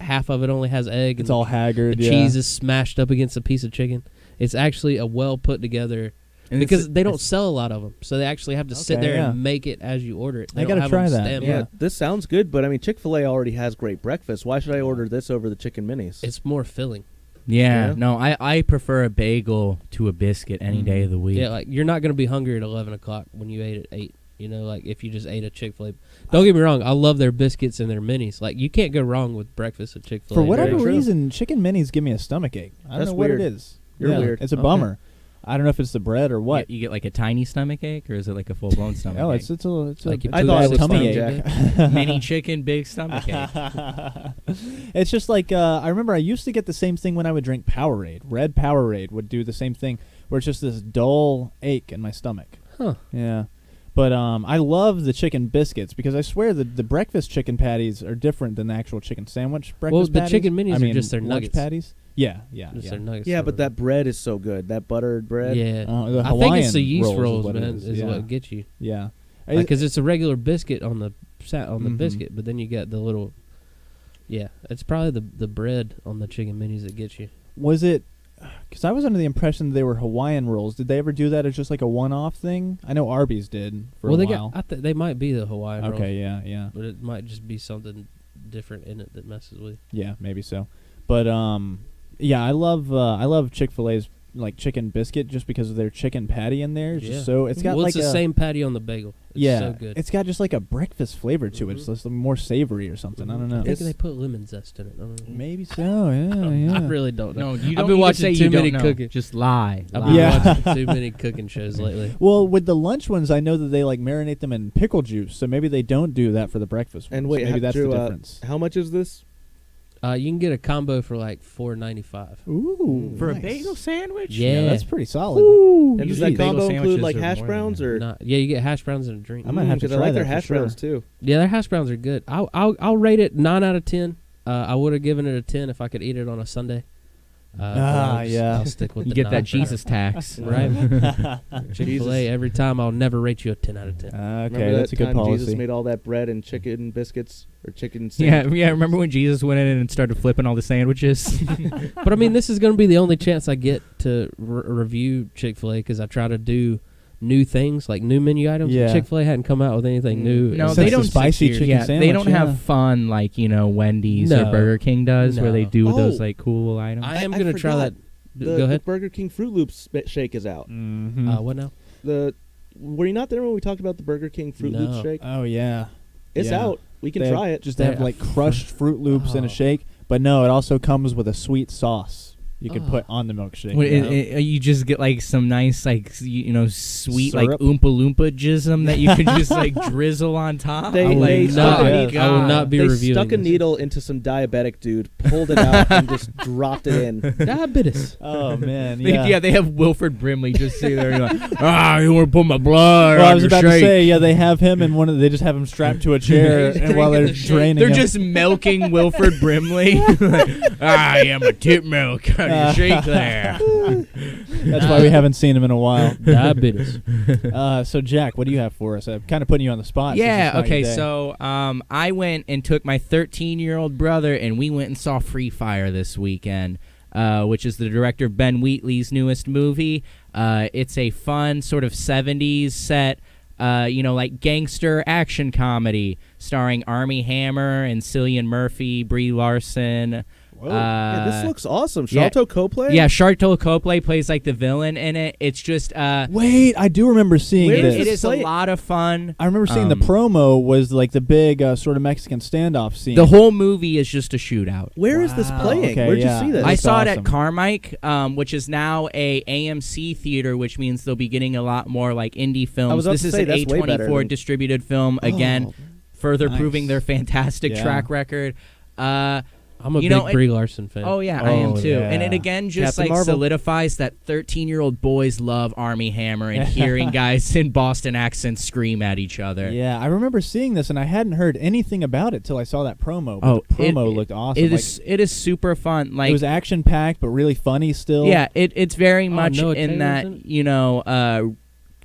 half of it only has egg It's and all the haggard. Yeah. cheese is smashed up against a piece of chicken. It's actually a well put together And because it's- they don't it's- sell a lot of them, so they actually have to sit Okay, there yeah. and make it as you order it. They I don't gotta have try them that, stand yeah. up. This sounds good, but I mean, Chick-fil-A already has great breakfast. Why should I order this over the chicken minis? It's more filling. Yeah, Yeah. no, I prefer a bagel to a biscuit any Mhm. day of the week. Yeah, like you're not going to be hungry at 11 o'clock when you ate at 8. You know, like if you just ate a Chick-fil-A. Don't get me wrong, I love their biscuits and their minis. Like you can't go wrong with breakfast at Chick-fil-A. For whatever Very true. reason, chicken minis give me a stomach ache. I don't That's know what weird. it is. You're Yeah, weird. It's a Okay. bummer. I don't know if it's the bread or what. You get like a tiny stomach ache, or is it like a full-blown stomach Oh, ache? it's a Like you I put thought that it was tummy stomach ache. mini chicken, big stomach ache. It's just like I remember I used to get the same thing when I would drink Powerade. Red Powerade would do the same thing, where it's just this dull ache in my stomach. Huh. Yeah, but I love the chicken biscuits because I swear the breakfast chicken patties are different than the actual chicken sandwich breakfast. Well, the patties. chicken minis I are mean, just their lunch nuggets. patties. Yeah, yeah, Just yeah. their nuggets. yeah, or but that bread is so good. That buttered bread. Yeah. The I think it's the Hawaiian yeast rolls is rolls, what it man, is, is yeah. what gets you. Yeah. Because it's a regular biscuit on the Mhm. biscuit, but then you get the little. Yeah, it's probably the bread on the chicken minis that gets you. Was it? Because I was under the impression they were Hawaiian rolls. Did they ever do that as just like a one-off thing? I know Arby's did for well, a they while. got. They might be the Hawaiian rolls, Okay, yeah, but it might just be something different in it that messes with. yeah, maybe so. But yeah, I love Chick-fil-A's like chicken biscuit just because of their chicken patty in there. It's just so it's got well, like it's the a, same patty on the bagel. It's yeah, so good. it's got just like a breakfast flavor to it. It's just more savory or something. I don't know. I think It's- they put lemon zest in it. I don't know. Maybe so. Yeah, I yeah. really don't know. No, you I've don't been need to watching say too you many don't know. cooking. Just lie. I've lie. been Yeah. watching too many cooking shows lately. Well, with the lunch ones, I know that they like marinate them in pickle juice, so maybe they don't do that for the breakfast ones. And wait, maybe that's Drew, the difference. how much is this? You can get a combo for like $4.95. Ooh, For nice. a bagel sandwich? Yeah. that's pretty solid. And does Usually that combo bagel include sandwiches like are hash more browns than or? Yeah, you get hash browns and a drink. I might have to Because I try like that their for hash sure. browns too. Yeah, their hash browns are good. I'll rate it 9 out of 10. I would have given it a 10 if I could eat it on a Sunday. yeah. I'll stick with You the get that non-fat. Jesus tax. Right. Chick-fil-A every time. I'll never rate you a 10 out of 10. Okay, Remember that's that a good time policy. Jesus made all that bread and chicken biscuits or chicken Yeah, sandwich? yeah. Remember when Jesus went in and started flipping all the sandwiches? But I mean, this is going to be the only chance I get to review Chick-fil-A because I try to do new things, like new menu items. Yeah. Chick-fil-A hadn't come out with anything new. No, Since they the don't spicy succeed. chicken Yeah, sandwich, they don't yeah. have fun like Wendy's or No. Burger King does, where they No. do Oh. those like cool items. I am I going to try forgot. that. The, Go the ahead. Burger King Fruit Loops shake is out. Mhm. What now? Were you not there when we talked about the Burger King Fruit Loops No. shake? Oh yeah, It's yeah. out. We can They try have- it. Just They have have like crushed Fruit Loops in a Oh. shake, but no, it also comes with a sweet sauce you can Oh. put on the milkshake. Well, Yeah. you just get like some nice like sweet like Syrup? Oompa Loompa jism that you can just like drizzle on top. They- I'm like, they oh stuck my it- God. I will not be They reviewing stuck a this. needle into some diabetic dude, pulled it out, and just dropped it in. Diabetes. Oh man, Yeah. yeah. They have Wilford Brimley just sitting there and like, you want to put my blood Well, on I was your about shake. to say, yeah, they have him in one of. They just have him strapped to a chair, He's and while they're drinking the shake. draining, They're him. just milking Wilford Brimley. I am a tip milk on your shake there. That's why we haven't seen him in a while. Diabetes. So Jack, what do you have for us? I'm kind of putting you on the spot. since Yeah, it's not your okay, day. so I went and took my 13-year-old brother, and we went and saw Free Fire this weekend, which is the director Ben Wheatley's newest movie. It's a fun sort of 70s set, like gangster action comedy starring Armie Hammer and Cillian Murphy, Brie Larson. Whoa. Yeah, this looks awesome. yeah. Sharlto Copley? Yeah, Sharlto Copley plays like the villain in it. It's just Wait, I do remember seeing Where this. is it is a play- lot of fun. I remember seeing the promo was like the big sort of Mexican standoff scene. The whole movie is just a shootout. Where is this Wow, playing? okay, Where'd yeah. you see this? I That's saw it awesome. at Carmike, which is now a AMC theater, which means they'll be getting a lot more like indie films. was about This to is say, an that's way better A24 than- distributed film again, Oh. further Nice. proving their fantastic Yeah. track record. I'm a You big know, Brie Larson fan. Oh yeah, I am Oh, too. yeah. And it again just Captain like Marvel. solidifies that 13-year-old boys love Armie Hammer and hearing guys in Boston accents scream at each other. Yeah, I remember seeing this, and I hadn't heard anything about it till I saw that promo. But Oh, the promo looked awesome. It is super fun. Like it was action packed, but really funny still. yeah, it's very much Noah in Taylor's that in it?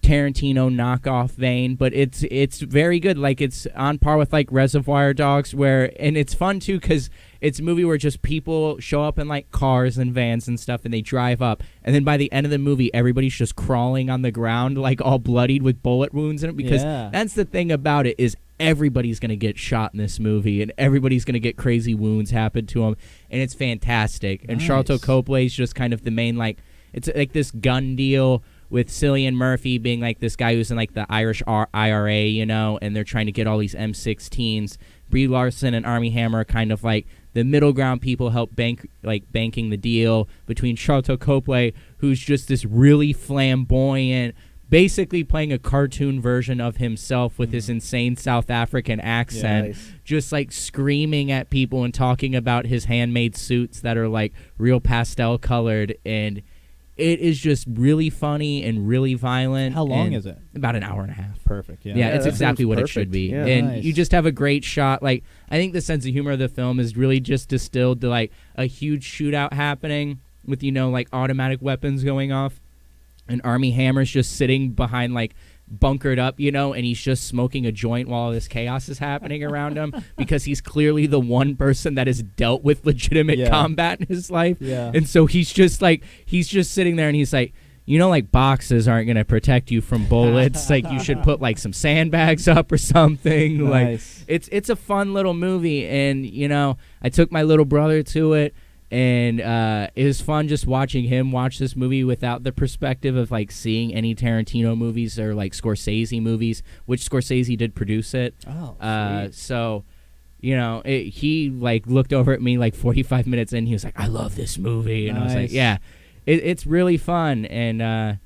Tarantino knockoff vein, but it's very good. Like it's on par with like Reservoir Dogs, and it's fun too because it's a movie where just people show up in like cars and vans and stuff, and they drive up, and then by the end of the movie, everybody's just crawling on the ground, like all bloodied with bullet wounds in it. Because Yeah. that's the thing about it is everybody's gonna get shot in this movie, and everybody's gonna get crazy wounds happen to them, and it's fantastic. And Nice. Sharlto Copley's just kind of the main like it's like this gun deal with Cillian Murphy being like this guy who's in like the Irish IRA, and they're trying to get all these M16s. Brie Larson and Armie Hammer are kind of like the middle ground people banking the deal between Sharlto Copley, who's just this really flamboyant, basically playing a cartoon version of himself with his insane South African accent, Nice. just like screaming at people and talking about his handmade suits that are like real pastel colored, and it is just really funny and really violent. How long and is it? About an hour and a half. Perfect. Yeah. Yeah, Yeah, it's that exactly sounds what it perfect. should be. Yeah. And Nice. you just have a great shot. Like, I think the sense of humor of the film is really just distilled to like a huge shootout happening with, like automatic weapons going off. And Armie Hammer's just sitting behind like bunkered up, and he's just smoking a joint while all this chaos is happening around him because he's clearly the one person that has dealt with legitimate Yeah. combat in his life. Yeah. And so he's just sitting there and he's like, like boxes aren't going to protect you from bullets. Like you should put like some sandbags up or something. Nice. Like it's a fun little movie. And, I took my little brother to it. And it was fun just watching him watch this movie without the perspective of like seeing any Tarantino movies or like Scorsese movies, which Scorsese did produce it. Oh, sweet. So, he like looked over at me like 45 minutes in. He was like, "I love this movie," and I was like, Nice. "Yeah, it's really fun and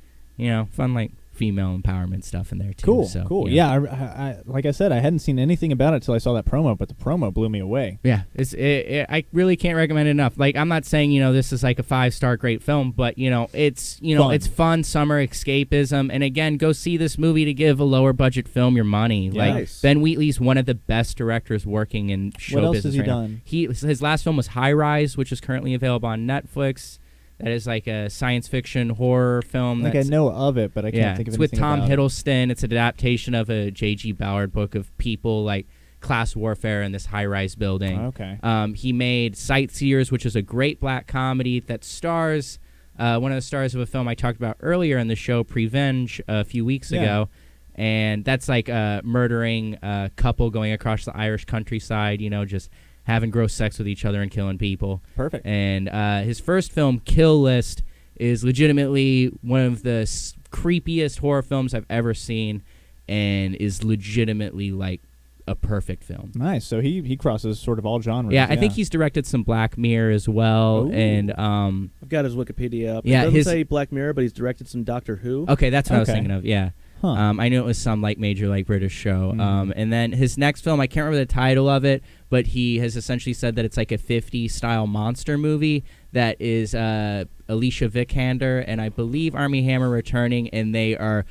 fun like female empowerment stuff in there too." Cool, So, cool. yeah. Yeah, I like I said, I hadn't seen anything about it till I saw that promo, but the promo blew me away. Yeah, I really can't recommend it enough. Like, I'm not saying this is like a 5-star great film, but it's Fun. it's fun summer escapism. And again, go see this movie to give a lower budget film your money. Like Nice. Ben Wheatley's one of the best directors working in show What else business has he right now. done? His last film was High Rise, which is currently available on Netflix. That is like a science fiction horror film. Like I that's, know of it, but I can't think of it's with anything Tom about it. Hiddleston. It's an adaptation of a J.G. Ballard book of people like class warfare in this high-rise building. Okay. He made Sightseers, which is a great black comedy that stars one of the stars of a film I talked about earlier in the show, Prevenge, a few weeks ago. And that's like a murdering couple going across the Irish countryside, just having gross sex with each other and killing people. Perfect. And his first film, Kill List, is legitimately one of the creepiest horror films I've ever seen, and is legitimately like a perfect film. Nice. So he crosses sort of all genres. Yeah, I think he's directed some Black Mirror as well. Ooh. And I've got his Wikipedia up. Yeah, It doesn't say Black Mirror, but he's directed some Doctor Who. okay, that's what I was Okay. thinking of. Yeah. Huh. I knew it was some like major like British show. Mhm. And then his next film, I can't remember the title of it, but he has essentially said that it's like a 50s style monster movie that is Alicia Vikander and I believe Armie Hammer returning, and they are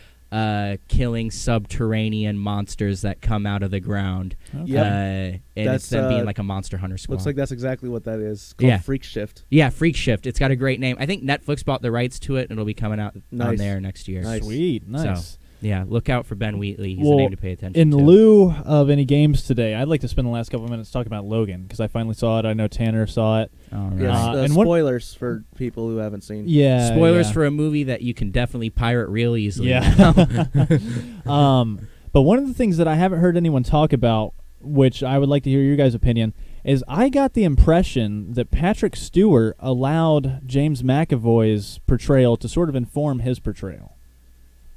killing subterranean monsters that come out of the ground. Okay. Yep. And That's, it's them being like a monster hunter squad. Looks like that's exactly what that is. It's called Yeah. Freak Shift. Yeah, Freak Shift. It's got a great name. I think Netflix bought the rights to it, and it'll be coming out on Nice. there next year. Nice. Sweet. Nice. Yeah, look out for Ben Wheatley. He's Well, a name to pay attention In to. lieu of any games today, I'd like to spend the last couple of minutes talking about Logan because I finally saw it. I know Tanner saw it. All right. Yes, and what- spoilers for people who haven't seen. Yeah. Spoilers yeah. for a movie that you can definitely pirate real easily. Yeah. But one of the things that I haven't heard anyone talk about, which I would like to hear your guys' opinion, is I got the impression that Patrick Stewart allowed James McAvoy's portrayal to sort of inform his portrayal.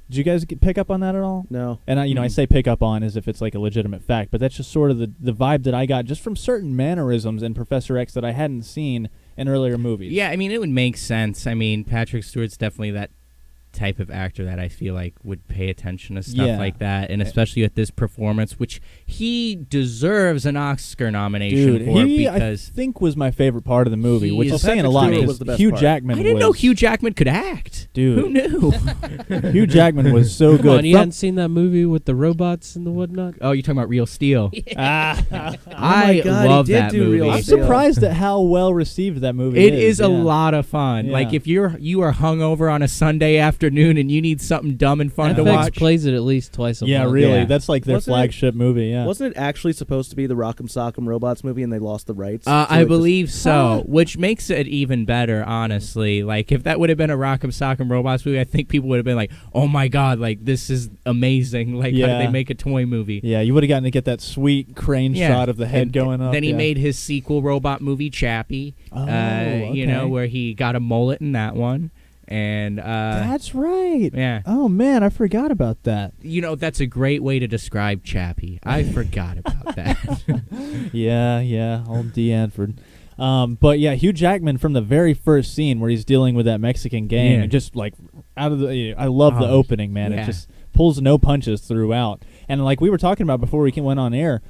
Did you guys pick up on that at all? No. And I say pick up on as if it's like a legitimate fact, but that's just sort of the vibe that I got just from certain mannerisms in Professor X that I hadn't seen in earlier movies. Yeah, I mean, it would make sense. I mean, Patrick Stewart's definitely that type of actor that I feel like would pay attention to stuff Yeah. like that, and especially with this performance, which he deserves an Oscar nomination Dude, for he because I think was my favorite part of the movie, which He is is- saying a Patrick lot Stewart because was the best Hugh part. Jackman I didn't know was- Hugh Jackman could act. Dude. Who knew? Hugh Jackman was so Come good. on, you hadn't seen that movie with the robots and the whatnot? Oh, you're talking about Real Steel. Ah. I God, he love did that do movie. Real I'm Steel. surprised at how well received that movie It is. is a lot of fun. Yeah. Like if you are hungover on a Sunday afternoon and you need something dumb and fun to FX watch. plays it at least twice a Yeah, month. really. Yeah. That's like their Wasn't it- flagship movie. Yeah. Wasn't it actually supposed to be the Rock'em Sock'em Robots movie, and they lost the rights? So I it just- believe so, Huh. which makes it even better, honestly. Like, if that would have been a Rock'em Sock'em Robots movie, I think people would have been like, oh my god, like, this is amazing. Like, how Yeah. did they make a toy movie? Yeah, you would have gotten to get that sweet crane Yeah. shot of the head And going up. Then he yeah. made his sequel robot movie, Chappie, Oh, you know, okay. where he got a mullet in that one. And, That's right. yeah. Oh man, I forgot about that. You know, that's a great way to describe Chappie. I forgot about that. Yeah, old D. Anford. But yeah, Hugh Jackman from the very first scene where he's dealing with that Mexican gang, Yeah. and just like out of the, I love the Oh, opening, man. yeah. It just pulls no punches throughout. And like we were talking about before we went on air,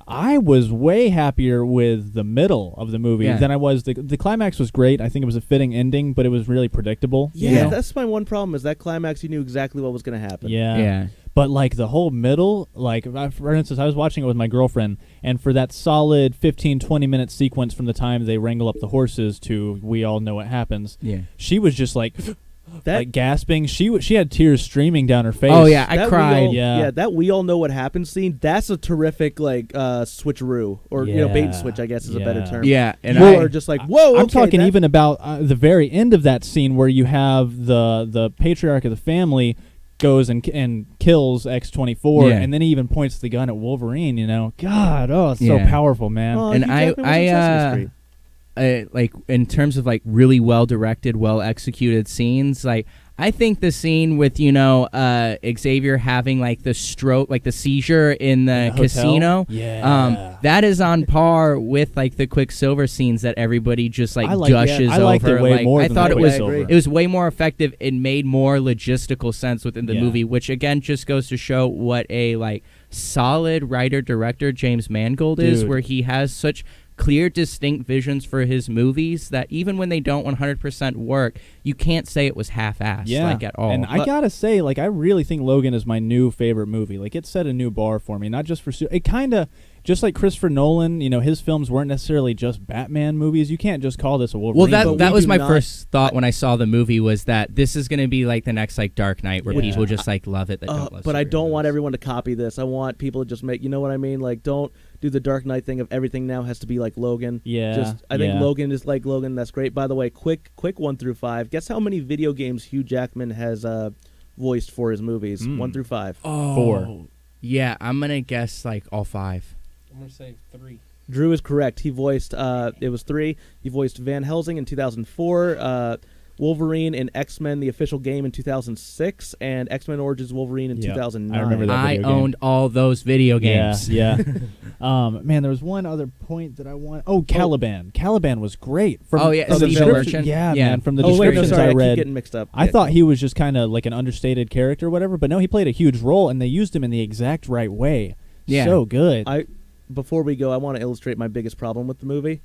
I was way happier with the middle of the movie Yeah. than I was. The climax was great. I think it was a fitting ending, but it was really predictable. you Yeah, know? that's my one problem. Is that climax? You knew exactly what was going to happen. Yeah. Yeah. But like the whole middle, like for instance, I was watching it with my girlfriend, and for that solid 15-20 minute sequence from the time they wrangle up the horses to we all know what happens, Yeah. she was just like That like gasping. She had tears streaming down her face. Oh, yeah. I that cried. We all, Yeah. that we all know what happens scene. That's a terrific like switcheroo, or bait and Yeah. switch, I guess is a better Yeah. term. Yeah. And People I, are just like, whoa. I'm okay, talking that- even about the very end of that scene where you have the patriarch of the family goes and kills X-24, Yeah. and then he even points the gun at Wolverine. You know, God, oh, it's so Yeah. powerful, man. Oh, And Hugh I- Jackman was in Sesame Street. like in terms of like really well directed, well executed scenes, like I think the scene with Xavier having like the stroke, like the seizure in the hotel? casino, Yeah. that is on par with like the Quicksilver scenes that everybody just like I like- yeah, gushes I liked over. it way like, more I than thought the it was Quicksilver. it was way more effective. It made more logistical sense within the Yeah. movie, which again just goes to show what a like solid writer director James Mangold is, Dude. where he has such clear, distinct visions for his movies that even when they don't 100% work, you can't say it was half-assed, like at all. And I gotta say, like, I really think Logan is my new favorite movie. Like, it set a new bar for me, not just for it kind of just like Christopher Nolan, his films weren't necessarily just Batman movies. You can't just call this a Wolverine. Well, movie. that we was do my not- first thought when I saw the movie, was that this is going to be like the next like Dark Knight, where Yeah. people just like love it that don't love. But I don't want superheroes. everyone to copy this. I want people to just make, you know what I mean? Like, don't do the Dark Knight thing of everything now has to be like Logan. Yeah, I think yeah. Logan is like Logan. That's great. By the way, quick 1 through 5. Guess how many video games Hugh Jackman has voiced for his movies? 1 through 5. Oh, 4. Yeah, I'm gonna guess like all 5. I'm gonna say 3. Drew is correct. He voiced. It was 3. He voiced Van Helsing in 2004. Wolverine in X-Men: The Official Game in 2006, and X-Men Origins Wolverine in Yeah, 2009. I remember that. I video game. owned all those video games. Yeah. Man, there was one other point that I want. Oh, Caliban. Caliban was great. Oh, yeah, from the the villain? description. Yeah, Yeah. man. From the Oh wait, no, descriptions sorry, I keep read, getting mixed up. I Yeah. thought he was just kind of like an understated character or whatever, but no, he played a huge role, and they used him in the exact right way. Yeah. So good. Before we go, I want to illustrate my biggest problem with the movie,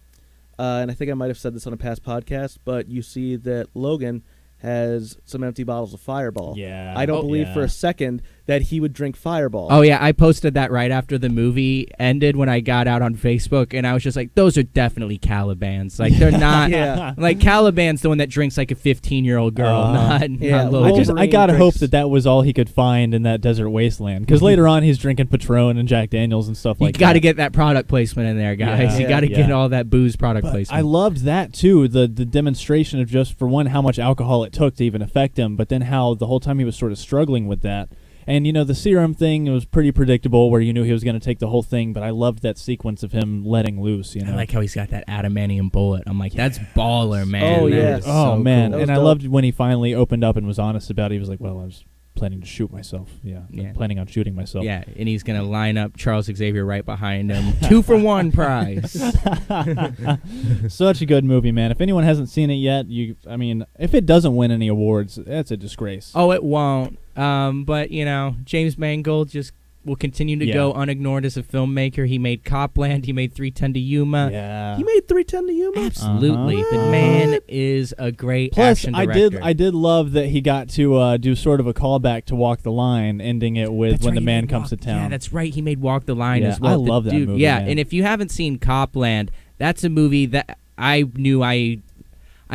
and I think I might have said this on a past podcast, but you see that Logan has some empty bottles of Fireball. Yeah. I don't Oh, believe yeah. for a second that he would drink Fireball. Oh yeah, I posted that right after the movie ended when I got out on Facebook, and I was just like, "Those are definitely Calibans. Like they're not Yeah. like Caliban's the one that drinks like a 15-year-old girl, not Yeah, not well, Logan." I Wolverine gotta hope drinks- that was all he could find in that desert wasteland. Because later on, he's drinking Patron and Jack Daniels and stuff You like that. got to get that product placement in there, guys. Yeah. You got to Yeah. get all that booze product But placement. I loved that too. The demonstration of just, for one, how much alcohol it took to even affect him, but then how the whole time he was sort of struggling with that. And the serum thing was pretty predictable, where you knew he was going to take the whole thing. But I loved that sequence of him letting loose. I like how he's got that adamantium bullet. I'm like, that's baller, man. Oh, That yeah. is Oh so man! That cool. was And I dope. loved when he finally opened up and was honest about it. He was like, "Well, I was planning to shoot myself. Yeah, Yeah. planning on shooting myself." Yeah, and he's gonna line up Charles Xavier right behind him. 2-for-1 prize. Such a good movie, man. If anyone hasn't seen it yet, if it doesn't win any awards, that's a disgrace. Oh, it won't. But James Mangold just will continue to Yeah. go unignored as a filmmaker. He made Copland. He made 3:10 to Yuma. Yeah. He made 310 to Yuma. Absolutely, the Uh-huh. man is a great Plus, action I director. did love that he got to do sort of a callback to Walk the Line, ending it with That's when right, the he man made comes Walk- to town. Yeah, that's right. He made Walk the Line Yeah, as well. I love that movie, Yeah, man. and if you haven't seen Copland, that's a movie that I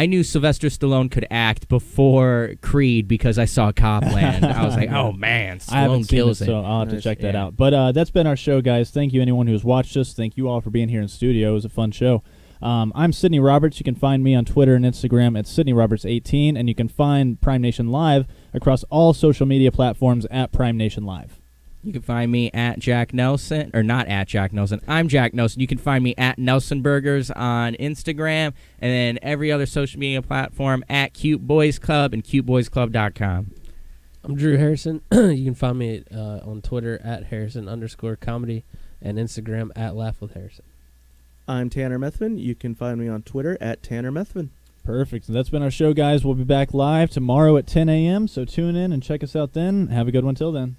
knew Sylvester Stallone could act before Creed because I saw Copland. I was like, oh man, I haven't Stallone seen kills it, it. so I'll have to Nice. check that Yeah. out. But that's been our show, guys. Thank you, anyone who's watched us. Thank you all for being here in studio. It was a fun show. I'm Sydney Roberts. You can find me on Twitter and Instagram at SydneyRoberts18, and you can find Prime Nation Live across all social media platforms at Prime Nation Live. You can find me at Jack Nelson, or not at Jack Nelson. I'm Jack Nelson. You can find me at Nelson Burgers on Instagram, and then every other social media platform at Cute Boys Club and CuteBoysClub.com. I'm Drew Harrison. You can find me on Twitter at Harrison_comedy and Instagram at Laugh with Harrison. I'm Tanner Methvin. You can find me on Twitter at Tanner Methvin. Perfect. So that's been our show, guys. We'll be back live tomorrow at 10 a.m., so tune in and check us out then. Have a good one till then.